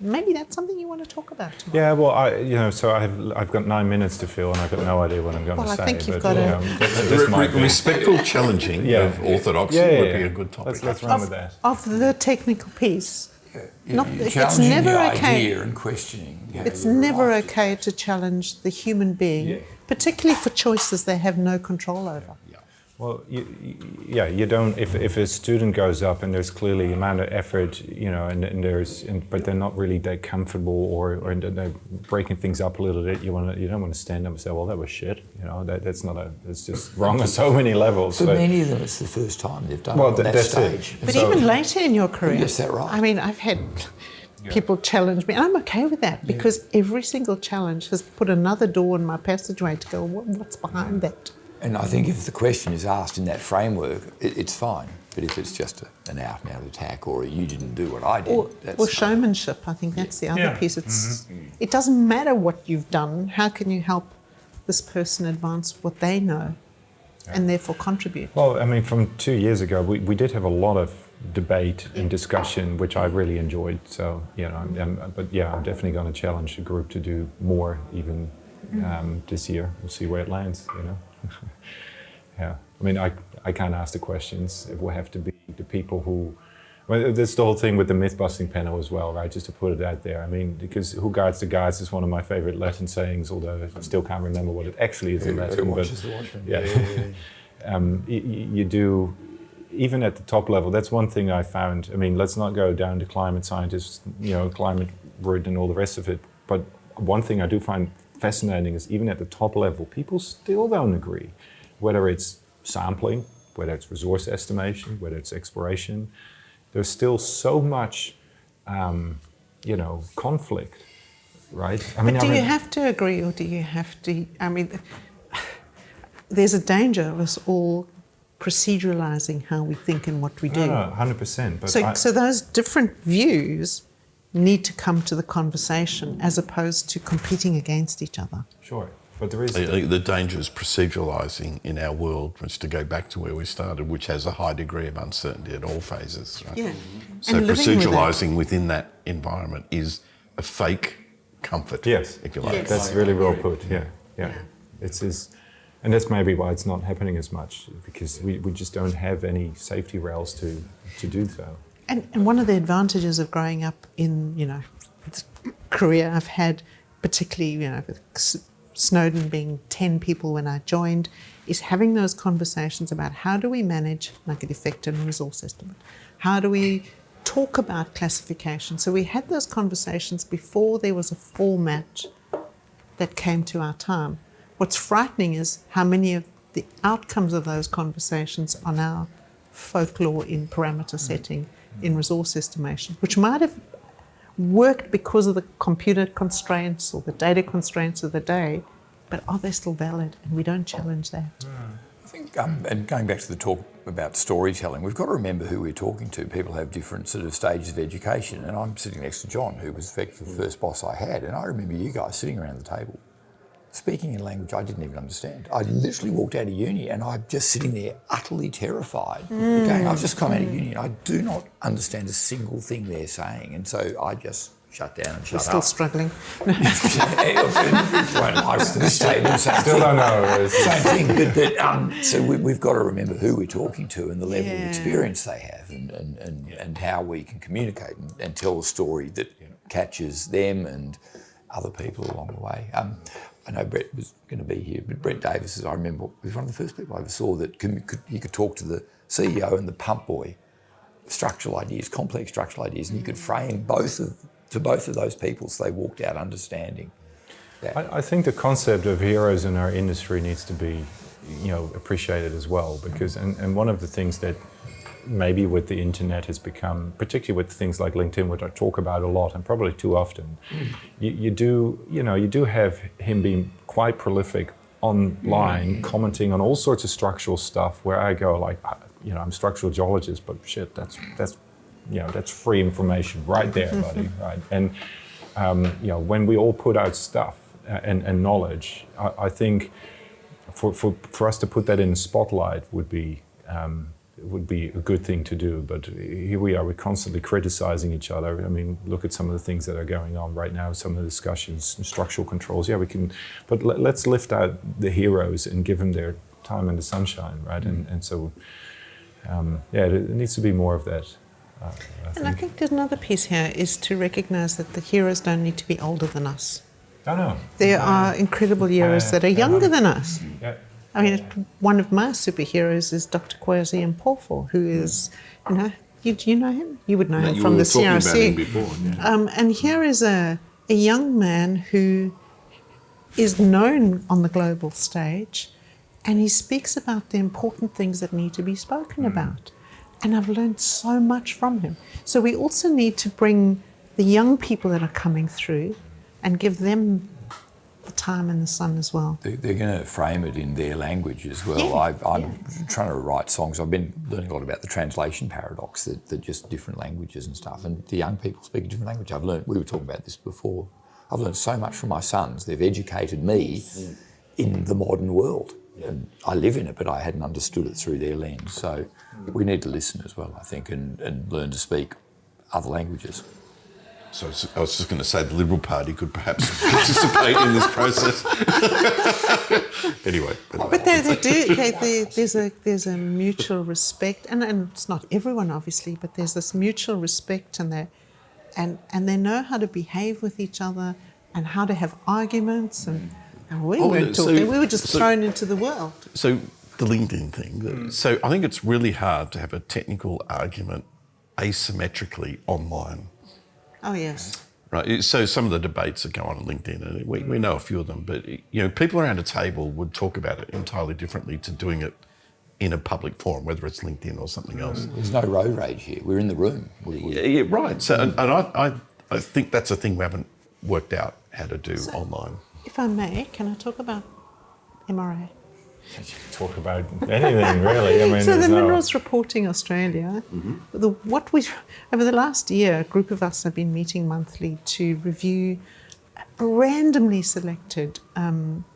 [SPEAKER 3] Maybe that's something you want to talk about tomorrow.
[SPEAKER 7] Yeah, well, so I've got 9 minutes to fill, and I've got no idea what I'm going to say.
[SPEAKER 3] Well, I think you've
[SPEAKER 7] but,
[SPEAKER 3] got
[SPEAKER 7] this might be-
[SPEAKER 2] Respectful challenging of orthodoxy would be a good topic.
[SPEAKER 7] Let's run with that.
[SPEAKER 3] Of the technical piece.
[SPEAKER 5] You're
[SPEAKER 3] It's
[SPEAKER 5] challenging
[SPEAKER 3] never
[SPEAKER 5] the
[SPEAKER 3] okay.
[SPEAKER 5] idea and questioning.
[SPEAKER 3] It's
[SPEAKER 5] your
[SPEAKER 3] never
[SPEAKER 5] right.
[SPEAKER 3] okay to challenge the human being, particularly for choices they have no control over.
[SPEAKER 7] Well, you don't. If a student goes up and there's clearly amount of effort, but they're not really that comfortable, or they're breaking things up a little bit. You don't want to stand up and say, well, that was shit. That's just wrong on so many levels.
[SPEAKER 5] For many of them, it's the first time they've done it on that
[SPEAKER 7] that's
[SPEAKER 5] stage.
[SPEAKER 3] But even later in your career,
[SPEAKER 5] Yes, that's right.
[SPEAKER 3] I mean, I've had people challenge me, and I'm okay with that because every single challenge has put another door in my passageway to go, what's behind that?
[SPEAKER 5] And I think if the question is asked in that framework, it's fine. But if it's just an out-and-out attack, or you didn't do what I did,
[SPEAKER 3] Or showmanship, I think that's the other piece. It doesn't matter what you've done. How can you help this person advance what they know and therefore contribute?
[SPEAKER 7] Well, I mean, from 2 years ago, we did have a lot of debate and discussion, which I really enjoyed. So, I'm definitely going to challenge the group to do more even this year. We'll see where it lands, Yeah, I mean, I can't ask the questions. It will have to be the people who... Well, that's the whole thing with the myth-busting panel as well, right? Just to put it out there. I mean, because who guards the guards is one of my favorite Latin sayings, although I still can't remember what it actually is in Latin. You do... Even at the top level, that's one thing I found. I mean, let's not go down to climate scientists, climate route and all the rest of it. But one thing I do find fascinating is even at the top level, people still don't agree. Whether it's sampling, whether it's resource estimation, whether it's exploration, there's still so much, conflict, right? I mean,
[SPEAKER 3] do you have to agree, or do you have to? I mean, there's a danger of us all proceduralizing how we think and what we do.
[SPEAKER 7] No, 100%. But
[SPEAKER 3] so those different views need to come to the conversation as opposed to competing against each other.
[SPEAKER 7] Sure, but there is...
[SPEAKER 2] The danger is proceduralising in our world, which, to go back to where we started, which has a high degree of uncertainty at all phases. Right?
[SPEAKER 3] Yeah.
[SPEAKER 2] So proceduralising within that environment is a fake comfort, if you like.
[SPEAKER 3] Yes.
[SPEAKER 7] That's really well put, yeah. And that's maybe why it's not happening as much, because we just don't have any safety rails to do so.
[SPEAKER 3] And one of the advantages of growing up in, the career I've had, particularly, with Snowdon being 10 people when I joined, is having those conversations about how do we manage market effect and resource estimate? How do we talk about classification? So we had those conversations before there was a format that came to our time. What's frightening is how many of the outcomes of those conversations are now folklore in parameter setting, in resource estimation, which might have worked because of the computer constraints or the data constraints of the day, but are they still valid? And we don't challenge that.
[SPEAKER 5] I think, and going back to the talk about storytelling, we've got to remember who we're talking to. People have different sort of stages of education, and I'm sitting next to Jon, who was effectively the first boss I had, and I remember you guys sitting around the table speaking in language I didn't even understand. I literally walked out of uni and I'm just sitting there utterly terrified. Going, I've just come out of uni and I do not understand a single thing they're saying. And so I just shut down and shut up.
[SPEAKER 3] Still struggling.
[SPEAKER 5] This table,
[SPEAKER 7] Still don't know.
[SPEAKER 5] Same thing. So we've got to remember who we're talking to and the level of experience they have and how we can communicate and tell a story that catches them and other people along the way. I know Brett was going to be here, but Brett Davis, I remember, was one of the first people I ever saw that you could talk to the CEO and the pump boy, structural ideas, complex structural ideas, and you could frame both of those people so they walked out understanding that.
[SPEAKER 7] I think the concept of heroes in our industry needs to be, appreciated as well, because and one of the things that maybe with the internet has become, particularly with things like LinkedIn, which I talk about a lot and probably too often, you do have him being quite prolific online, commenting on all sorts of structural stuff where I go like, I'm a structural geologist, but shit, that's free information right there, buddy, right? And when we all put out stuff and knowledge, I think for us to put that in the spotlight would be a good thing to do, but here we are, we're constantly criticizing each other. I mean, look at some of the things that are going on right now, some of the discussions, structural controls. Yeah, we can, but let's lift out the heroes and give them their time in the sunshine, right? And so, it needs to be more of that.
[SPEAKER 3] I think there's another piece here is to recognize that the heroes don't need to be older than us.
[SPEAKER 7] I know.
[SPEAKER 3] There are incredible heroes that are younger than us.
[SPEAKER 7] Yeah.
[SPEAKER 3] I mean, one of my superheroes is Dr. Kwasi Impostor, who is, you know him? You would know him from the CRC. And here is a young man who is known on the global stage, and he speaks about the important things that need to be spoken about. And I've learned so much from him. So we also need to bring the young people that are coming through and give them the time and the sun as well.
[SPEAKER 5] They're going to frame it in their language as well.
[SPEAKER 3] Yeah,
[SPEAKER 5] I'm trying to write songs. I've been learning a lot about the translation paradox, that just different languages and stuff. And the young people speak a different language. I've learned, we were talking about this before, I've learned so much from my sons. They've educated me in the modern world. And I live in it, but I hadn't understood it through their lens. So we need to listen as well, I think, and learn to speak other languages.
[SPEAKER 2] So I was just going to say the Liberal Party could perhaps participate in this process. Anyway.
[SPEAKER 3] But they do. There's a mutual respect, and it's not everyone obviously, but there's this mutual respect, and they know how to behave with each other and how to have arguments, and we weren't talking. We were just thrown into the world.
[SPEAKER 2] So the LinkedIn thing. So I think it's really hard to have a technical argument asymmetrically online.
[SPEAKER 3] Oh yes.
[SPEAKER 2] Right. So some of the debates that go on LinkedIn, and we know a few of them, but people around a table would talk about it entirely differently to doing it in a public forum, whether it's LinkedIn or something else.
[SPEAKER 5] There's no road rage here. We're in the room.
[SPEAKER 2] Yeah, right. So and I think that's a thing we haven't worked out how to do online.
[SPEAKER 3] If I may, can I talk about MRA?
[SPEAKER 7] You can talk about anything, really. I mean,
[SPEAKER 3] so the Minerals Reporting Australia, over the last year, a group of us have been meeting monthly to review randomly selected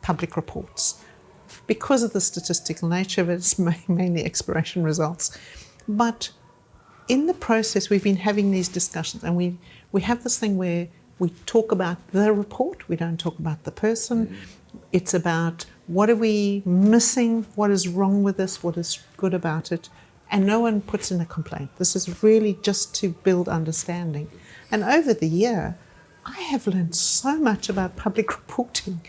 [SPEAKER 3] public reports. Because of the statistical nature of it, it's mainly exploration results. But in the process, we've been having these discussions, and we have this thing where we talk about the report, we don't talk about the person. It's about what are we missing, what is wrong with this, what is good about it, and no one puts in a complaint. This is really just to build understanding. And over the year, I have learned so much about public reporting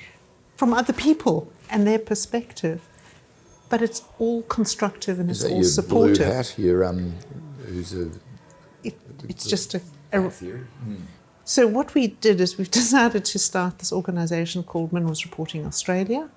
[SPEAKER 3] from other people and their perspective, but it's all constructive and it's all supportive.
[SPEAKER 5] Blue hat,
[SPEAKER 3] It's just a theory. So what we did is we've decided to start this organisation called Minerals Reporting Australia,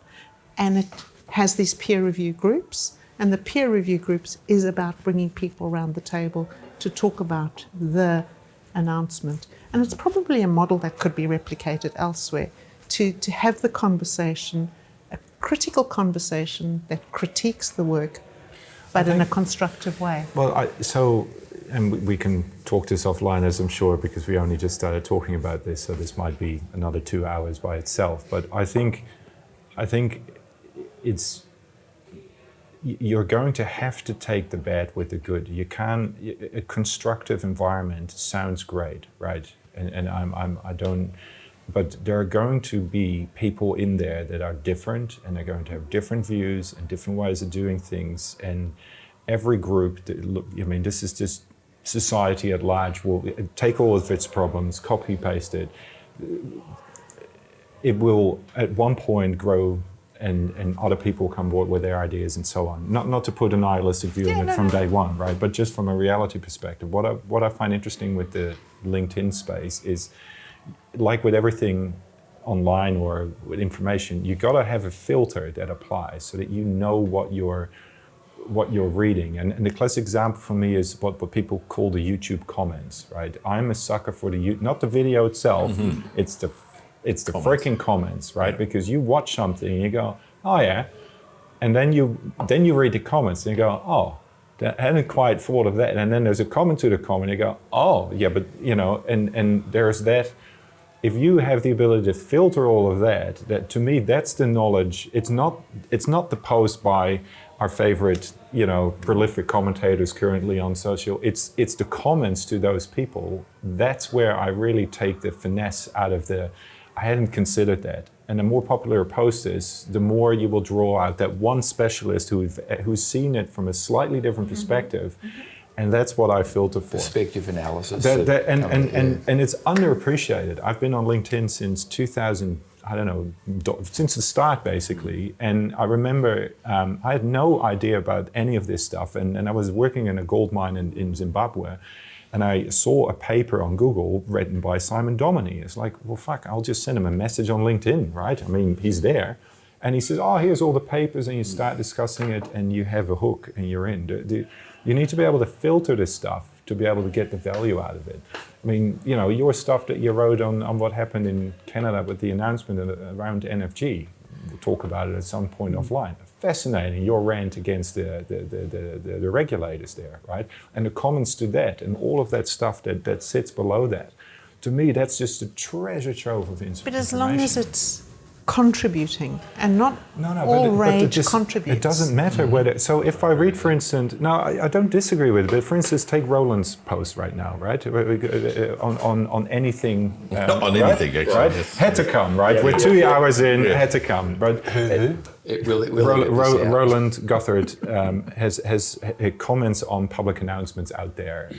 [SPEAKER 3] and it has these peer review groups, and the peer review groups is about bringing people around the table to talk about the announcement. And it's probably a model that could be replicated elsewhere, to have the conversation, a critical conversation that critiques the work, but in a constructive way.
[SPEAKER 7] Well, and we can talk this offline, as I'm sure, because we only just started talking about this, so this might be another 2 hours by itself. But I think it's, you're going to have to take the bad with the good. You can, a constructive environment sounds great, right? And I don't, but there are going to be people in there that are different, and they're going to have different views and different ways of doing things. And every group, this is just society at large will take all of its problems, copy paste it. It will at one point grow, and other people come forward with their ideas and so on. Not to put a nihilistic view on it from day one, right? But just from a reality perspective, what I find interesting with the LinkedIn space is, like with everything online or with information, you got to have a filter that applies so that you know what you're reading. And the classic example for me is what people call the YouTube comments, right? I'm a sucker for not the video itself, it's the freaking comments, right? Yeah. Because you watch something and you go, oh yeah, and then you read the comments and you go, oh, I hadn't quite thought of that. And then there's a comment to the comment, and you go, oh yeah, but and there's that. If you have the ability to filter all of that to me, that's the knowledge. It's not the post by our favorite, prolific commentators currently on social. It's the comments to those people. That's where I really take the finesse out of I hadn't considered that. And the more popular a post is, the more you will draw out that one specialist who's seen it from a slightly different perspective. And that's what I filter for.
[SPEAKER 5] Perspective analysis.
[SPEAKER 7] And it's underappreciated. I've been on LinkedIn since I don't know, since the start basically. And I remember I had no idea about any of this stuff. And I was working in a gold mine in Zimbabwe. And I saw a paper on Google written by Simon Dominey. It's like, well, fuck, I'll just send him a message on LinkedIn, right? I mean, he's there. And he says, oh, here's all the papers, and you start discussing it, and you have a hook, and you're in. You need to be able to filter this stuff to be able to get the value out of it. I mean, you know, your stuff that you wrote on what happened in Canada with the announcement around NFG, we'll talk about it at some point offline. Fascinating, your rant against the regulators there, right? And the comments to that and all of that stuff that sits below that. To me, that's just a treasure trove of information.
[SPEAKER 3] But as long as it's contributing and not all
[SPEAKER 7] but
[SPEAKER 3] rage contributes.
[SPEAKER 7] It doesn't matter whether. So if I read, for instance, I don't disagree with it, but for instance, take Roland's post right now, right? On anything.
[SPEAKER 2] Not on anything, actually.
[SPEAKER 7] Right?
[SPEAKER 2] Yes.
[SPEAKER 7] Had to come, right? We're 2 hours in, had to come. But Roland Gothard has comments on public announcements out there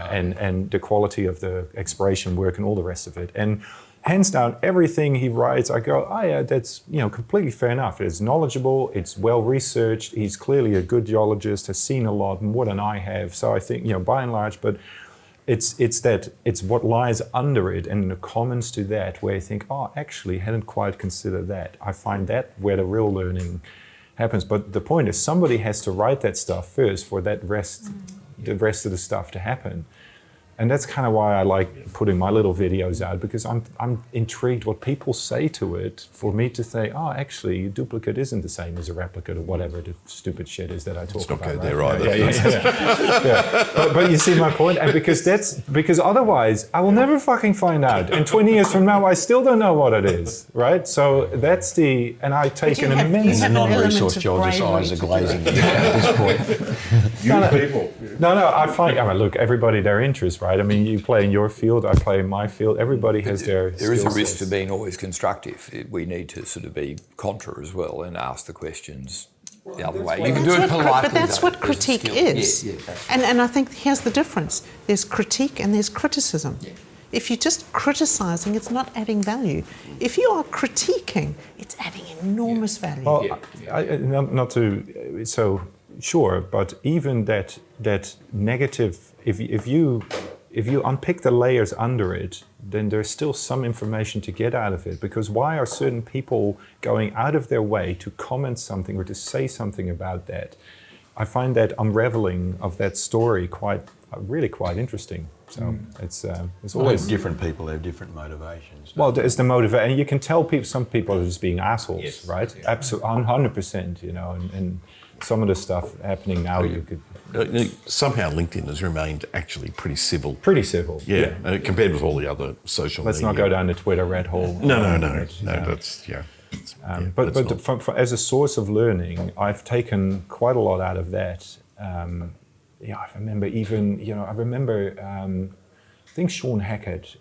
[SPEAKER 7] and the quality of the expiration work and all the rest of it. And hands down, everything he writes, I go, oh yeah, that's completely fair enough. It's knowledgeable, it's well researched. He's clearly a good geologist, has seen a lot more than I have. So I think by and large, but it's what lies under it and the comments to that where you think, oh, actually, hadn't quite considered that. I find that where the real learning happens. But the point is, somebody has to write that stuff first for the rest of the stuff to happen. And that's kind of why I like putting my little videos out, because I'm intrigued what people say to it for me to say, oh, actually, a duplicate isn't the same as a replicate or whatever the stupid shit is that I talk about.
[SPEAKER 2] It's not go there either.
[SPEAKER 7] Yeah. But you see my point? And because otherwise, I will never fucking find out. And 20 years from now, I still don't know what it is, right? So that's and I take an immense...
[SPEAKER 4] And the non-resource geologist's eyes are glazing at this point.
[SPEAKER 7] No, I find, look, everybody, their interest, right? I mean, you play in your field, I play in my field. Everybody has their
[SPEAKER 5] There is a risk to being always constructive. We need to sort of be contra as well and ask the questions the other way. You can do it politely.
[SPEAKER 3] But that's what critique is. And I think here's the difference. There's critique and there's criticism. Yeah. If you're just criticizing, it's not adding value. If you are critiquing, it's adding enormous value.
[SPEAKER 7] Well, not to... So, sure, but even that negative... If you unpick the layers under it, then there's still some information to get out of it. Because why are certain people going out of their way to comment something or to say something about that? I find that unraveling of that story really quite interesting. So it's always
[SPEAKER 4] different people have different motivations.
[SPEAKER 7] Well, there's the motivation, and you can tell some people are just being assholes, yes, right? Yeah. Absolutely, 100%. And some of the stuff happening now, you could.
[SPEAKER 2] Somehow LinkedIn has remained actually pretty civil.
[SPEAKER 7] Pretty civil,
[SPEAKER 2] yeah. Compared with all the other social
[SPEAKER 7] Let's
[SPEAKER 2] media.
[SPEAKER 7] not go down the Twitter red hole.
[SPEAKER 2] No, that's, yeah.
[SPEAKER 7] But as a source of learning, I've taken quite a lot out of that. I remember even, I think Sean Hackett,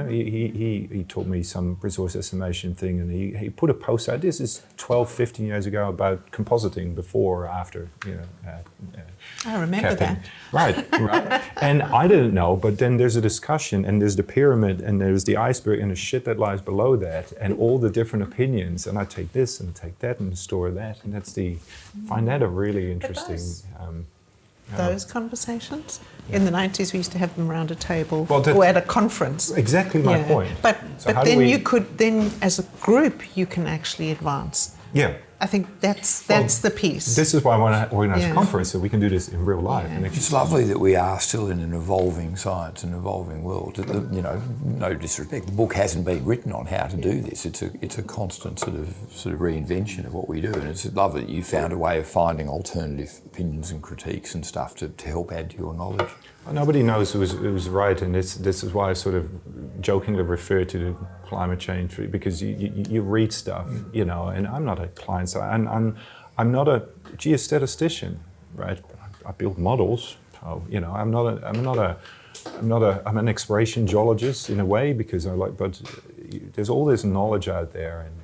[SPEAKER 7] he taught me some resource estimation thing, and he put a post out. This is 12, 15 years ago about compositing before or after.
[SPEAKER 3] I remember
[SPEAKER 7] capping.
[SPEAKER 3] that.
[SPEAKER 7] Right. And I didn't know, but then there's a discussion, and there's the pyramid, and there's the iceberg, and the shit that lies below that, and all the different opinions. And I take this, and I take that, and store that, and find that a really interesting.
[SPEAKER 3] Those conversations? In the 90s, we used to have them around a table
[SPEAKER 7] or
[SPEAKER 3] at a conference.
[SPEAKER 7] Exactly my point.
[SPEAKER 3] But then as a group, you can actually advance.
[SPEAKER 7] Yeah.
[SPEAKER 3] I think that's the piece.
[SPEAKER 7] This is why I want to organise a conference, so we can do this in real life.
[SPEAKER 3] Yeah.
[SPEAKER 7] And
[SPEAKER 5] it's lovely that we are still in an evolving science and evolving world. No disrespect, the book hasn't been written on how to do this. It's a constant sort of reinvention of what we do, and it's lovely that you found a way of finding alternative opinions and critiques and stuff to help add to your knowledge.
[SPEAKER 7] Nobody knows who was right, and this is why I sort of jokingly refer to the climate change, because you read stuff, and I'm not a climate scientist, I'm not a geostatistician, right? I build models, so, I'm an exploration geologist in a way, because but there's all this knowledge out there, and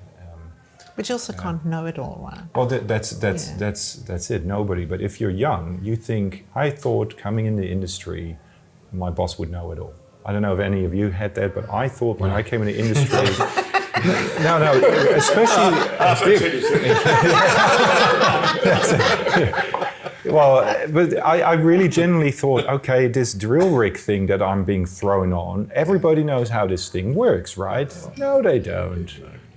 [SPEAKER 3] but you also can't know it all, right?
[SPEAKER 7] Well, that's it. Nobody. But if you're young, you think, I thought coming in the industry, my boss would know it all. I don't know if any of you had that, but I thought when I came in the industry, no, especially well, but I really genuinely thought, okay, this drill rig thing that I'm being thrown on, everybody knows how this thing works, right? No, they don't.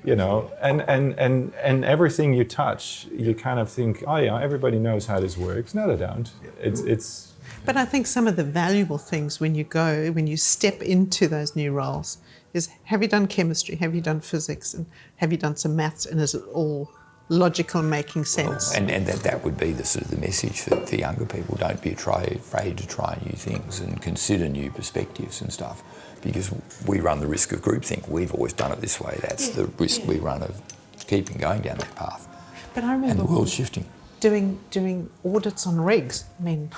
[SPEAKER 7] You know, and everything you touch, you kind of think, oh yeah, everybody knows how this works. No, they don't. It's.
[SPEAKER 3] But I think some of the valuable things when you step into those new roles is, have you done chemistry? Have you done physics? And have you done some maths? And is it all logical, making sense?
[SPEAKER 5] And that would be the sort of the message for younger people. Don't be afraid to try new things and consider new perspectives and stuff, because we run the risk of groupthink. We've always done it this way. That's the risk we run of keeping going down that path.
[SPEAKER 3] But I remember
[SPEAKER 5] and the world's shifting.
[SPEAKER 3] Doing audits on rigs. I mean,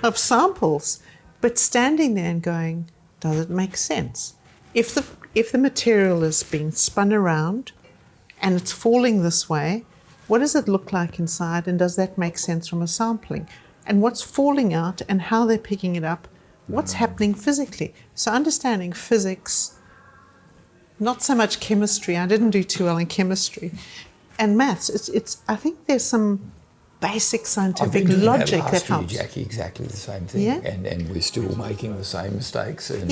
[SPEAKER 3] of samples, but standing there and going, does it make sense? If the material is being spun around and it's falling this way, what does it look like inside, and does that make sense from a sampling? And what's falling out and how they're picking it up, what's happening physically? So understanding physics, not so much chemistry, I didn't do too well in chemistry, and maths, it's I think there's some basic scientific logic that helps.
[SPEAKER 5] Jacqui, exactly the same thing,
[SPEAKER 3] Yeah.
[SPEAKER 5] and we're still making the same mistakes. And,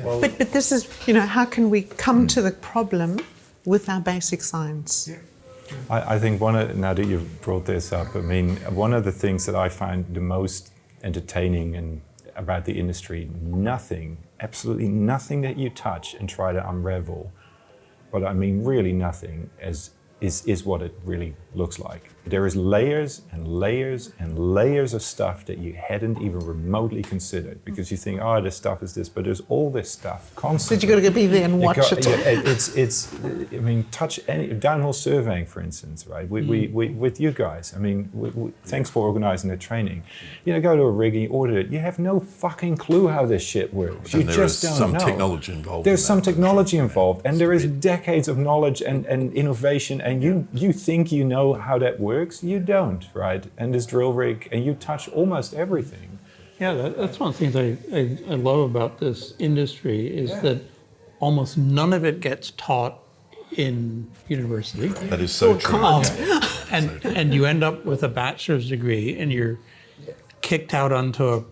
[SPEAKER 3] Well, but this is, how can we come to the problem with our basic science?
[SPEAKER 7] I think now that you've brought this up, I mean, one of the things that I find the most entertaining and about the industry, absolutely nothing that you touch and try to unravel, but I mean really nothing, is what it really looks like. There is layers and layers and layers of stuff that you hadn't even remotely considered, because you think, oh, this stuff is this, but there's all this stuff constantly.
[SPEAKER 3] So you've got to be there and watch it.
[SPEAKER 7] I mean, touch any downhole surveying, for instance, right? We with you guys. I mean, thanks for organising the training. Go to a rig and you order it. You have no fucking clue how this shit works. You just don't know.
[SPEAKER 2] There's some technology involved.
[SPEAKER 7] There's some technology involved, and there is decades of knowledge and innovation. And you think you know how that works. You don't, right? And this drill rig, and you touch almost everything.
[SPEAKER 1] Yeah, that's one of the things I love about this industry is that almost none of it gets taught in university.
[SPEAKER 2] That is so true.
[SPEAKER 1] And you end up with a bachelor's degree and you're kicked out onto a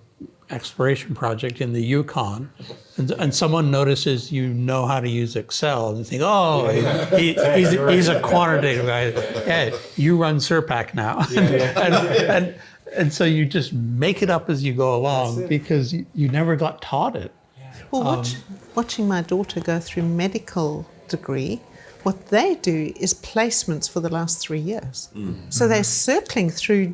[SPEAKER 1] exploration project in the Yukon, and someone notices you know how to use Excel, and they think, oh, he's a quantitative guy. Yeah, you run Serpac now. And so you just make it up as you go along because you never got taught it.
[SPEAKER 3] Well, watching my daughter go through medical degree, what they do is placements for the last 3 years. So they're circling through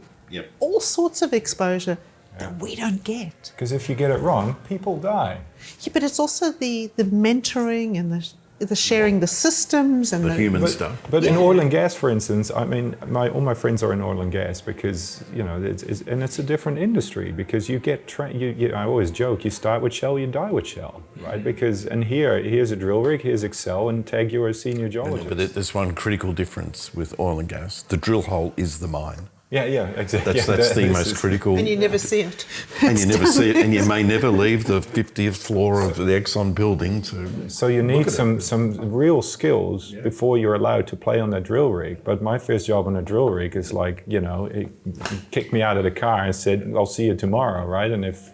[SPEAKER 3] all sorts of exposure that we don't get.
[SPEAKER 7] Because if you get it wrong, people die.
[SPEAKER 3] Yeah, but it's also the mentoring and the sharing the systems and
[SPEAKER 2] the human stuff.
[SPEAKER 7] But in oil and gas, for instance, I mean, all my friends are in oil and gas because, it's a different industry, because you get trained. I always joke, you start with shell, you die with shell, right? And here's a drill rig, here's Excel, and tag you're a senior geologist.
[SPEAKER 2] But there's one critical difference with oil and gas. The drill hole is the mine.
[SPEAKER 7] Yeah, exactly.
[SPEAKER 2] That's the most critical.
[SPEAKER 3] And you never see it.
[SPEAKER 2] And you never see it, and you may never leave the 50th floor of the Exxon building to.
[SPEAKER 7] So you need some real skills before you're allowed to play on that drill rig. But my first job on a drill rig is like, it kicked me out of the car and said, "I'll see you tomorrow," right? And if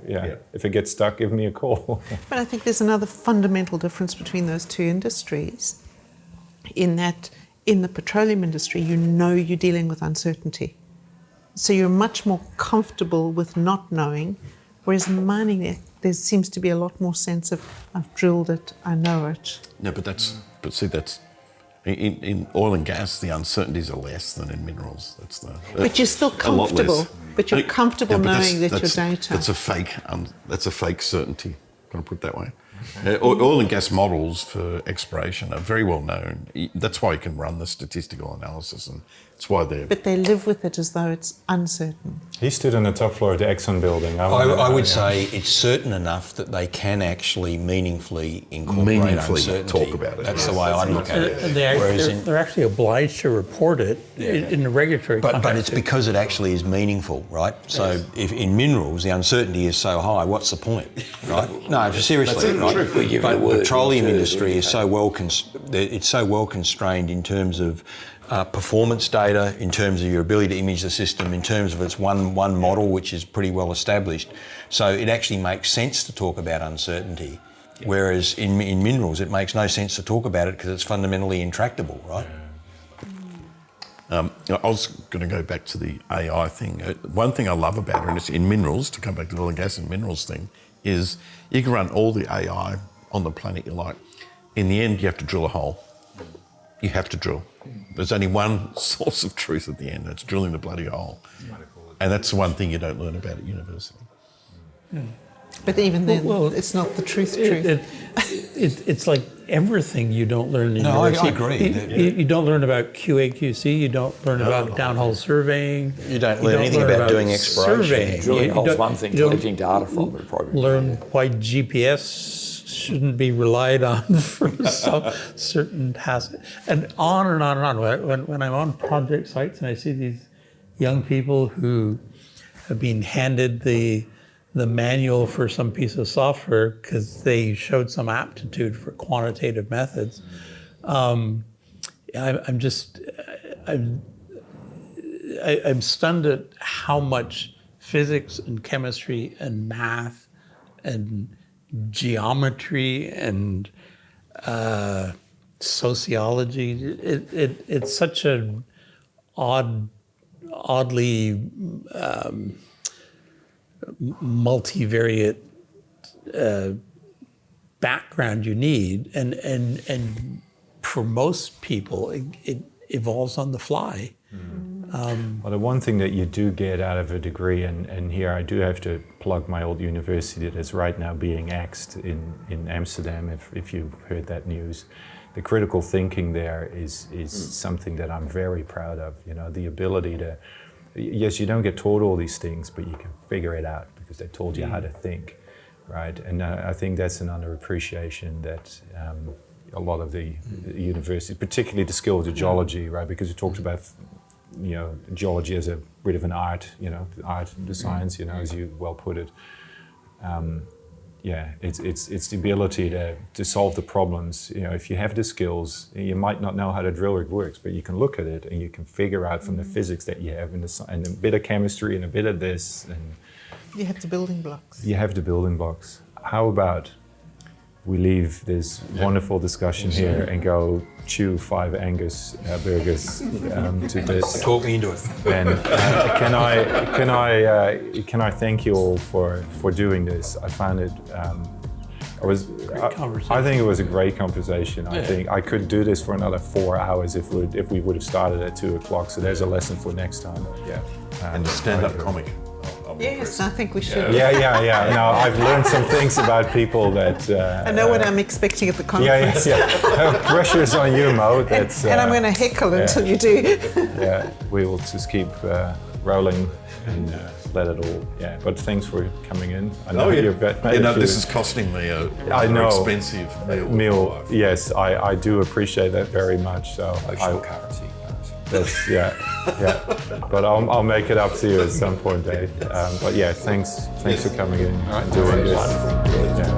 [SPEAKER 7] it gets stuck, give me a call.
[SPEAKER 3] But I think there's another fundamental difference between those two industries, in that in the petroleum industry, you're dealing with uncertainty. So you're much more comfortable with not knowing, whereas in mining there seems to be a lot more sense of, I've drilled it, I know it.
[SPEAKER 2] No, that's in oil and gas, the uncertainties are less than in minerals.
[SPEAKER 3] But you're still comfortable. But you're comfortable knowing that your data.
[SPEAKER 2] That's a fake certainty. Can I put it that way? Oil and gas models for exploration are very well known. That's why you can run the statistical analysis and It's why they're...
[SPEAKER 3] But they live with it as though it's uncertain.
[SPEAKER 7] He stood on the top floor of the Exxon building.
[SPEAKER 4] I would say it's certain enough that they can actually meaningfully incorporate uncertainty.
[SPEAKER 2] talk about it.
[SPEAKER 4] That's the way I look at it.
[SPEAKER 1] And
[SPEAKER 4] Whereas
[SPEAKER 1] they're actually obliged to report it in the regulatory context.
[SPEAKER 4] But it's because it actually is meaningful, right? So if in minerals the uncertainty is so high, what's the point, right? No, seriously, right? But the petroleum industry is so well constrained in terms of performance data, in terms of your ability to image the system, in terms of its one model which is pretty well established. So it actually makes sense to talk about uncertainty. Whereas in minerals it makes no sense to talk about it because it's fundamentally intractable, right?
[SPEAKER 2] I was going to go back to the AI thing. One thing I love about it, and it's in minerals, to come back to the oil and gas and minerals thing, is you can run all the AI on the planet you like. In the end, you have to drill a hole. You have to drill. There's only one source of truth at the end. That's drilling the bloody hole. And that's the one thing you don't learn about at university.
[SPEAKER 3] But even then, it's not the truth.
[SPEAKER 1] It's like everything you don't learn in university.
[SPEAKER 4] I agree.
[SPEAKER 1] You don't learn about QA/QC. You don't learn about downhole surveying.
[SPEAKER 4] You don't learn anything about doing exploration.
[SPEAKER 1] Surveying.
[SPEAKER 5] Drilling
[SPEAKER 1] You
[SPEAKER 5] holes
[SPEAKER 1] don't-
[SPEAKER 5] one thing,
[SPEAKER 1] you don't
[SPEAKER 5] collecting data from it probably.
[SPEAKER 1] Learn why GPS shouldn't be relied on for some certain tasks, and on and on and on. When I'm on project sites and I see these young people who have been handed the manual for some piece of software because they showed some aptitude for quantitative methods, I'm stunned at how much physics and chemistry and math and geometry and sociology. It's such an oddly multivariate background you need, and for most people it evolves on the fly.
[SPEAKER 7] Well, the one thing that you do get out of a degree, and here I do have to plug my old university that is right now being axed in Amsterdam, if you've heard that news. The critical thinking there is something that I'm very proud of. You know, the ability to, yes, you don't get taught all these things, but you can figure it out because they told you how to think, right? And I think that's an underappreciation that a lot of the universities, particularly the skill of the geology, right? Because you talked about, you know, geology as a bit of an art, you know, the science, you know, as you well put it. It's the ability to solve the problems. You know, if you have the skills, you might not know how the drill rig works, but you can look at it and you can figure out from the physics that you have and a bit of chemistry and a bit of this. And
[SPEAKER 3] You have the building blocks.
[SPEAKER 7] you have the building blocks. How about we leave this wonderful discussion here and go chew 5 Angus burgers to this.
[SPEAKER 4] Talk me into it.
[SPEAKER 7] And can I thank you all for doing this? I found it. I think it was a great conversation. I think I could do this for another 4 hours if we would have started at 2 o'clock. So there's a lesson for next time.
[SPEAKER 2] Yeah. And the stand-up comic.
[SPEAKER 3] Yes, I think we should.
[SPEAKER 7] Yeah. Now I've learned some things about people that.
[SPEAKER 3] I know what I'm expecting at the conference.
[SPEAKER 7] Pressure's on you, Mo. That's,
[SPEAKER 3] and I'm going to heckle until you do.
[SPEAKER 7] Yeah, we will just keep rolling and let it all. Yeah, but thanks for coming in. I know
[SPEAKER 2] this is costing me a expensive
[SPEAKER 7] meal. Yes, I do appreciate that very much. So
[SPEAKER 4] Currency.
[SPEAKER 7] That's but I'll make it up to you at some point, Dave. But yeah, thanks for coming in and doing this. Yeah.